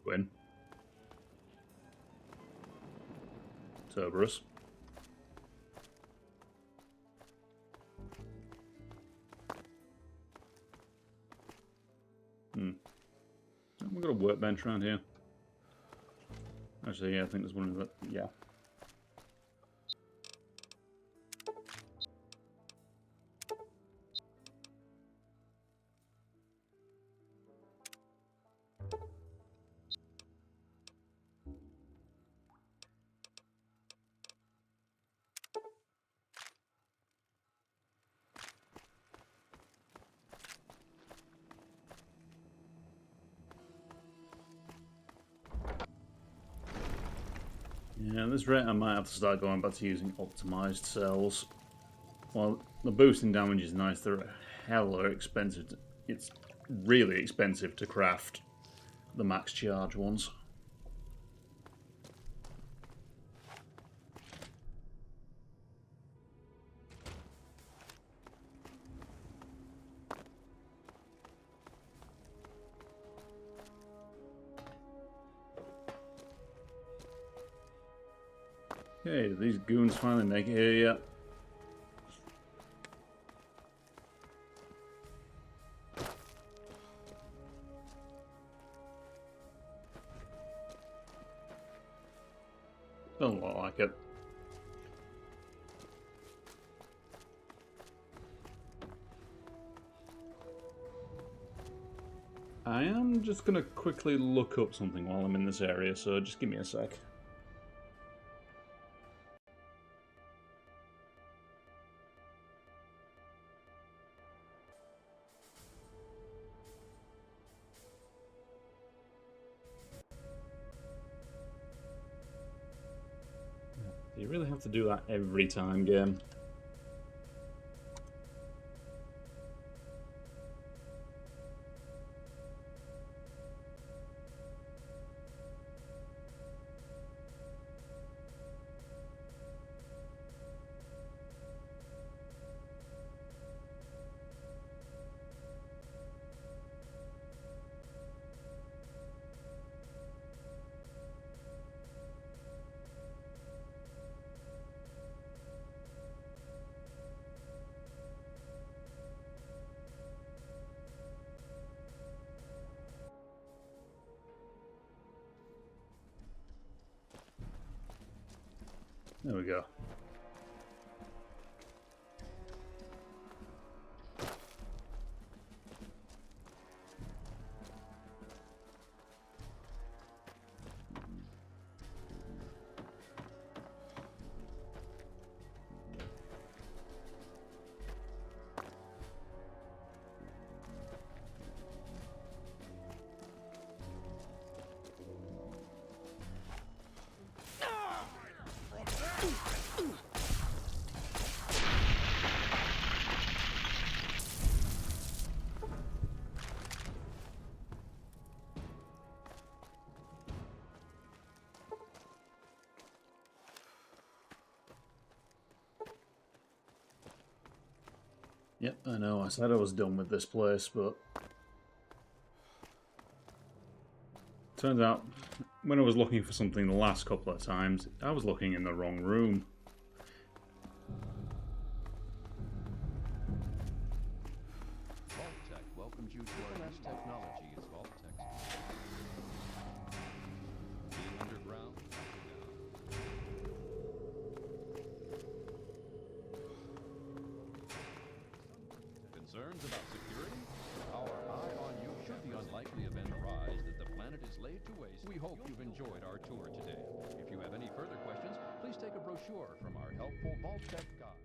Win. Cerberus. We've got a workbench around here. Actually, yeah, I think there's one in the... yeah. Yeah, at this rate I might have to start going back to using optimized cells. While the boosting damage is nice, they're hella expensive. It's really expensive to craft the max charge ones. Okay, did these goons finally make it here yet? Doesn't look like it. I am just gonna quickly look up something while I'm in this area, so just give me a sec. You really have to do that every time, game. There we go. Yep, I know, I said I was done with this place, but... turns out, when I was looking for something the last couple of times, I was looking in the wrong room. Vault-Tec welcomes you to our next technology is Vault-Tec. Being underground? Concerns about security? Our eye on you should the unlikely event arise that the planet is laid to waste. We hope you've enjoyed our tour today. If you have any further questions, please take a brochure from our helpful Vault-Tec guide.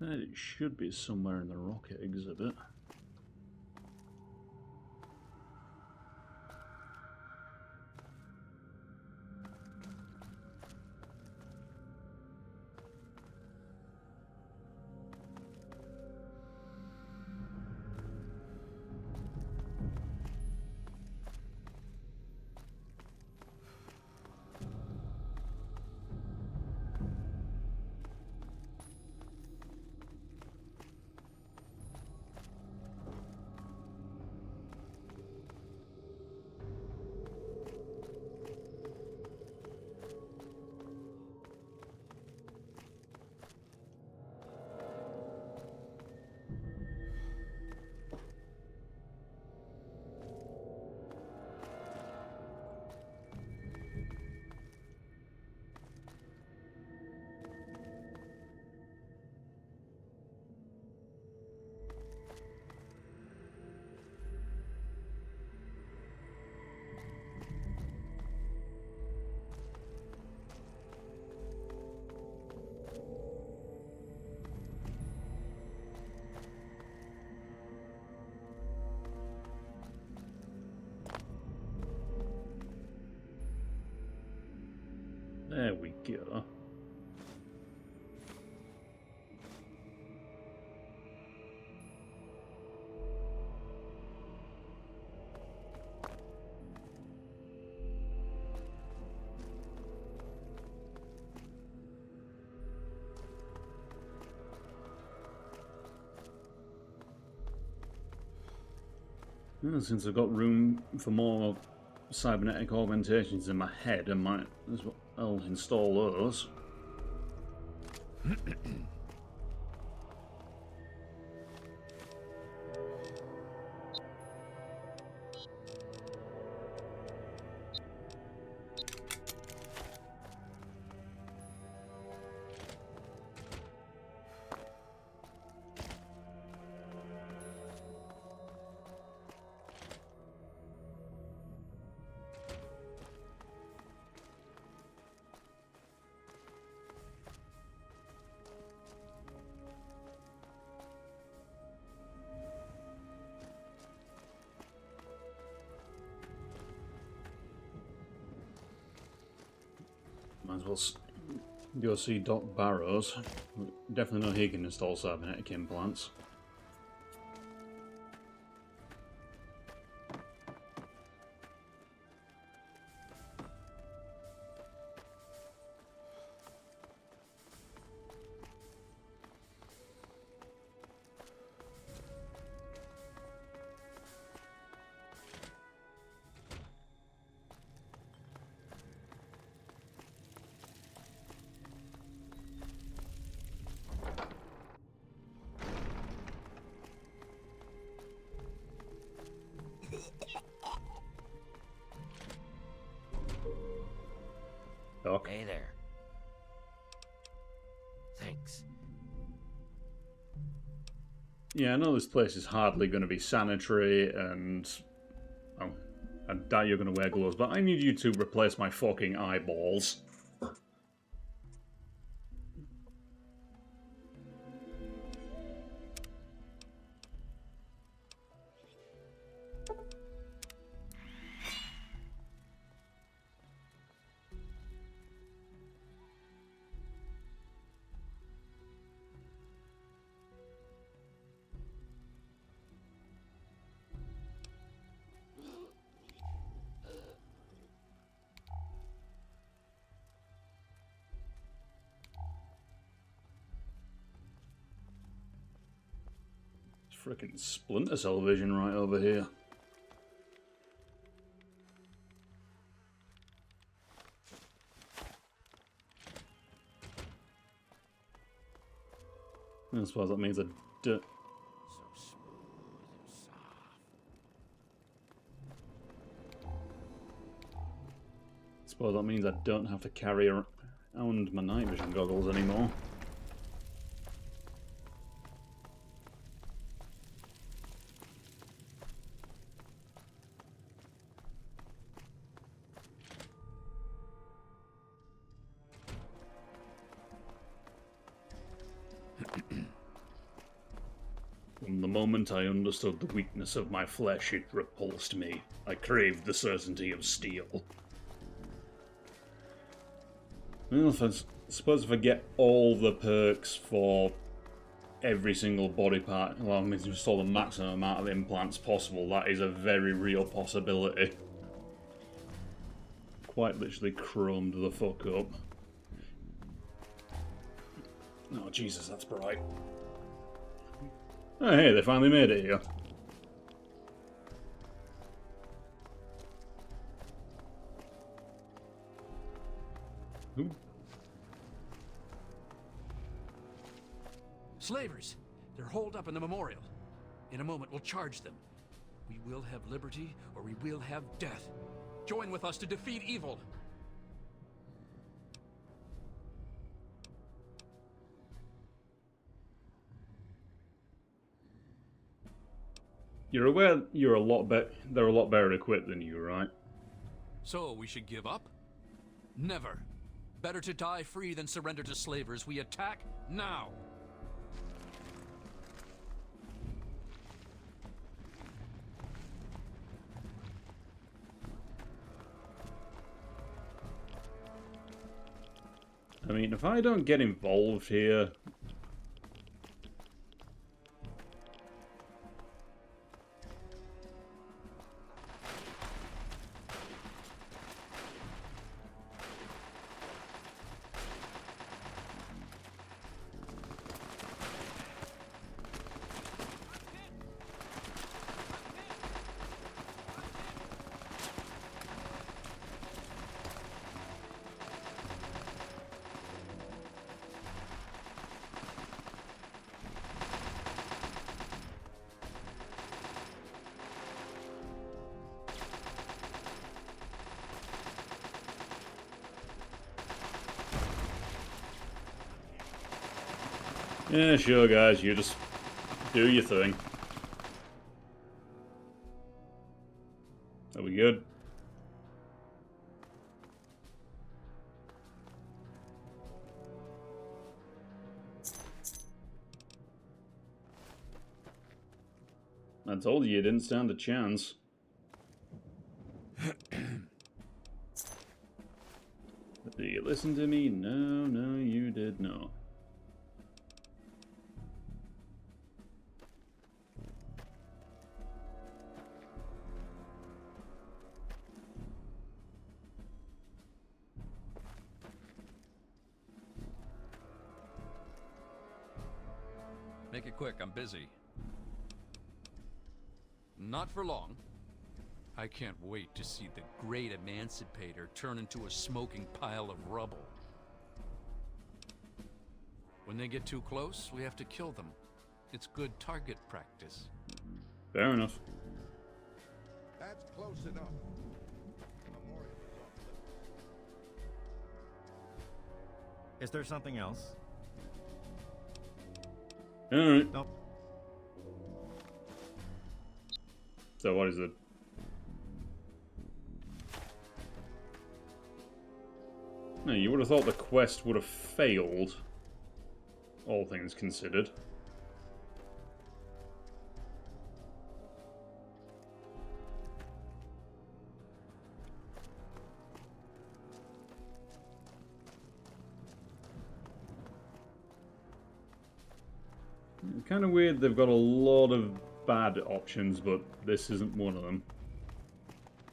It should be somewhere in the rocket exhibit. There we go. Well, since I've got room for more cybernetic augmentations in my head, I might as well install those. Might as well go see Doc Barrows. Definitely know he can install cybernetic implants. Doc. Hey there. Thanks. Yeah, I know this place is hardly going to be sanitary, and well, I doubt you're going to wear gloves, but I need you to replace my fucking eyeballs. Frickin' Splinter Cell vision right over here. I suppose that means I don't... So smooth and soft. I suppose that means I don't have to carry around my night vision goggles anymore. moment I understood the weakness of my flesh, it repulsed me. I craved the certainty of steel. Well, suppose if I get all the perks for every single body part, well, I mean, just all the maximum amount of implants possible, that is a very real possibility. Quite literally chromed the fuck up. Oh, Jesus, that's bright. Oh, hey, they finally made it here. Ooh. Slavers! They're holed up in the memorial. In a moment, we'll charge them. We will have liberty, or we will have death. Join with us to defeat evil. You're aware you're a lot better. They're a lot better equipped than you, right? So, we should give up? Never. Better to die free than surrender to slavers. We attack now! I mean, if I don't get involved here... Yeah, sure, guys. You just do your thing. Are we good? I told you didn't stand a chance. Do you listen to me? No, no, you did not. Make it quick, I'm busy. Not for long. I can't wait to see the great emancipator turn into a smoking pile of rubble. When they get too close, we have to kill them. It's good target practice. Fair enough. That's close enough. The memorial is off limits. Is there something else? Alright. Nope. So what is it? No, you would have thought the quest would have failed, all things considered. Kind of weird they've got a lot of bad options, but this isn't one of them.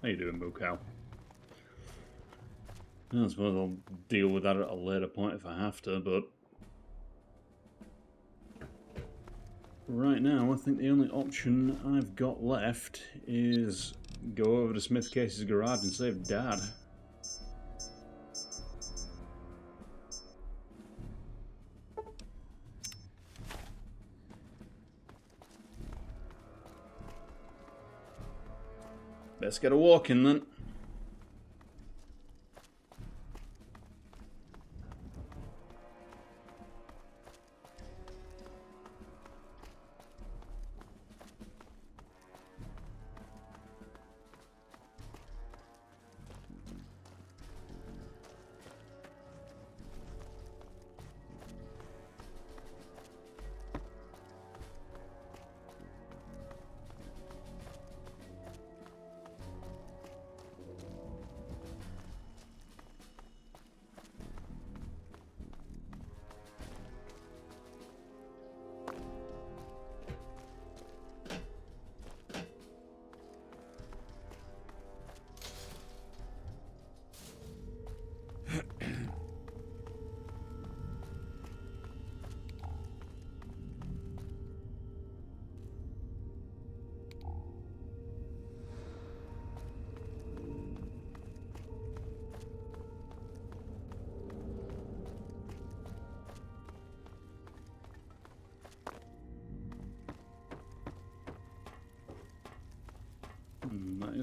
How you doing, Mukau? I suppose I'll deal with that at a later point if I have to, but... right now, I think the only option I've got left is go over to Smith Case's garage and save Dad. Let's get a walk in then.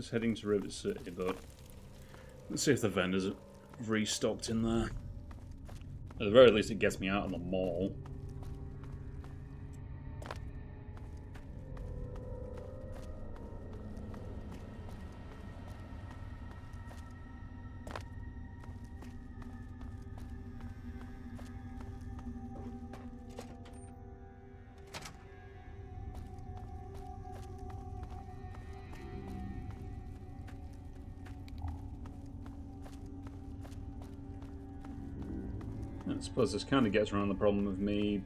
is heading to River City, but let's see if the vendors are restocked in there. At the very least, it gets me out of the mall. I suppose this kind of gets around the problem of me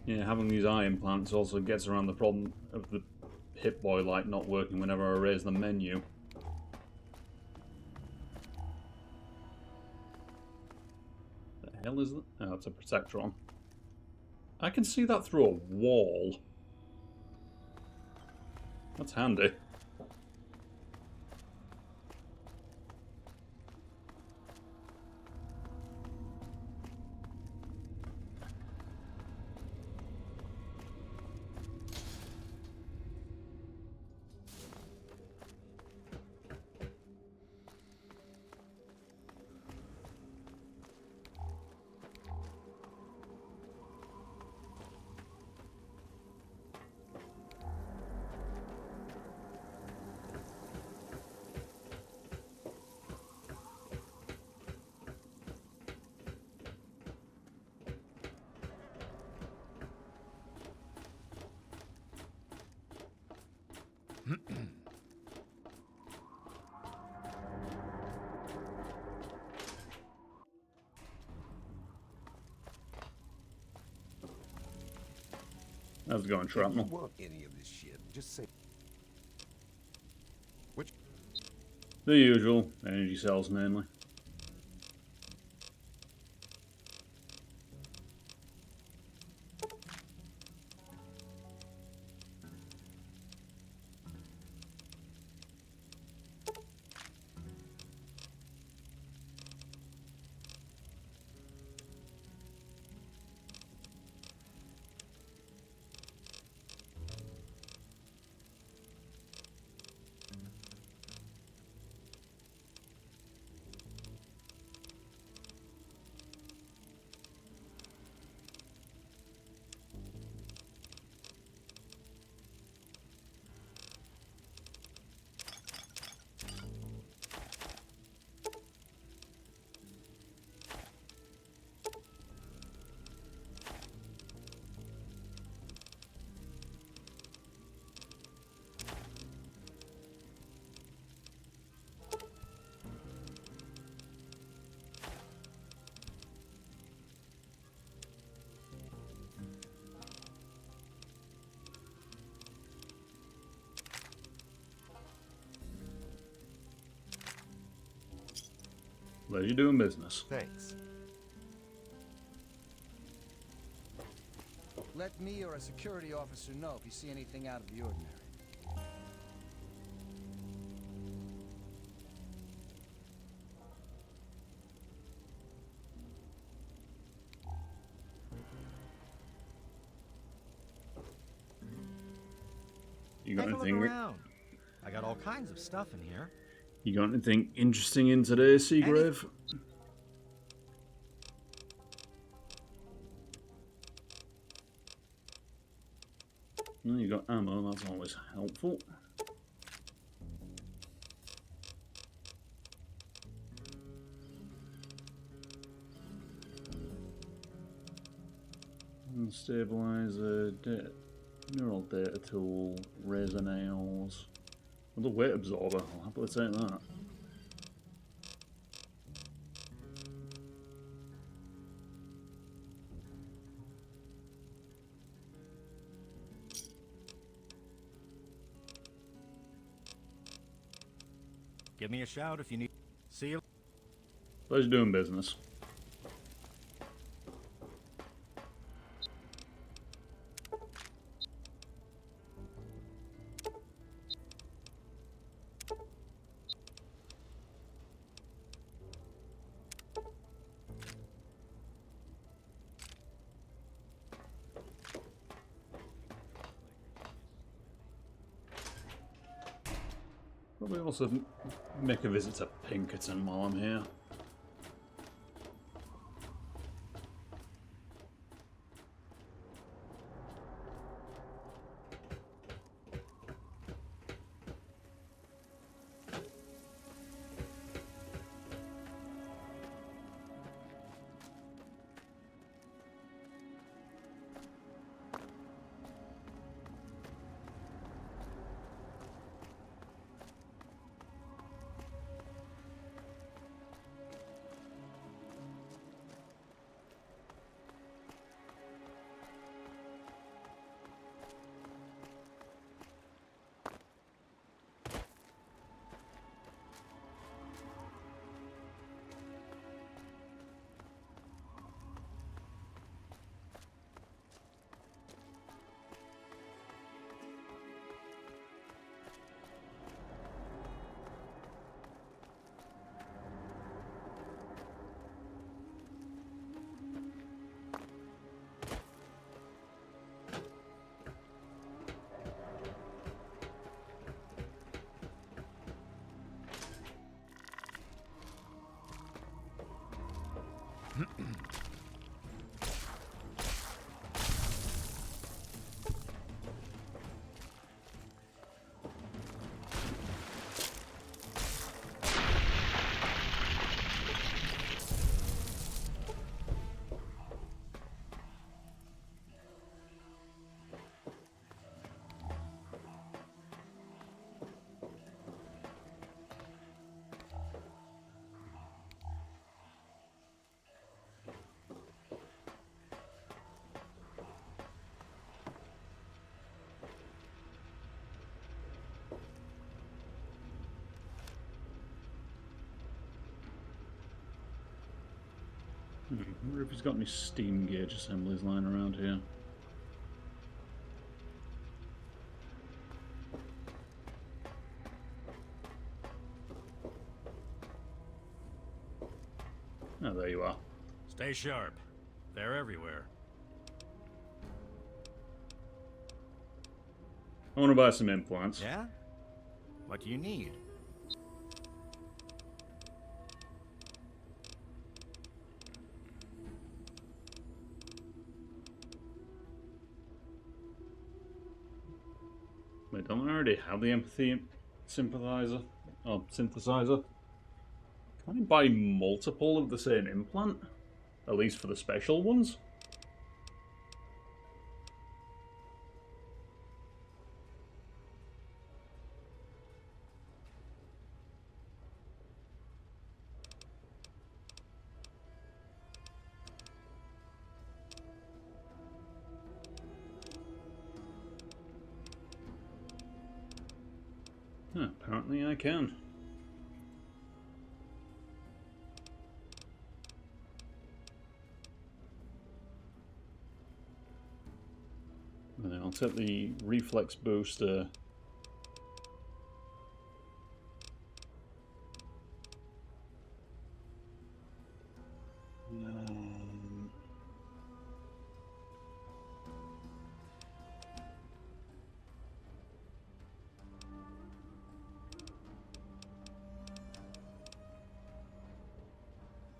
having these eye implants also gets around the problem of the Hit-Boy light not working whenever I raise the menu. The hell is that? Oh, it's a Protectron. I can see that through a wall. That's handy. How's it going, Shrapnel? If you want any of this shit, just say. Which? The usual. Energy cells, mainly. Pleasure doing business. Thanks. Let me or a security officer know if you see anything out of the ordinary. You got Take a look anything? around. I got all kinds of stuff in here. You got anything interesting in today, Seagrave? No, you got ammo. That's always helpful. Stabilizer, neural data tool, razor nails. Well, the weight absorber, I'll happily take that. Give me a shout if you need. See you. Pleasure doing business. Probably also make a visit to Pinkerton while I'm here. I wonder if he's got any steam gauge assemblies lying around here. Oh, there you are. Stay sharp. They're everywhere. I want to buy some implants. Yeah? What do you need? Wait, don't I already have the empathy sympathizer? Oh, synthesizer? Can I buy multiple of the same implant? At least for the special ones? Apparently I can. And then I'll take the reflex booster.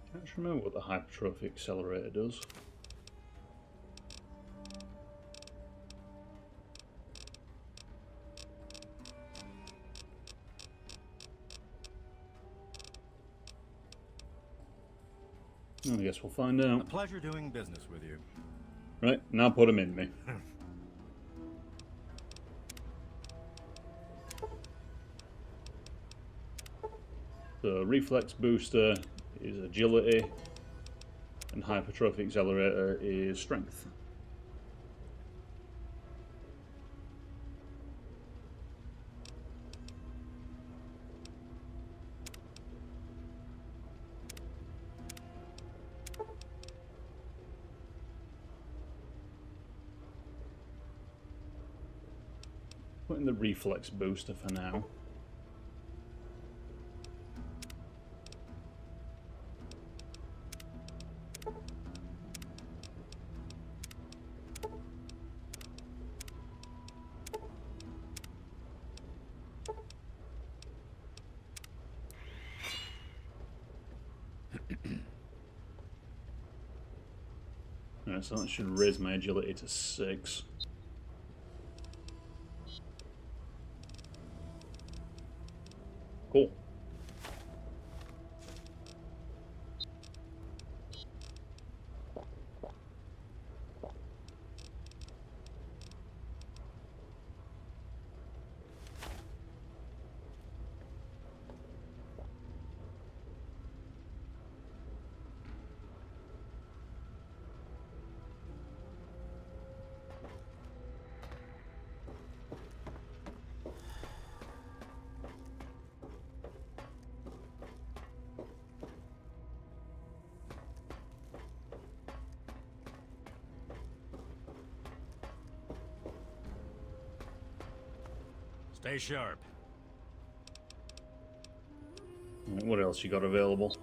I can't remember what the hypertrophy accelerator does. I guess we'll find out. A pleasure doing business with you. Right, now put them in me. The reflex booster is agility, and hypertrophy accelerator is strength. Put in the reflex booster for now. anyway, so that should raise my agility to 6. Cool. Stay sharp. What else you got available?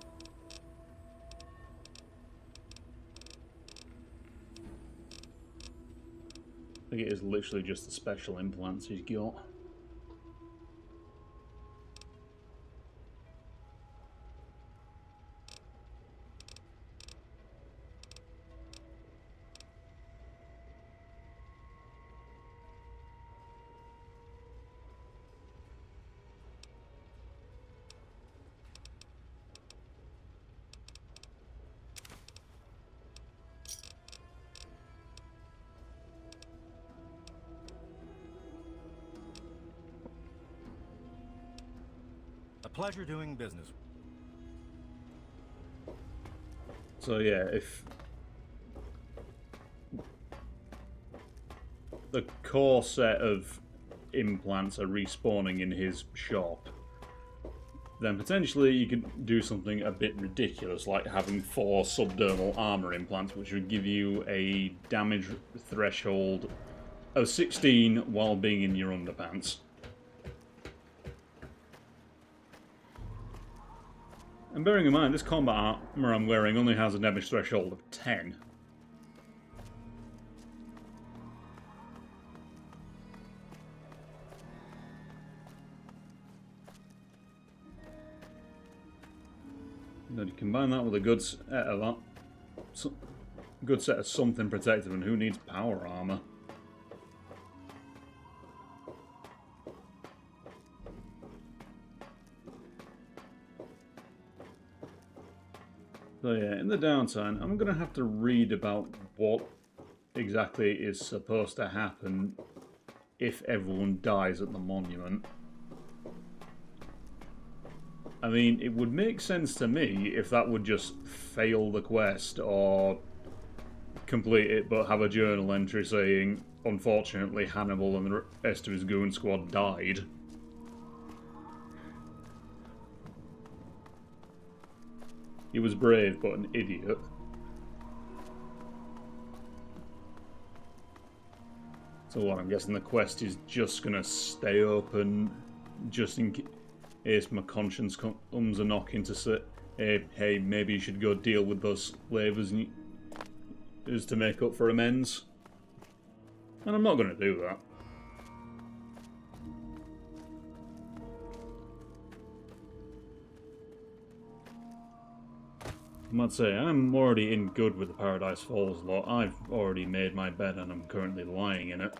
I think it is literally just the special implants he's got. A pleasure doing business. So yeah, if the core set of implants are respawning in his shop, then potentially you could do something a bit ridiculous, like having 4 subdermal armor implants, which would give you a damage threshold of 16 while being in your underpants. And bearing in mind, this combat armor I'm wearing only has a damage threshold of 10. Then you combine that with a good set of good set of something protective, and who needs power armor? So yeah, in the downtime, I'm going to have to read about what exactly is supposed to happen if everyone dies at the monument. I mean, it would make sense to me if that would just fail the quest or complete it but have a journal entry saying, unfortunately, Hannibal and the rest of his goon squad died. He was brave, but an idiot. So what, I'm guessing the quest is just going to stay open just in case my conscience comes a knocking to say, hey, maybe you should go deal with those slavers is to make up for amends. And I'm not going to do that. I might say, I'm already in good with the Paradise Falls lot. I've already made my bed and I'm currently lying in it.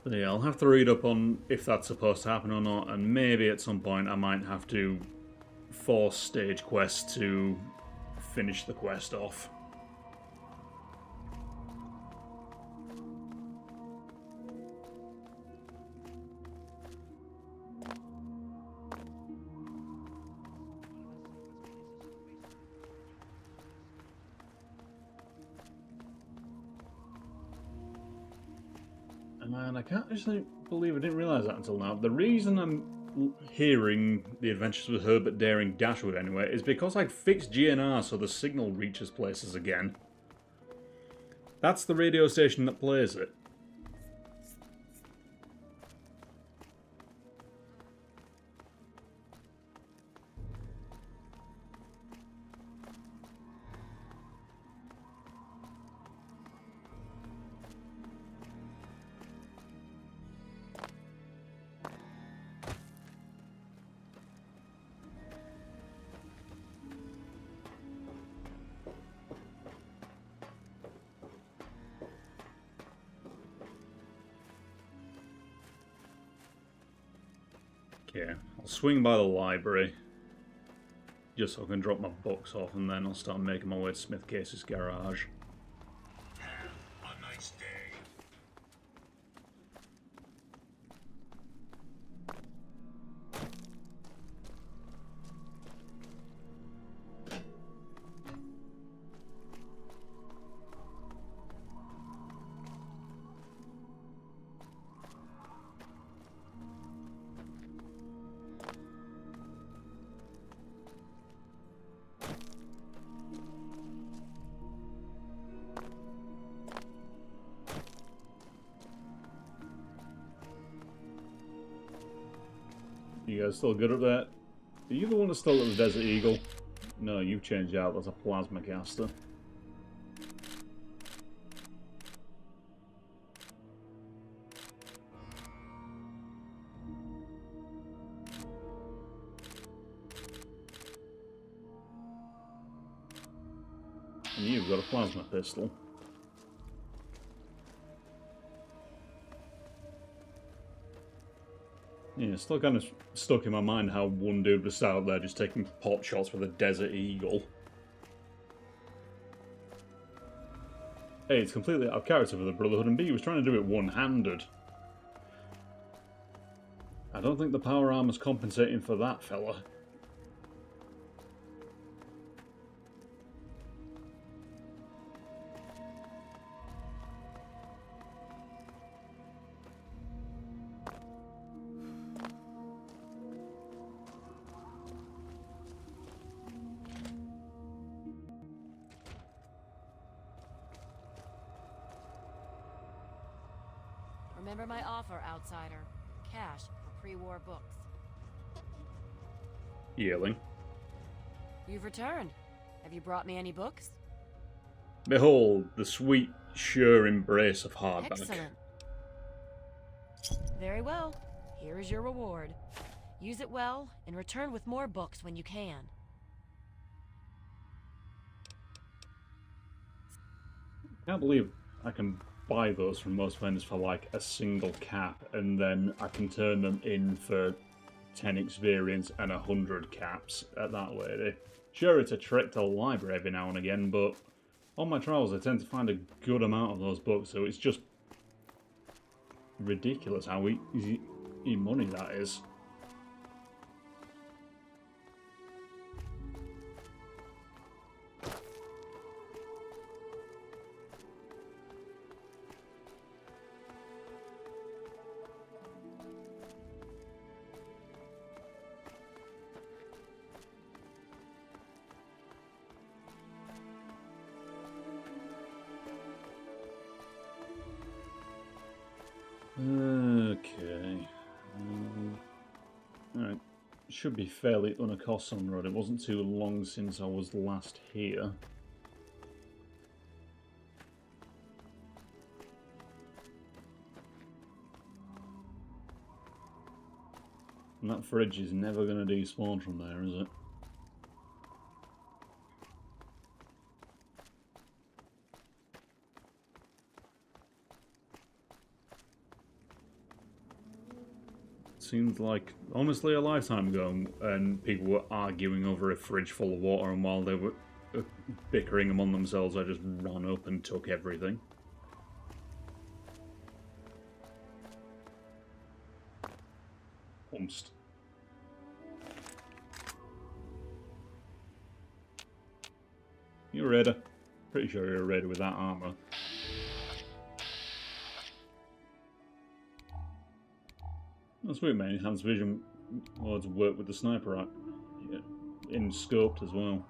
So yeah, I'll have to read up on if that's supposed to happen or not, and maybe at some point I might have to force stage quests to finish the quest off. And I can't actually believe I didn't realise that until now. The reason I'm hearing The Adventures with Herbert Daring Dashwood anyway is because I fixed GNR so the signal reaches places again. That's the radio station that plays it. Yeah, I'll swing by the library just so I can drop my books off, and then I'll start making my way to Smith Case's garage. Have a nice day. You guys still good up there? Are you the one that's still at the Desert Eagle? No, you've changed out. That's a plasma caster. And you've got a plasma pistol. Yeah, still kind of stuck in my mind how one dude was out there just taking pot shots with a Desert Eagle. A, it's completely out of character for the Brotherhood, and B, he was trying to do it one-handed. I don't think the power armor's compensating for that, fella. Remember my offer, outsider. Cash for pre-war books. Yearling. You've returned. Have you brought me any books? Behold, the sweet, sure embrace of hardback. Excellent. Very well. Here is your reward. Use it well, and return with more books when you can. Can't believe I can buy those from most vendors for like a single cap, and then I can turn them in for 10 experience and 100 caps at that lady. Sure, it's a trek to the library every now and again, but on my travels I tend to find a good amount of those books, so it's just ridiculous how easy money that is. Okay. Alright. Should be fairly unaccosted on the road. It wasn't too long since I was last here. And that fridge is never going to despawn from there, is it? Seems like, honestly, a lifetime ago, and people were arguing over a fridge full of water, and while they were bickering among themselves, I just ran up and took everything. Almost. You're a raider. Pretty sure you're a raider with that armor. Oh, sweet, man. Enhanced vision modes work with the sniper in scoped as well.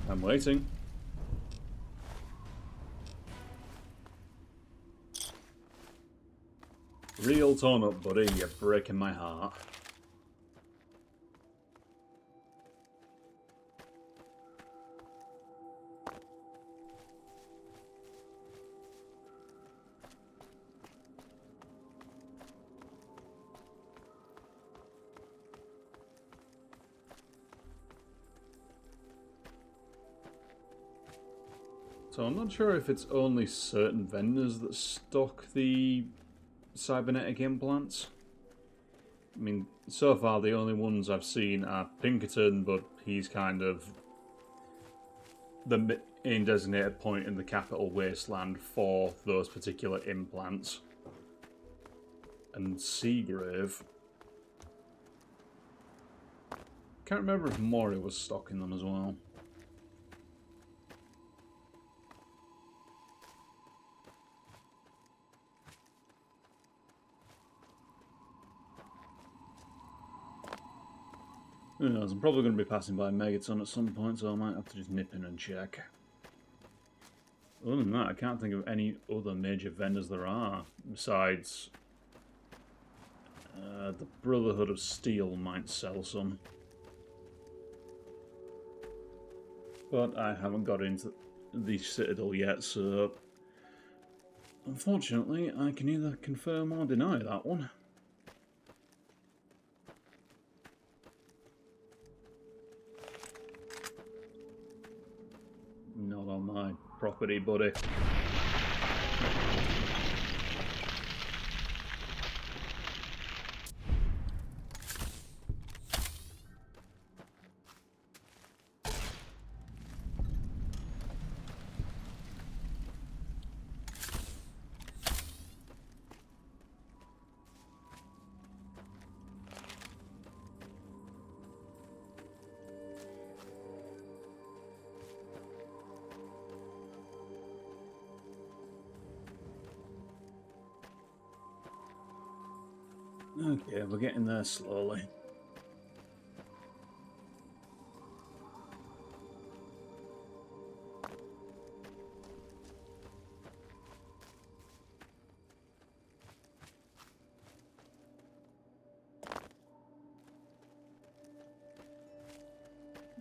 I'm waiting. Real torn up, buddy. You're breaking my heart. So I'm not sure if it's only certain vendors that stock the cybernetic implants. I mean, so far the only ones I've seen are Pinkerton, but he's kind of the main designated point in the capital wasteland for those particular implants. And Seagrave. Can't remember if Mori was stocking them as well. Who knows, I'm probably going to be passing by Megaton at some point, so I might have to just nip in and check. Other than that, I can't think of any other major vendors there are, besides the Brotherhood of Steel might sell some. But I haven't got into the Citadel yet, so unfortunately I can either confirm or deny that one. Not on my property, buddy. Okay, we're getting there slowly.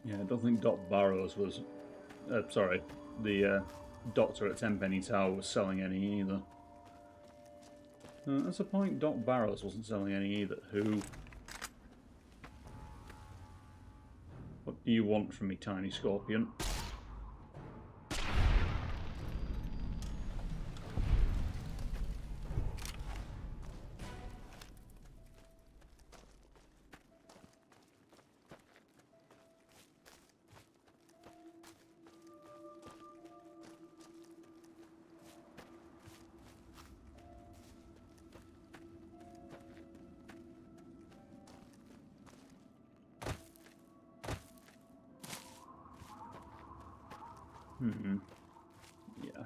Yeah, I don't think Doc Barrows was... sorry, the doctor at Tenpenny Tower was selling any either. That's a point, Doc Barrows wasn't selling any either. Who? What do you want from me, tiny scorpion? Yeah.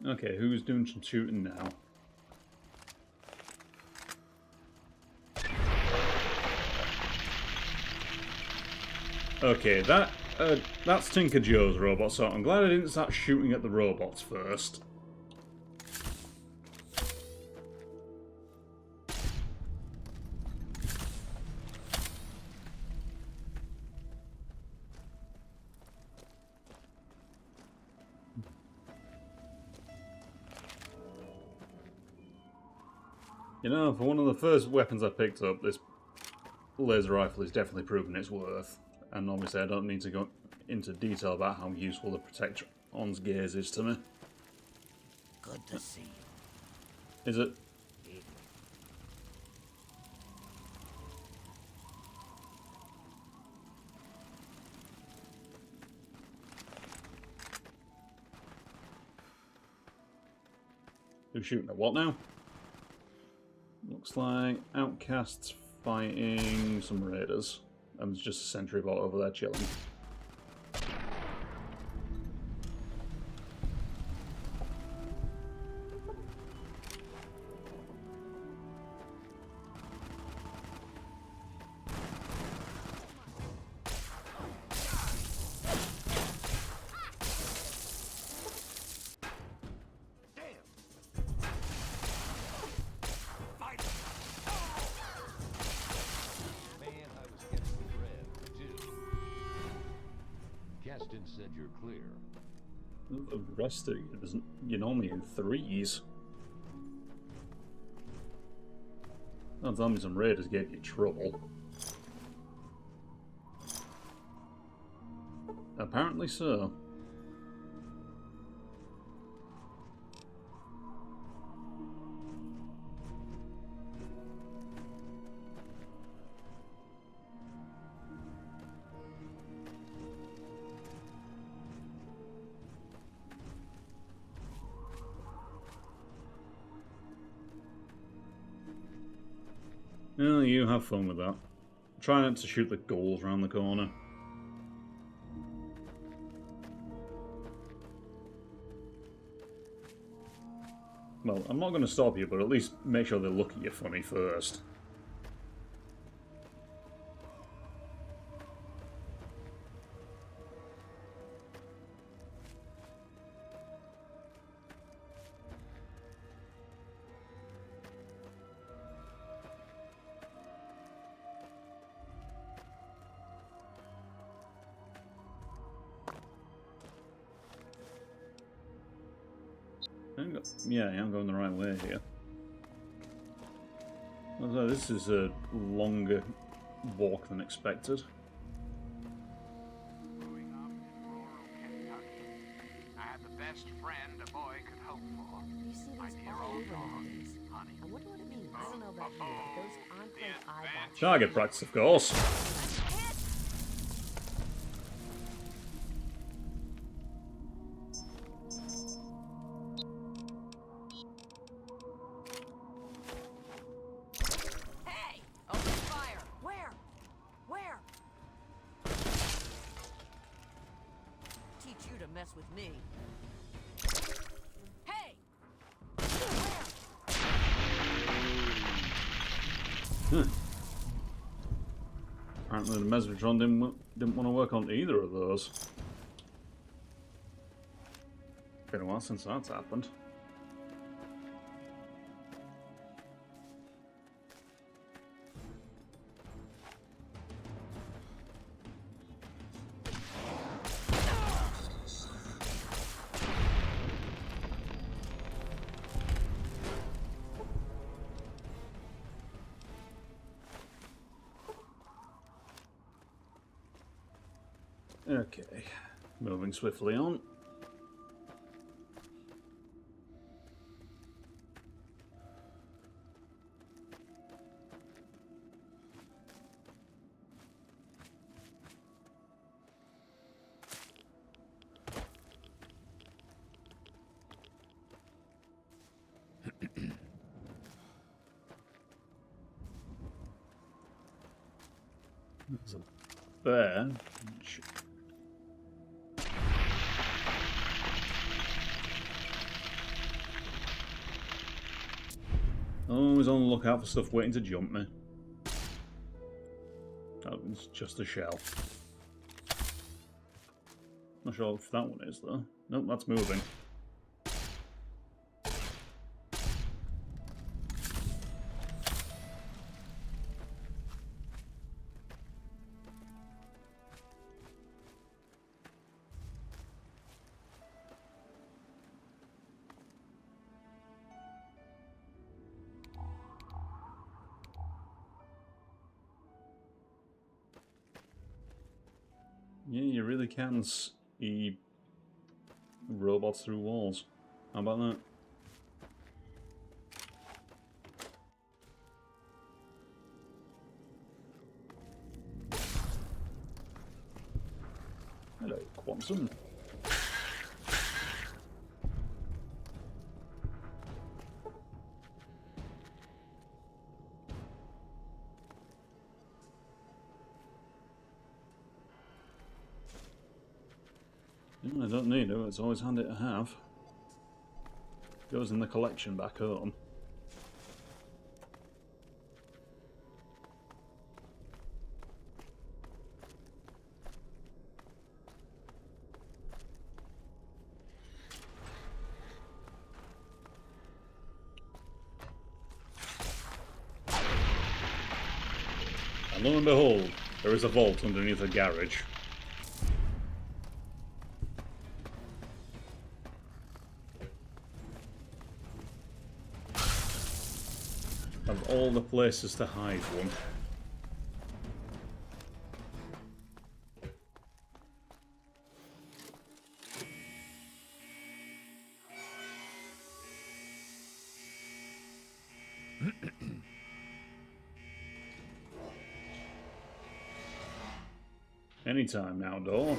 Okay, who's doing some shooting now? Okay, that's Tinker Joe's robot, so I'm glad I didn't start shooting at the robots first. You know, for one of the first weapons I picked up, this laser rifle is definitely proven its worth. And obviously I don't need to go into detail about how useful the Protectron's gaze is to me. Good to see you. Is it? Who's shooting at what now? Looks like outcasts fighting some raiders. And there's just a sentry bot over there chilling. Said you're clear. The rest of you, you're normally in threes. Don't tell me some raiders gave you trouble. Apparently so. Well, you have fun with that. Try not to shoot the ghouls around the corner. Well, I'm not going to stop you, but at least make sure they look at you funny first. Yeah, I'm going the right way here. Although this is a longer walk than expected. Growing up in rural Kentucky, I had the best friend a boy could hope for. You see My these dear all old over dog, nowadays. Honey. I wonder what it means. I don't know about you, but those enclave eye batches. Target practice, of course. Hey! Open fire! Where? Where? Teach you to mess with me. Hey! Apparently the Mesotron didn't want to work on either of those. Been a while since that's happened. Okay, moving swiftly on. There's a bear. Always on the lookout for stuff waiting to jump me. Oh, it's just a shell. Not sure if that one is though. Nope, that's moving. Yeah, you really can see robots through walls. How about that? Hello, Quantum. I don't need it, it's always handy to have. Goes in the collection back home. And lo and behold, there is a vault underneath a garage. Of all the places to hide one. Anytime now, door.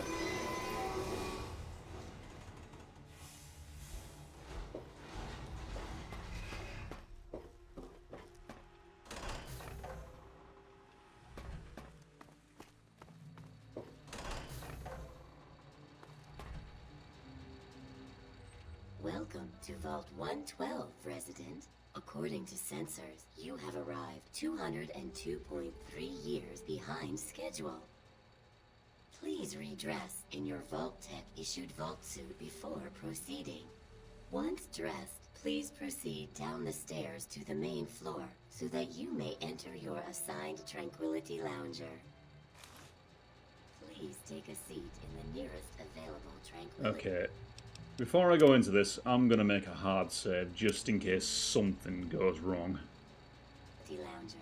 Welcome to Vault 112, resident. According to sensors, you have arrived 202.3 years behind schedule. Please redress in your Vault Tech issued Vault suit before proceeding. Once dressed, please proceed down the stairs to the main floor so that you may enter your assigned Tranquility Lounger. Please take a seat in the nearest available Tranquility. Okay. Before I go into this, I'm going to make a hard save just in case something goes wrong. Lounger.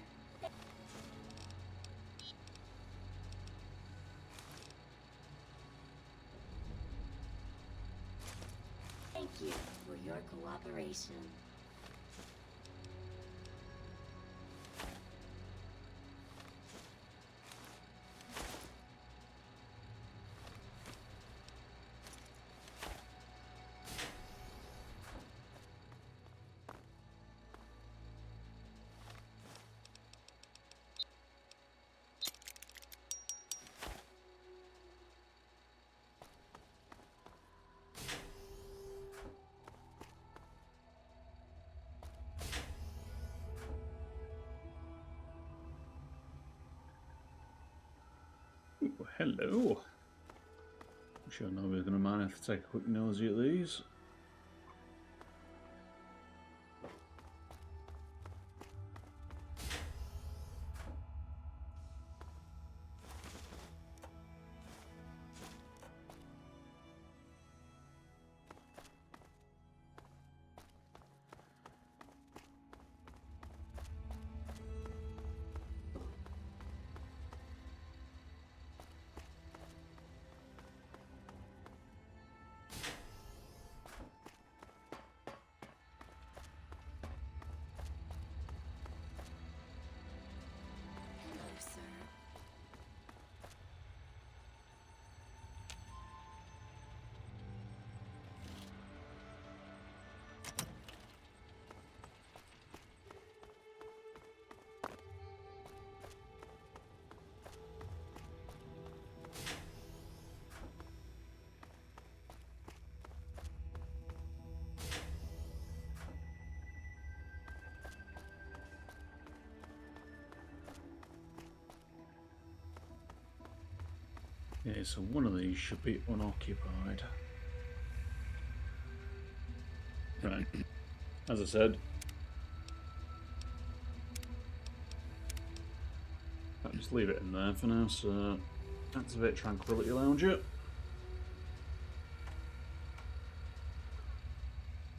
Thank you for your cooperation. Ooh, hello. I'm sure nobody's going to mind if I take a quick nosy at these. Okay, so one of these should be unoccupied. Right. As I said, I'll just leave it in there for now, so activate Tranquility Lounger.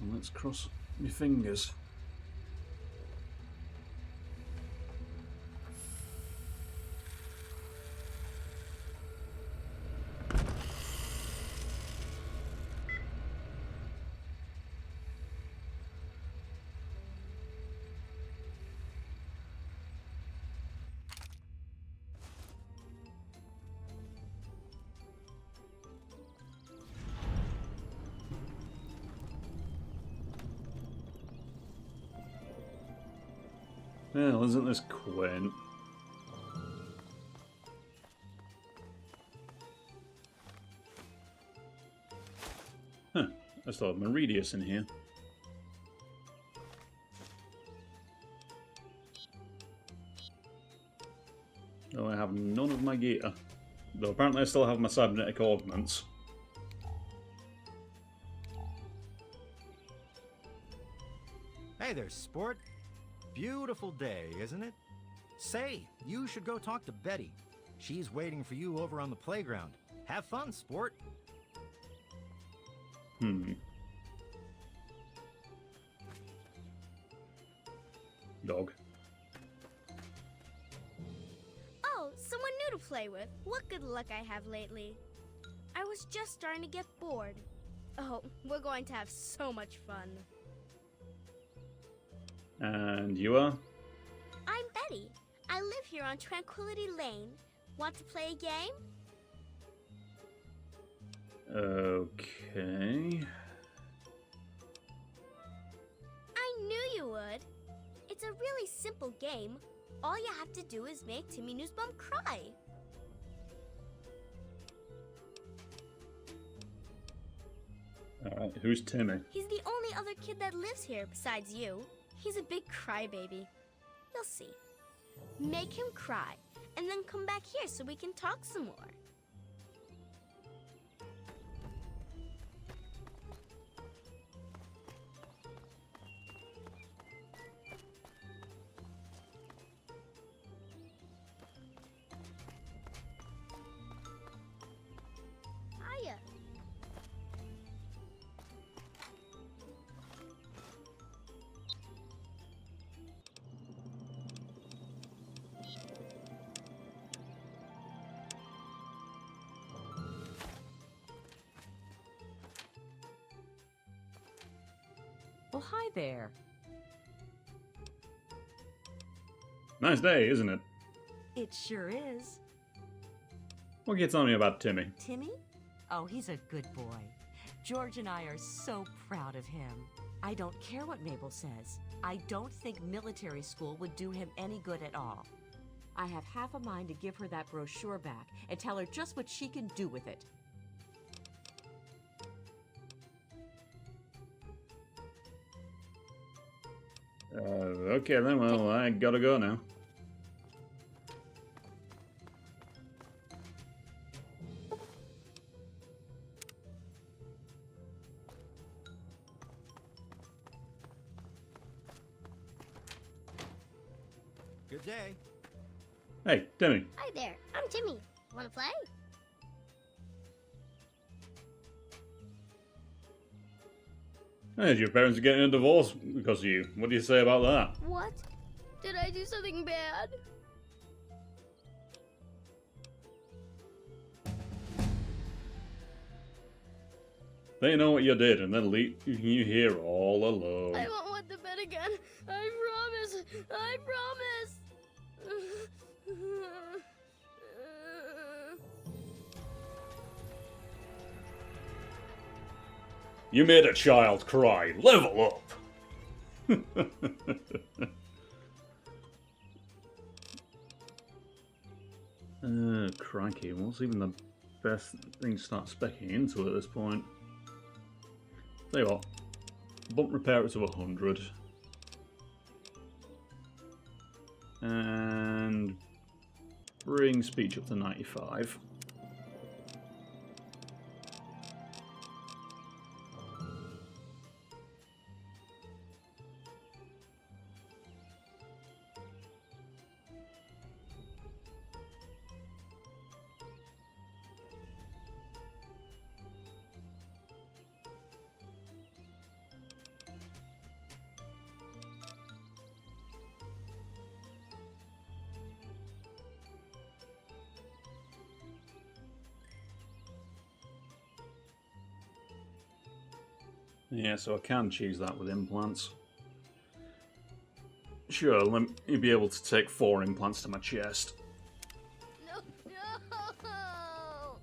And let's cross my fingers. Well, isn't this quaint? Huh, I still have Meridius in here. Though I have none of my gear. Though apparently I still have my cybernetic augments. Hey there, sport. Beautiful day, isn't it? Say, you should go talk to Betty. She's waiting for you over on the playground. Have fun, sport. Dog. Oh, someone new to play with. What good luck I have lately. I was just starting to get bored. Oh, we're going to have so much fun. And you are? I'm Betty. I live here on Tranquility Lane. Want to play a game? Okay. I knew you would. It's a really simple game. All you have to do is make Timmy Newsbum cry. Alright, who's Timmy? He's the only other kid that lives here besides you. He's a big crybaby. You'll see. Make him cry, and then come back here so we can talk some more. Hiya. Well, hi there. Nice day, isn't it? It sure is. What can you tell me about Timmy? Timmy? Oh, he's a good boy. George and I are so proud of him. I don't care what Mabel says. I don't think military school would do him any good at all. I have half a mind to give her that brochure back and tell her just what she can do with it. Okay then, well, I gotta go now. Good day. Hey, Timmy. Hi there. I'm Timmy. Wanna play? I heard your parents are getting a divorce because of you. What do you say about that? What? Did I do something bad? They know what you did, and they'll leave you here all alone. I won't want the bed again. I promise. I promise. You made a child cry. Level up! Crikey, what's even the best thing to start specking into at this point? Tell you what, bump repair it to 100. And bring speech up to 95. Yeah, so I can choose that with implants. Sure, let me be able to take 4 implants to my chest. No, no.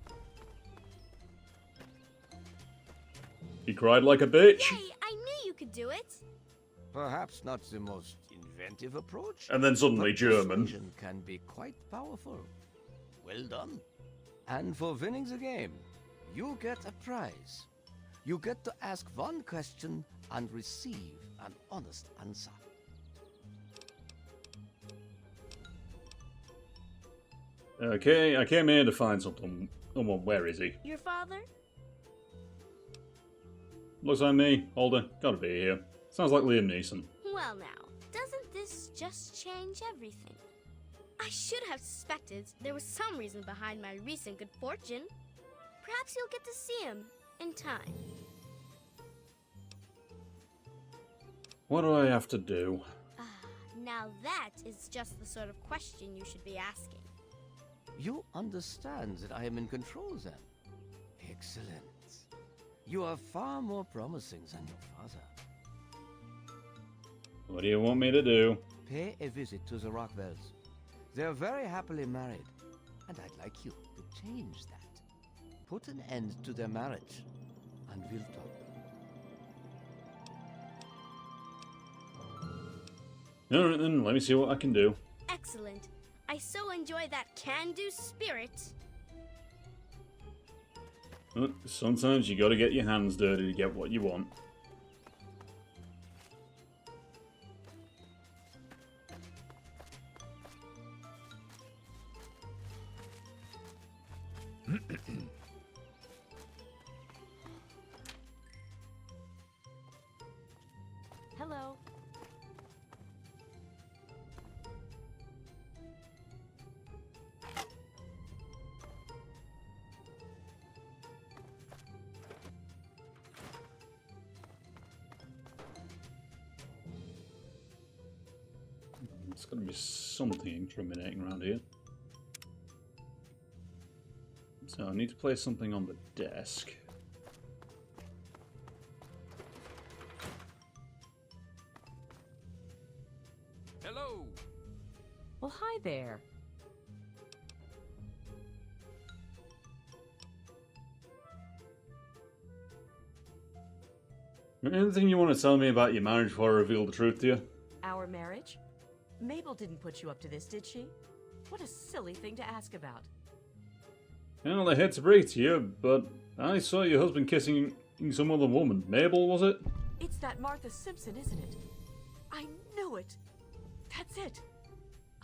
He cried like a bitch. Yay, I knew you could do it. Perhaps not the most inventive approach. And then suddenly but German. persuasion can be quite powerful. Well done. And for winning the game, you get a prize. You get to ask one question and receive an honest answer. Okay, I came here to find something. Someone, where is he? Your father? Looks like me. Older. Gotta be here. Sounds like Liam Neeson. Well now, doesn't this just change everything? I should have suspected there was some reason behind my recent good fortune. Perhaps you'll get to see him in time. What do I have to do? Now that is just the sort of question you should be asking. You understand that I am in control then? Excellent. You are far more promising than your father. What do you want me to do? Pay a visit to the Rockwells. They're very happily married, and I'd like you to change that. Put an end to their marriage, and we'll talk. Alright then, let me see what I can do. Excellent. I so enjoy that can-do spirit. Sometimes you gotta get your hands dirty to get what you want. Hello. There's gotta be something incriminating around here. So I need to place something on the desk. Hello. Well, hi there. Anything you want to tell me about your marriage before I reveal the truth to you? Our marriage? Mabel didn't put you up to this, did she? What a silly thing to ask about. Well, I hate to break to you, but I saw your husband kissing some other woman. Mabel, was it? It's that Martha Simpson, isn't it? I knew it. That's it.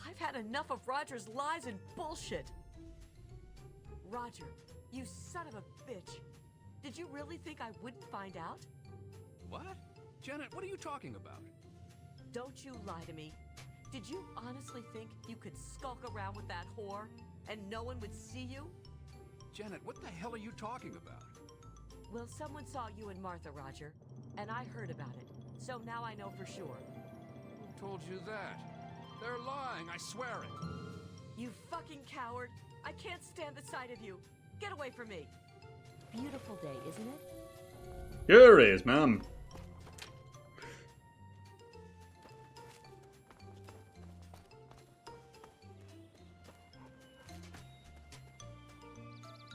I've had enough of Roger's lies and bullshit. Roger, you son of a bitch. Did you really think I wouldn't find out? What? Janet, what are you talking about? Don't you lie to me. Did you honestly think you could skulk around with that whore and no one would see you? Janet, what the hell are you talking about? Well, someone saw you and Martha, Roger, and I heard about it. So now I know for sure. Who told you that? They're lying, I swear it. You fucking coward. I can't stand the sight of you. Get away from me. Beautiful day, isn't it? Here it is, ma'am.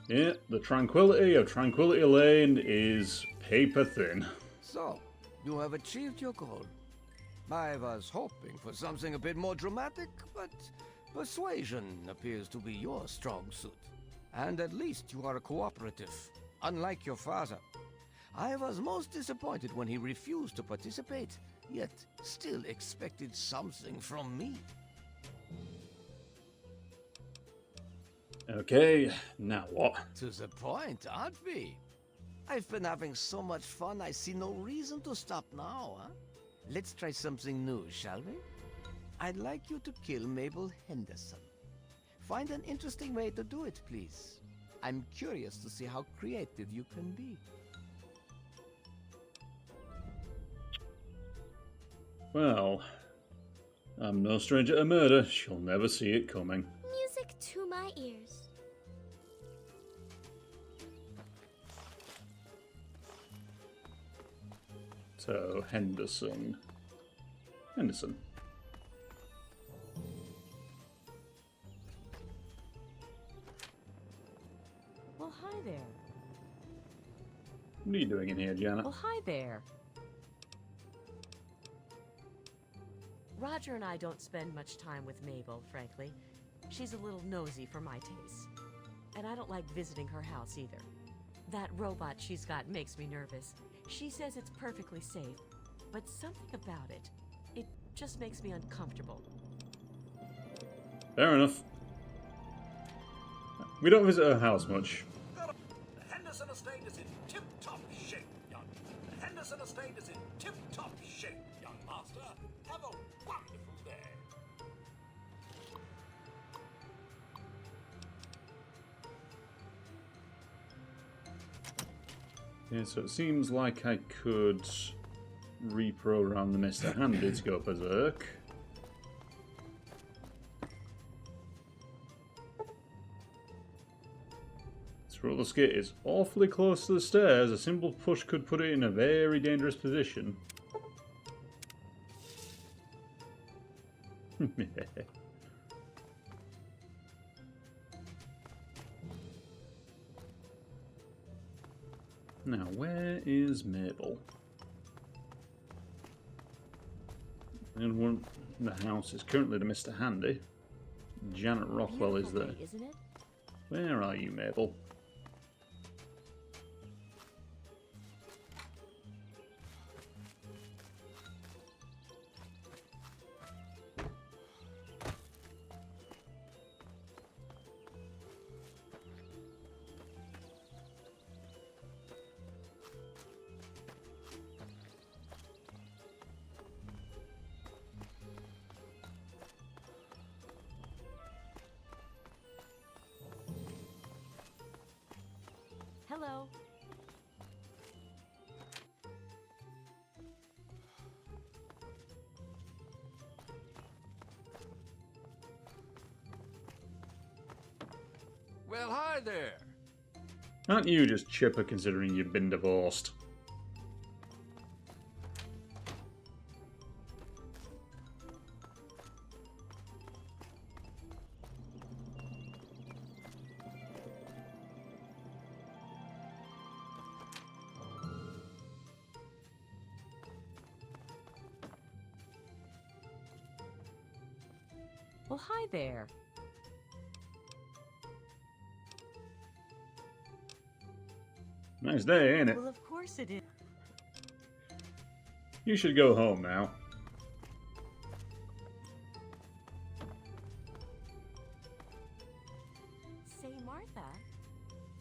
Yeah, the tranquility of Tranquility Lane is paper thin. So, you have achieved your goal. I was hoping for something a bit more dramatic, but persuasion appears to be your strong suit. And at least you are cooperative, unlike your father. I was most disappointed when he refused to participate, yet still expected something from me. Okay, now what? To the point, aren't we? I've been having so much fun, I see no reason to stop now, huh? Let's try something new, shall we? I'd like you to kill Mabel Henderson. Find an interesting way to do it, please. I'm curious to see how creative you can be. Well, I'm no stranger to murder. She'll never see it coming. Music to my ears. So, Henderson. Henderson. Well, hi there. What are you doing in here, Janet? Well, hi there. Roger and I don't spend much time with Mabel, frankly. She's a little nosy for my taste. And I don't like visiting her house either. That robot she's got makes me nervous. She says it's perfectly safe, but something about it just makes me uncomfortable. Fair enough. We don't visit her house much. The Henderson estate is in tip-top shape, young. The Henderson estate is in tip-top shape, young master. Have a wonderful day. Yeah, so it seems like I could reprogram the Mr. Handy to go berserk. This roller skate is awfully close to the stairs. A simple push could put it in a very dangerous position. Now, where is Mabel? And one, the house is currently to Mr. Handy. Janet Rockwell is there. Day, isn't it? Where are you, Mabel? Hello. Well, hi there. Aren't you just chipper considering you've been divorced? Well, hi there. Nice day, ain't it? Well, of course it is. You should go home now. Say, Martha.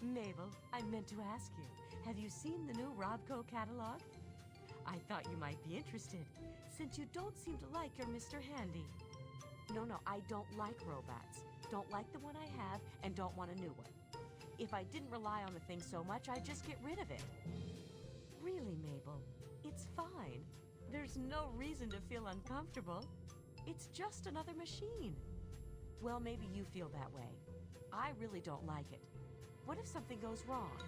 Mabel, I meant to ask you, have you seen the new Robco catalog? I thought you might be interested, since you don't seem to like your Mr. Handy. No, I don't like robots. Don't like the one I have, and don't want a new one. If I didn't rely on the thing so much, I'd just get rid of it. Really, Mabel, it's fine. There's no reason to feel uncomfortable. It's just another machine. Well, maybe you feel that way. I really don't like it. What if something goes wrong?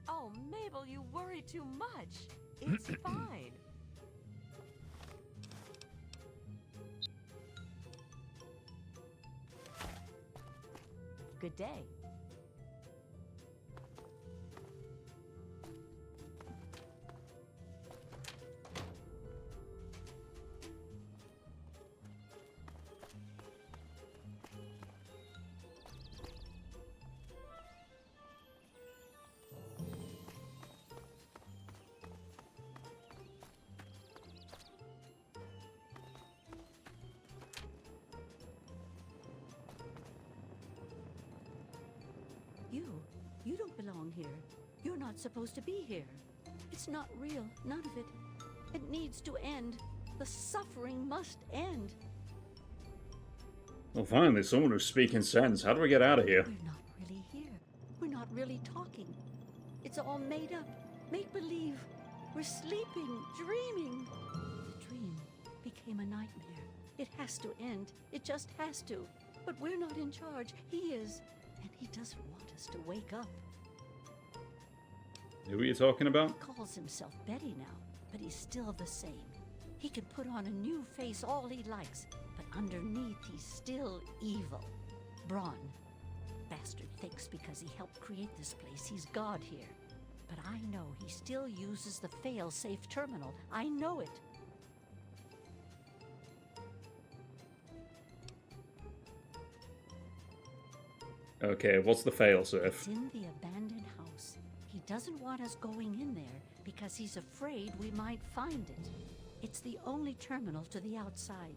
Oh, Mabel, you worry too much. It's fine. Good day. You don't belong here. You're not supposed to be here. It's not real, none of it. It needs to end. The suffering must end. Well, finally, someone who's speaking sense. How do we get out of here? We're not really here. We're not really talking. It's all made up. Make-believe. We're sleeping, dreaming. The dream became a nightmare. It has to end. It just has to. But we're not in charge. He is. And he doesn't want us to wake up. Who are you talking about? He calls himself Betty now, but he's still the same. He can put on a new face all he likes, but underneath he's still evil. Braun. Bastard thinks because he helped create this place, he's God here. But I know he still uses the fail-safe terminal. I know it. Okay, what's the failsafe? It's in the abandoned house. He doesn't want us going in there because he's afraid we might find it. It's the only terminal to the outside.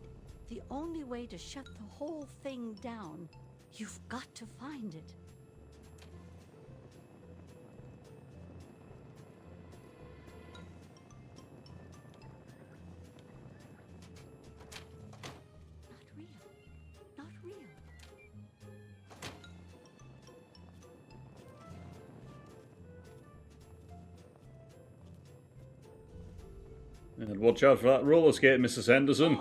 The only way to shut the whole thing down. You've got to find it. Not real. Not real. And watch out for that roller skate, Mrs. Henderson.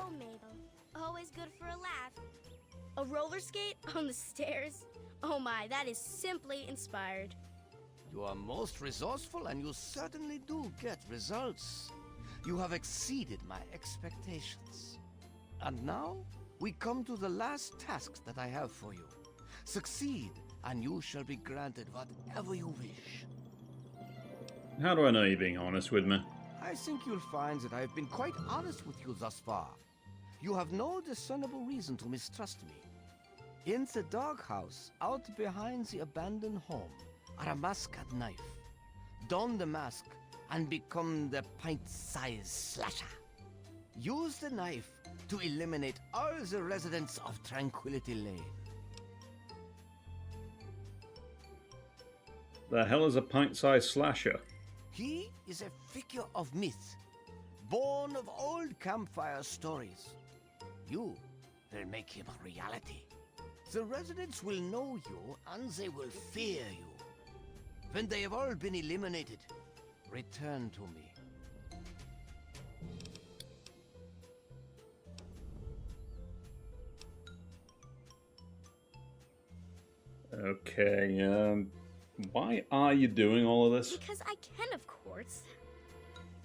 Oh, Mabel. Always good for a laugh. A roller skate on the stairs? Oh my, that is simply inspired. You are most resourceful and you certainly do get results. You have exceeded my expectations. And now, we come to the last task that I have for you. Succeed, and you shall be granted whatever you wish. How do I know you're being honest with me? I think you'll find that I've been quite honest with you thus far. You have no discernible reason to mistrust me. In the doghouse, out behind the abandoned home, are a mask and knife. Don the mask and become the pint-sized slasher. Use the knife to eliminate all the residents of Tranquility Lane. The hell is a pint-sized slasher? He is a figure of myth, born of old campfire stories. You will make him a reality. The residents will know you and they will fear you. When they have all been eliminated, return to me. Okay, why are you doing all of this? Because I can, of course.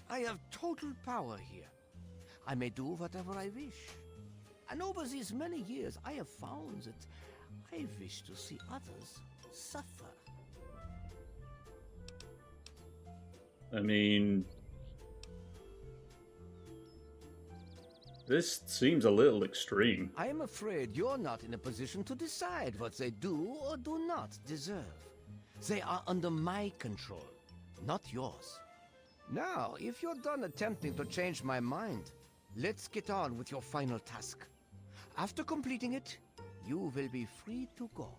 I have total power here. I may do whatever I wish. And over these many years, I have found that I wish to see others suffer. I mean, this seems a little extreme. I am afraid you're not in a position to decide what they do or do not deserve. They are under my control, not yours. Now, if you're done attempting to change my mind, let's get on with your final task. After completing it, you will be free to go.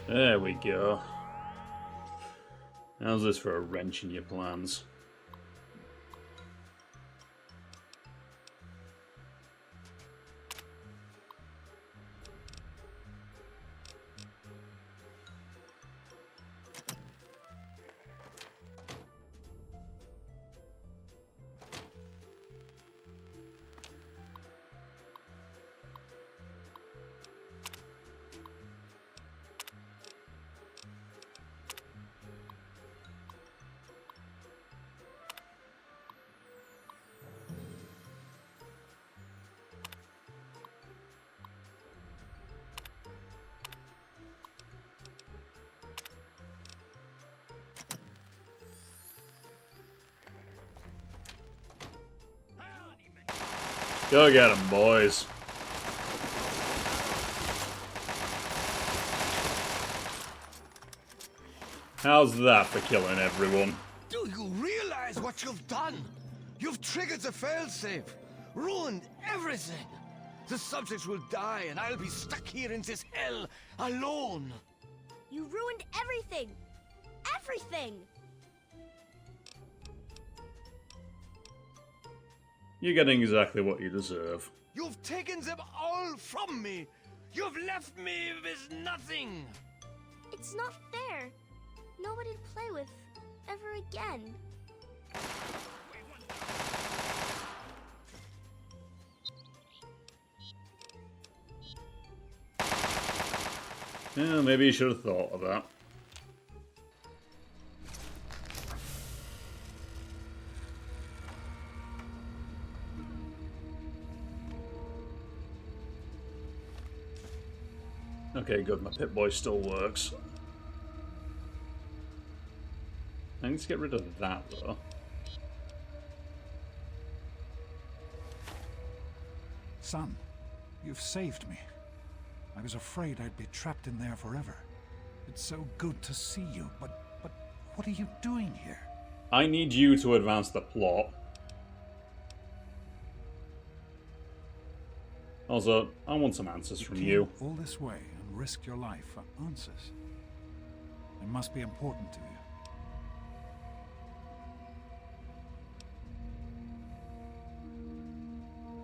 There we go. How's this for a wrench in your plans? Go get 'em, boys. How's that for killing everyone? Do you realize what you've done? You've triggered the failsafe, ruined everything. The subjects will die and I'll be stuck here in this hell alone. You ruined everything! Everything! You're getting exactly what you deserve. You've taken them all from me. You've left me with nothing. It's not fair. Nobody to play with ever again. Yeah, maybe you should have thought of that. Okay, good. My Pip-Boy still works. I need to get rid of that, though. Son, you've saved me. I was afraid I'd be trapped in there forever. It's so good to see you, but what are you doing here? I need you to advance the plot. Also, I want some answers from you. All this way and risk your life for answers. They must be important to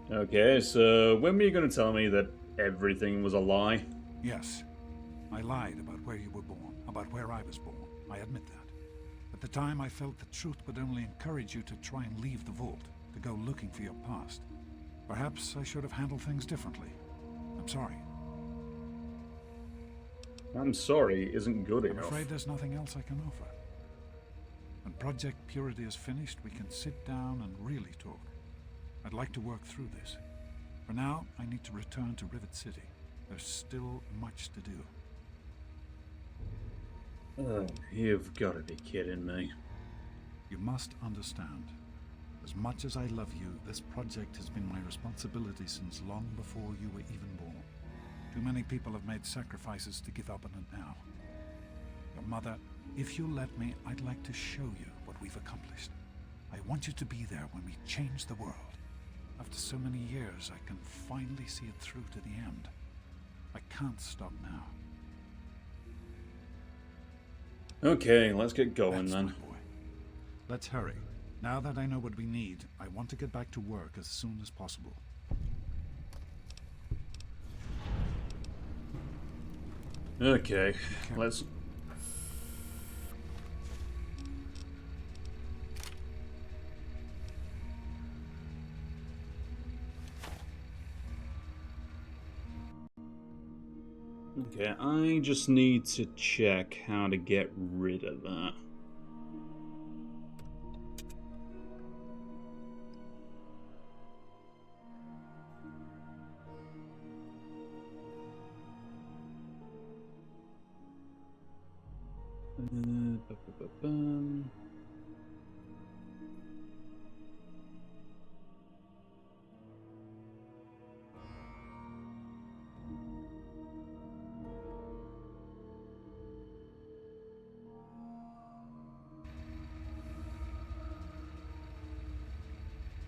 you. Okay, so when were you going to tell me that everything was a lie? Yes. I lied about where you were born, about where I was born. I admit that. At the time, I felt the truth would only encourage you to try and leave the vault, to go looking for your past. Perhaps I should have handled things differently. I'm sorry. I'm sorry isn't good enough. I'm afraid there's nothing else I can offer. When Project Purity is finished, we can sit down and really talk. I'd like to work through this. For now, I need to return to Rivet City. There's still much to do. Oh, you've got to be kidding me. You must understand. As much as I love you, this project has been my responsibility since long before you were even born. Too many people have made sacrifices to give up on it now. Your mother, if you'll let me, I'd like to show you what we've accomplished. I want you to be there when we change the world. After so many years, I can finally see it through to the end. I can't stop now. Okay, let's get going then. My boy. Let's hurry. Now that I know what we need, I want to get back to work as soon as possible. Okay, let's... Okay, I just need to check how to get rid of that.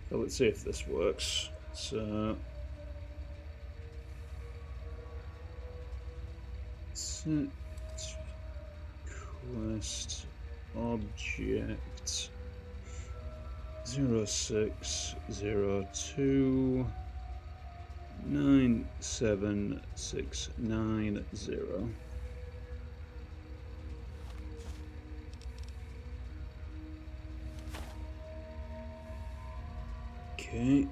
So let's see if this works. So set quest object 0602 97690. Okay.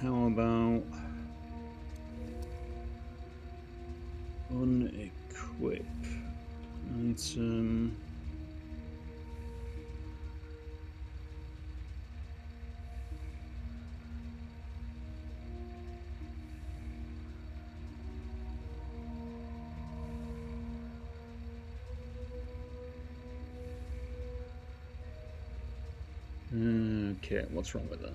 How about unequip item? Okay, what's wrong with that?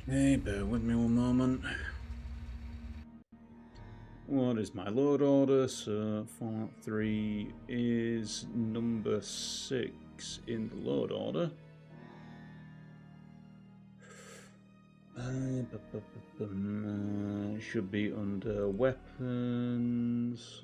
Okay, bear with me one moment. What is my load order? So Fallout 3 is number 6 in the load order. Should be under weapons.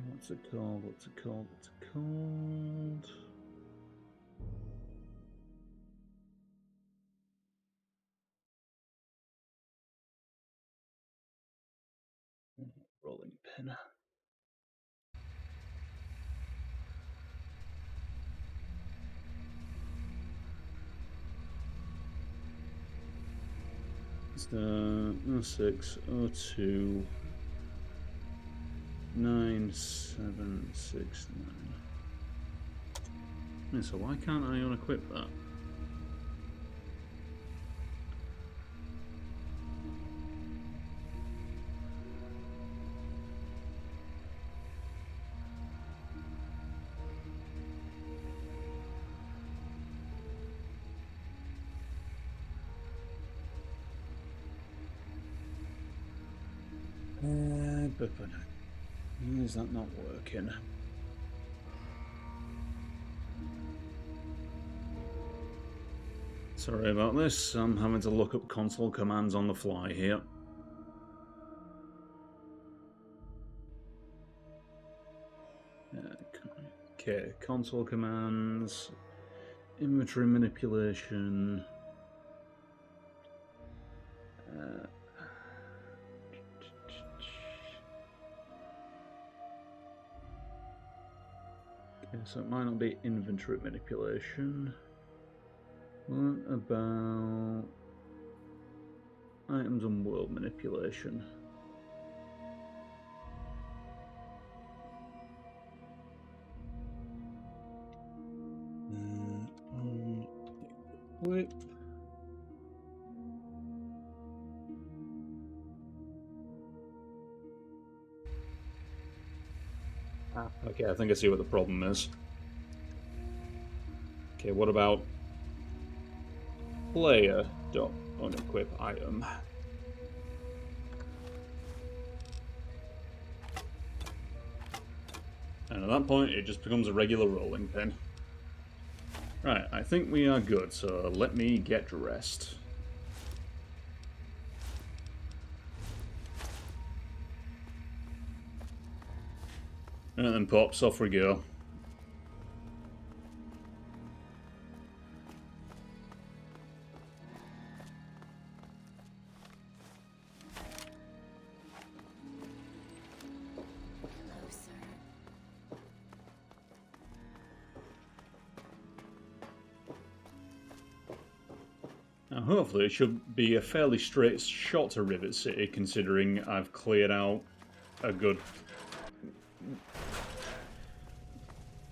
What's it called? What's it called? What's it called? pen. It's the 0602 9769. Yeah, so why can't I unequip that? But is that not working? Sorry about this, I'm having to look up console commands on the fly here. Okay, console commands, inventory manipulation. Okay, so it might not be inventory manipulation. What about items and world manipulation? Wait. Okay, I think I see what the problem is. Okay, what about player.unequip item? And at that point, it just becomes a regular rolling pin. Right, I think we are good, so let me get dressed. And then pops, off we go. Hello, sir. Now, hopefully it should be a fairly straight shot to Rivet City, considering I've cleared out a good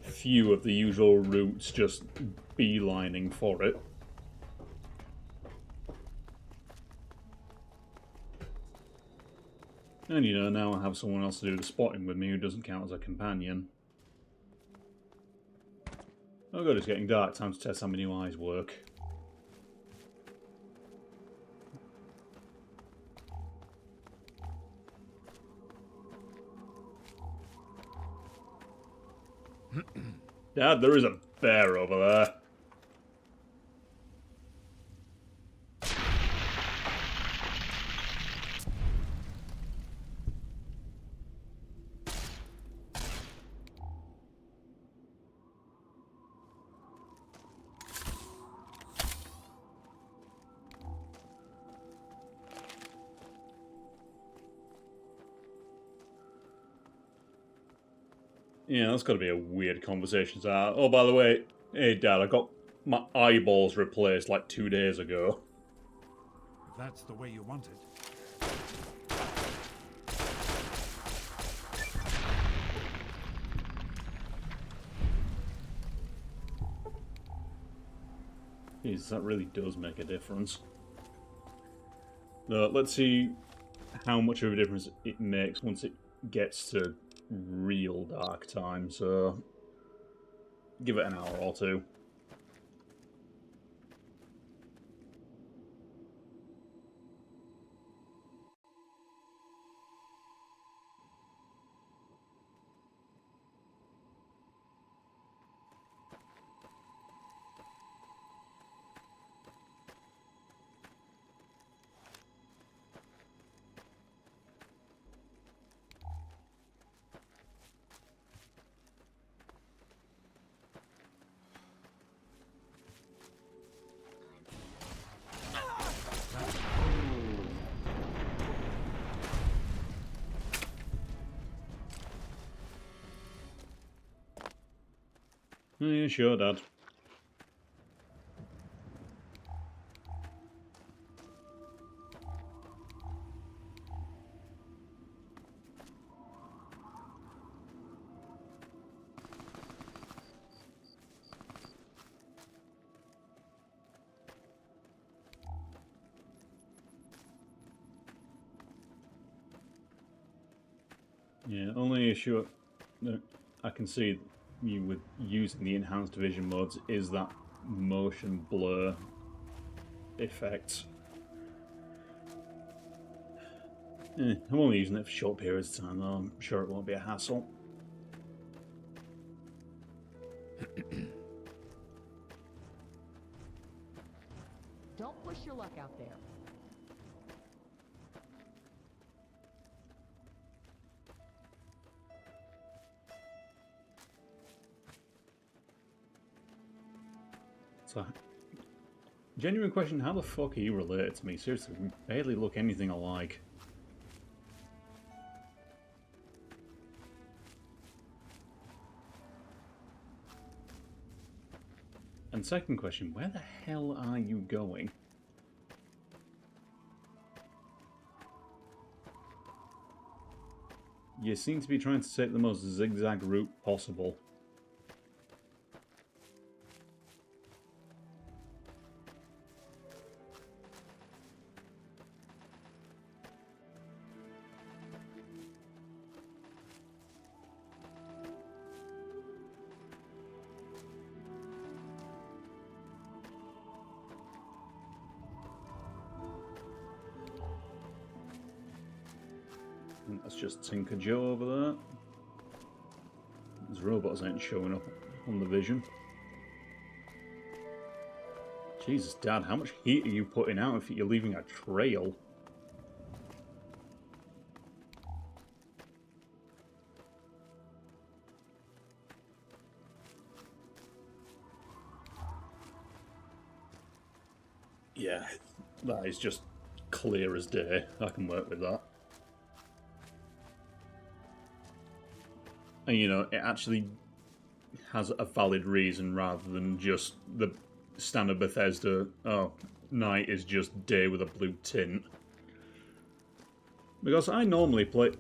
few of the usual routes, just beelining for it. And you know, now I have someone else to do the spotting with me who doesn't count as a companion. Oh god, it's getting dark. Time to test how my new eyes work. Dad, there is a bear over there. Yeah, that's got to be a weird conversation to have. Oh, by the way, hey Dad, I got my eyeballs replaced like 2 days ago. If that's the way you want it. Jeez, that really does make a difference. Let's see how much of a difference it makes once it gets to real dark time, so give it an hour or two. Yeah, sure, Dad. Yeah, only issue that I can see you with using the enhanced vision modes is that motion blur effect. I'm only using it for short periods of time though, I'm sure it won't be a hassle. Don't push your luck out there. So, genuine question, how the fuck are you related to me? Seriously, we barely look anything alike. And second question, where the hell are you going? You seem to be trying to take the most zigzag route possible. That's just Tinker Joe over there. His robots ain't showing up on the vision. Jesus, Dad, how much heat are you putting out if you're leaving a trail? Yeah, that is just clear as day. I can work with that. And, you know, it actually has a valid reason rather than just the standard Bethesda, oh, night is just day with a blue tint. Because I normally play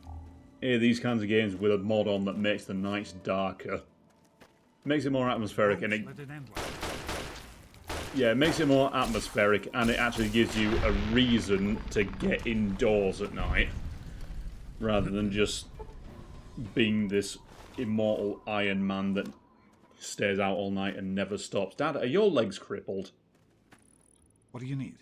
these kinds of games with a mod on that makes the nights darker. Makes it more atmospheric and it... Yeah, it makes it more atmospheric and it actually gives you a reason to get indoors at night. Rather than just being this immortal Iron Man that stays out all night and never stops. Dad, are your legs crippled? What do you need?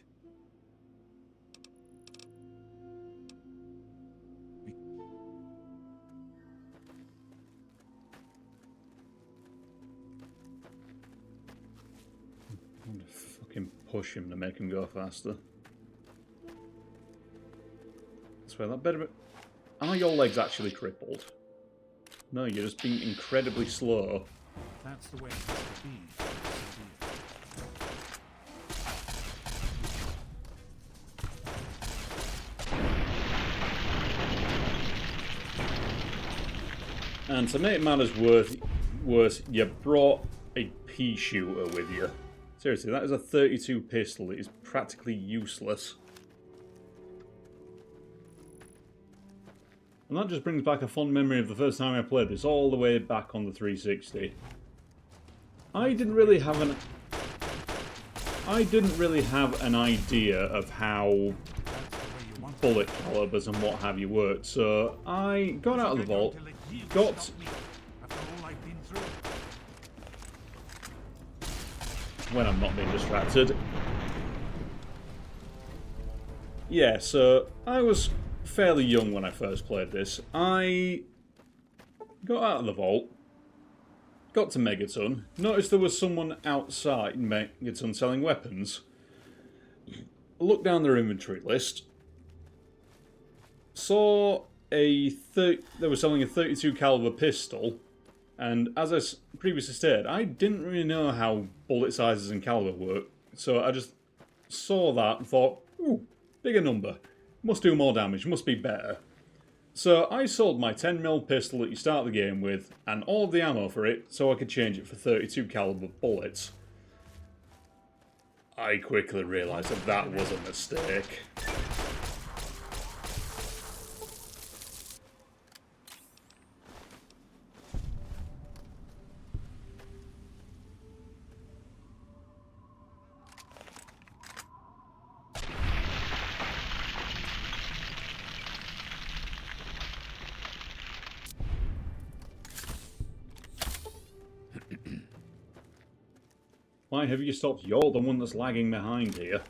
I'm gonna fucking push him to make him go faster. I swear that better. Are your legs actually crippled? No, you're just being incredibly slow. That's the way it has to be. And to make matters worse, you brought a pea shooter with you. Seriously, that is a 32 pistol. It is practically useless. And that just brings back a fond memory of the first time I played this, all the way back on the 360. I didn't really have an idea of how bullet calibers and what have you worked, so I got out of the vault, when I'm not being distracted. Yeah, so I was fairly young when I first played this. I got out of the vault, got to Megaton, noticed there was someone outside Megaton selling weapons. Looked down their inventory list, saw they were selling a 32 caliber pistol, and as I previously stated, I didn't really know how bullet sizes and caliber work, so I just saw that and thought, ooh, bigger number, must do more damage, must be better. So I sold my 10mm pistol that you start the game with, and all of the ammo for it, so I could change it for 32 caliber bullets. I quickly realised that that was a mistake. Why have you stopped? You're the one that's lagging behind here.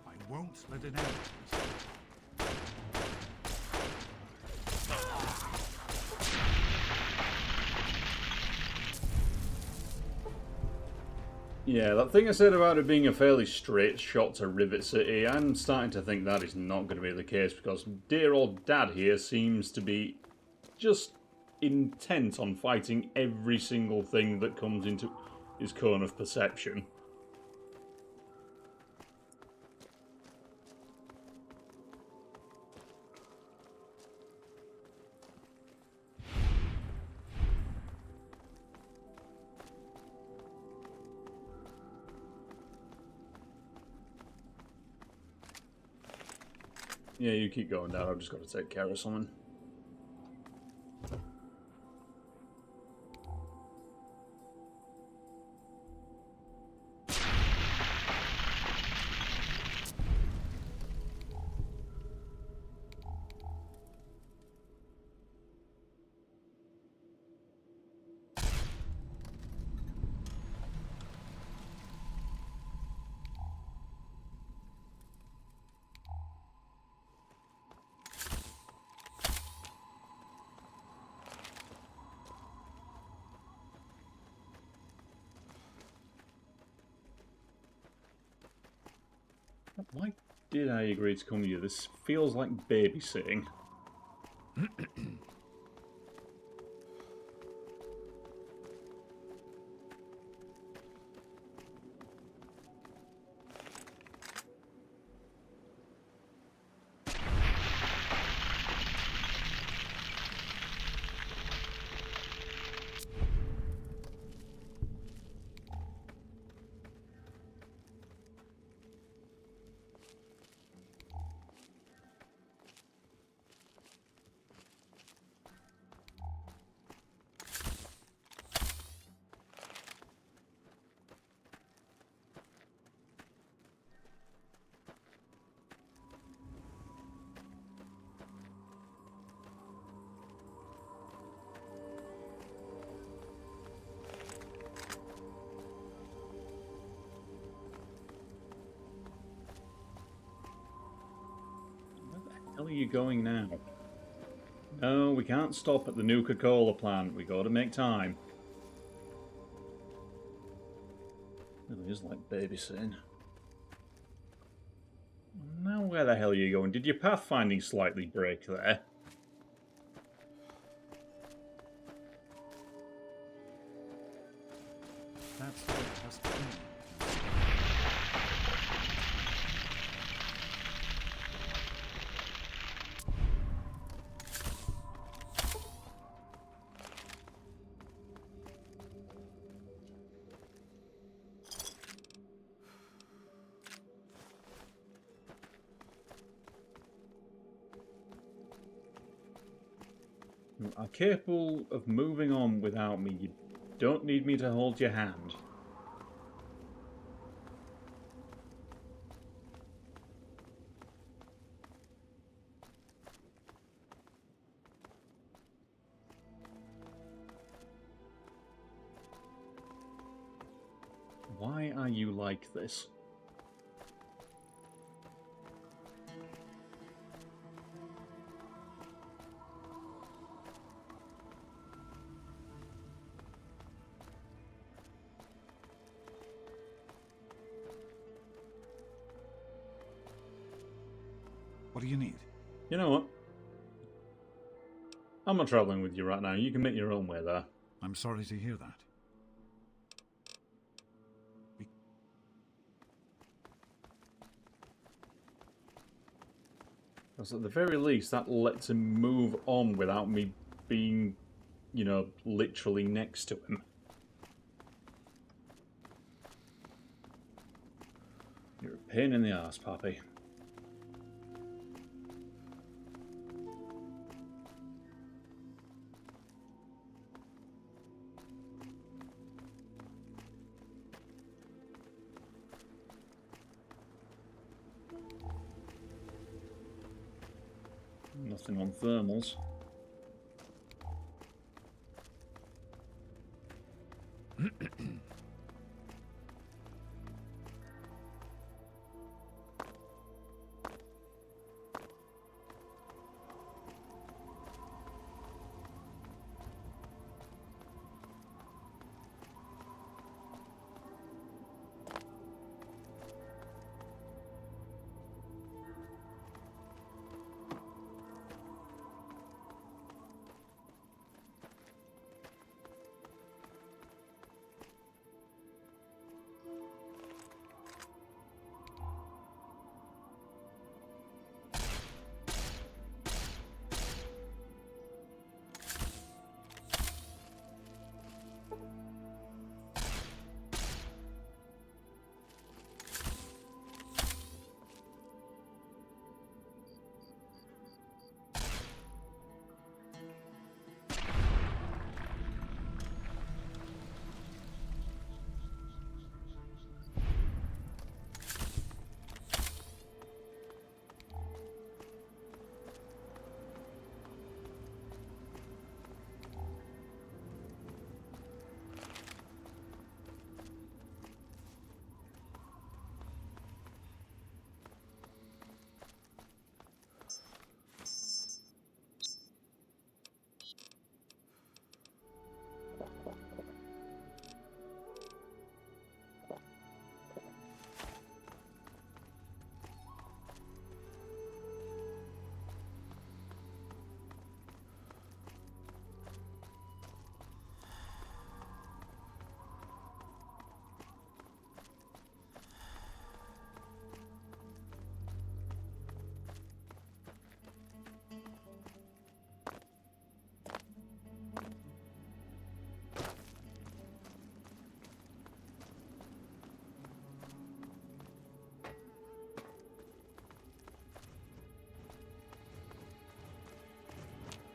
I won't let it end. Yeah, that thing I said about it being a fairly straight shot to Rivet City, I'm starting to think that is not going to be the case, because dear old Dad here seems to be just intent on fighting every single thing that comes into his cone of perception. Yeah, you keep going down, I've just got to take care of something. Why did I agree to come with you? This feels like babysitting. Where are you going now? No, we can't stop at the Nuka-Cola plant. We gotta make time. Really is like babysitting. Now where the hell are you going? Did your pathfinding slightly break there? That's the way it has to be. You are capable of moving on without me. You don't need me to hold your hand. Why are you like this? What do you need? You know what? I'm not travelling with you right now. You can make your own way there. I'm sorry to hear that. Because at the very least, that lets him move on without me being, you know, literally next to him. You're a pain in the ass, Pappy. Nothing on thermals.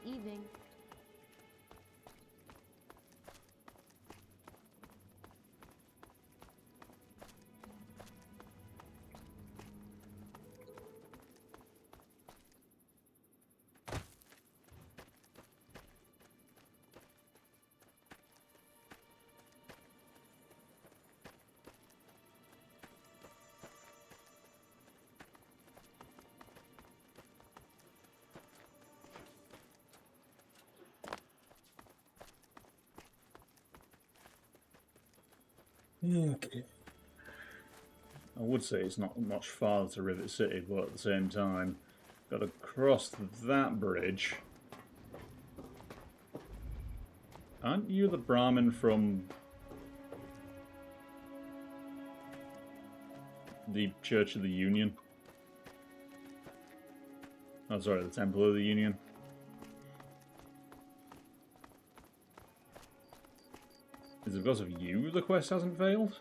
Evening. Okay. I would say it's not much farther to Rivet City, but at the same time, got to cross that bridge. Aren't you the Brahmin from the Church of the Union? Oh, sorry, the Temple of the Union. Is it because of you the quest hasn't failed?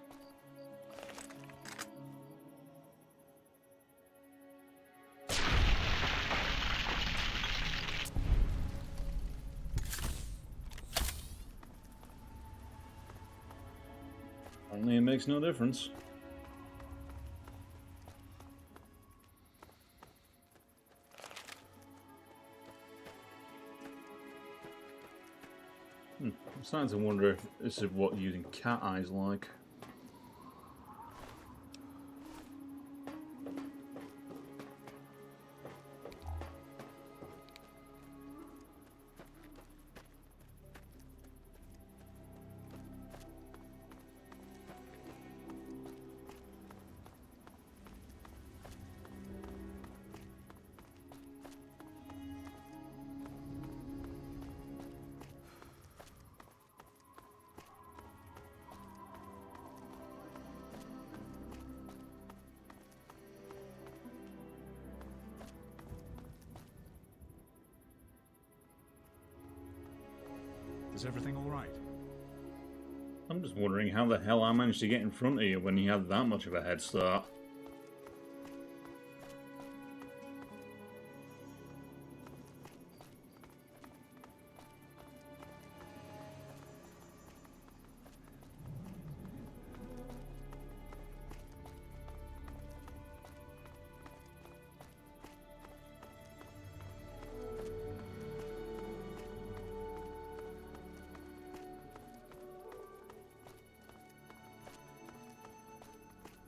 Only it makes no difference. I'm starting to wonder if this is what using cat eyes like. Is everything all right? I'm just wondering how the hell I managed to get in front of you when you had that much of a head start.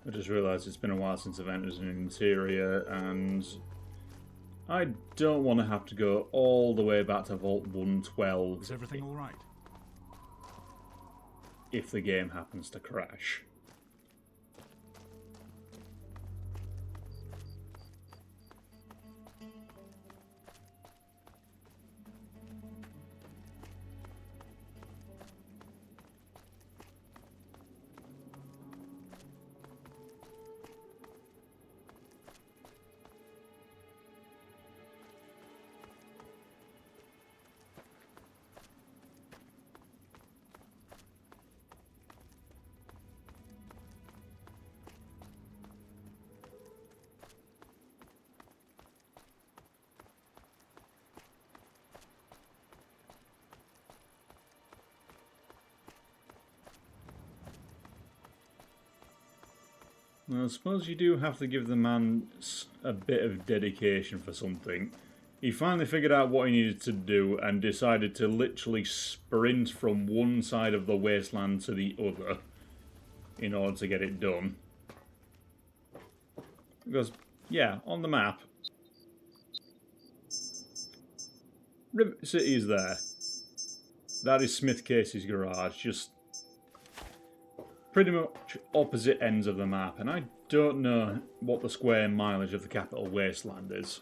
I just realised it's been a while since I've entered an interior, and I don't want to have to go all the way back to Vault 112. Is everything all right? If the game happens to crash. I suppose you do have to give the man a bit of dedication for something. He finally figured out what he needed to do and decided to literally sprint from one side of the wasteland to the other in order to get it done. Because, yeah, on the map, River City is there. That is Smith Casey's garage, just pretty much opposite ends of the map, and I don't know what the square mileage of the capital wasteland is.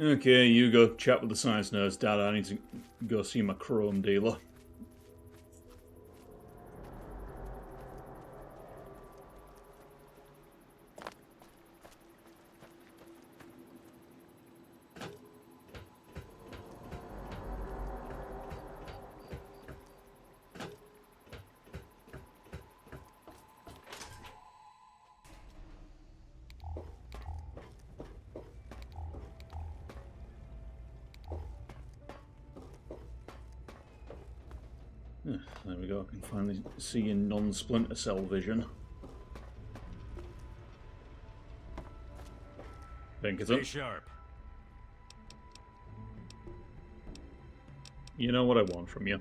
Okay, you go chat with the science nerds, Dad. I need to go see my chrome dealer. There we go, I can finally see in non-splinter cell vision. Stay sharp. You know what I want from you.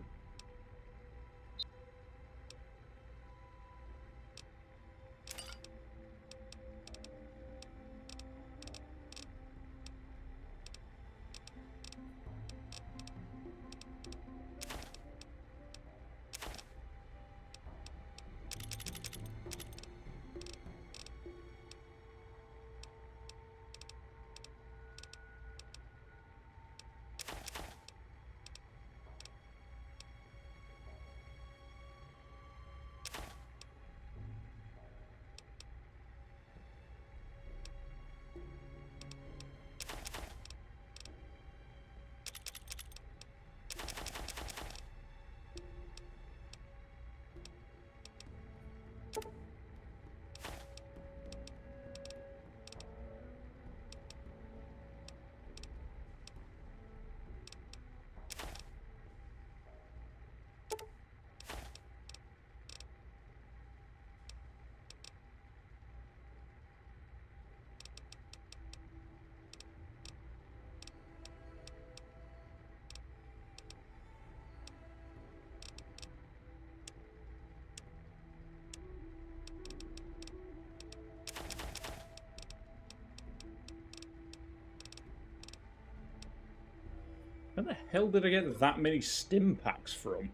Where the hell did I get that many stim packs from?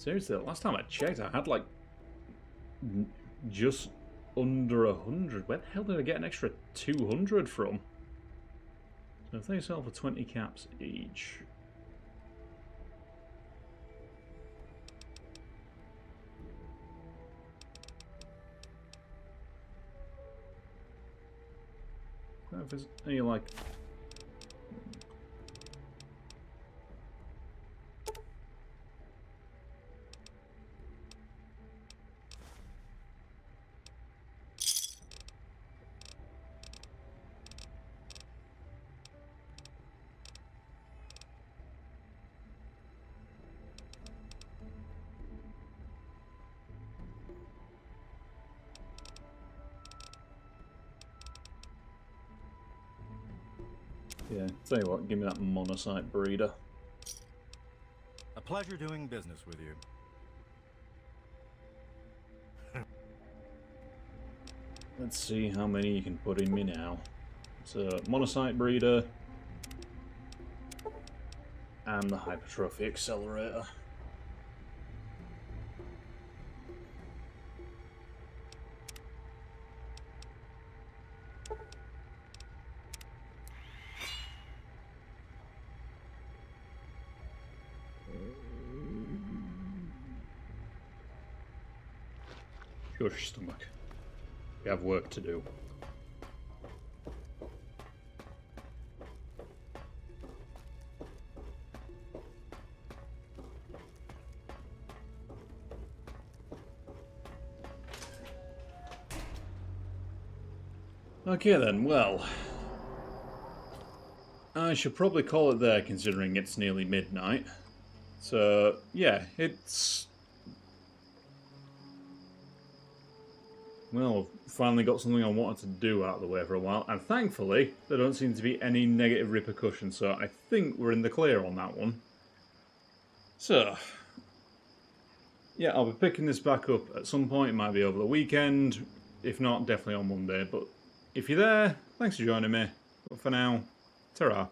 Seriously, last time I checked, I had like just under 100. Where the hell did I get an extra 200 from? So if they sell for 20 caps each. Are you like... Yeah, tell you what, give me that monocyte breeder. A pleasure doing business with you. Let's see how many you can put in me now. So, monocyte breeder. And the hypertrophy accelerator. Shush, stomach. We have work to do. Okay then, well, I should probably call it there considering it's nearly midnight. So, yeah, it's... Well, I've finally got something I wanted to do out of the way for a while, and thankfully, there don't seem to be any negative repercussions, so I think we're in the clear on that one. So, yeah, I'll be picking this back up at some point. It might be over the weekend, if not, definitely on Monday, but if you're there, thanks for joining me. But for now, ta-ra.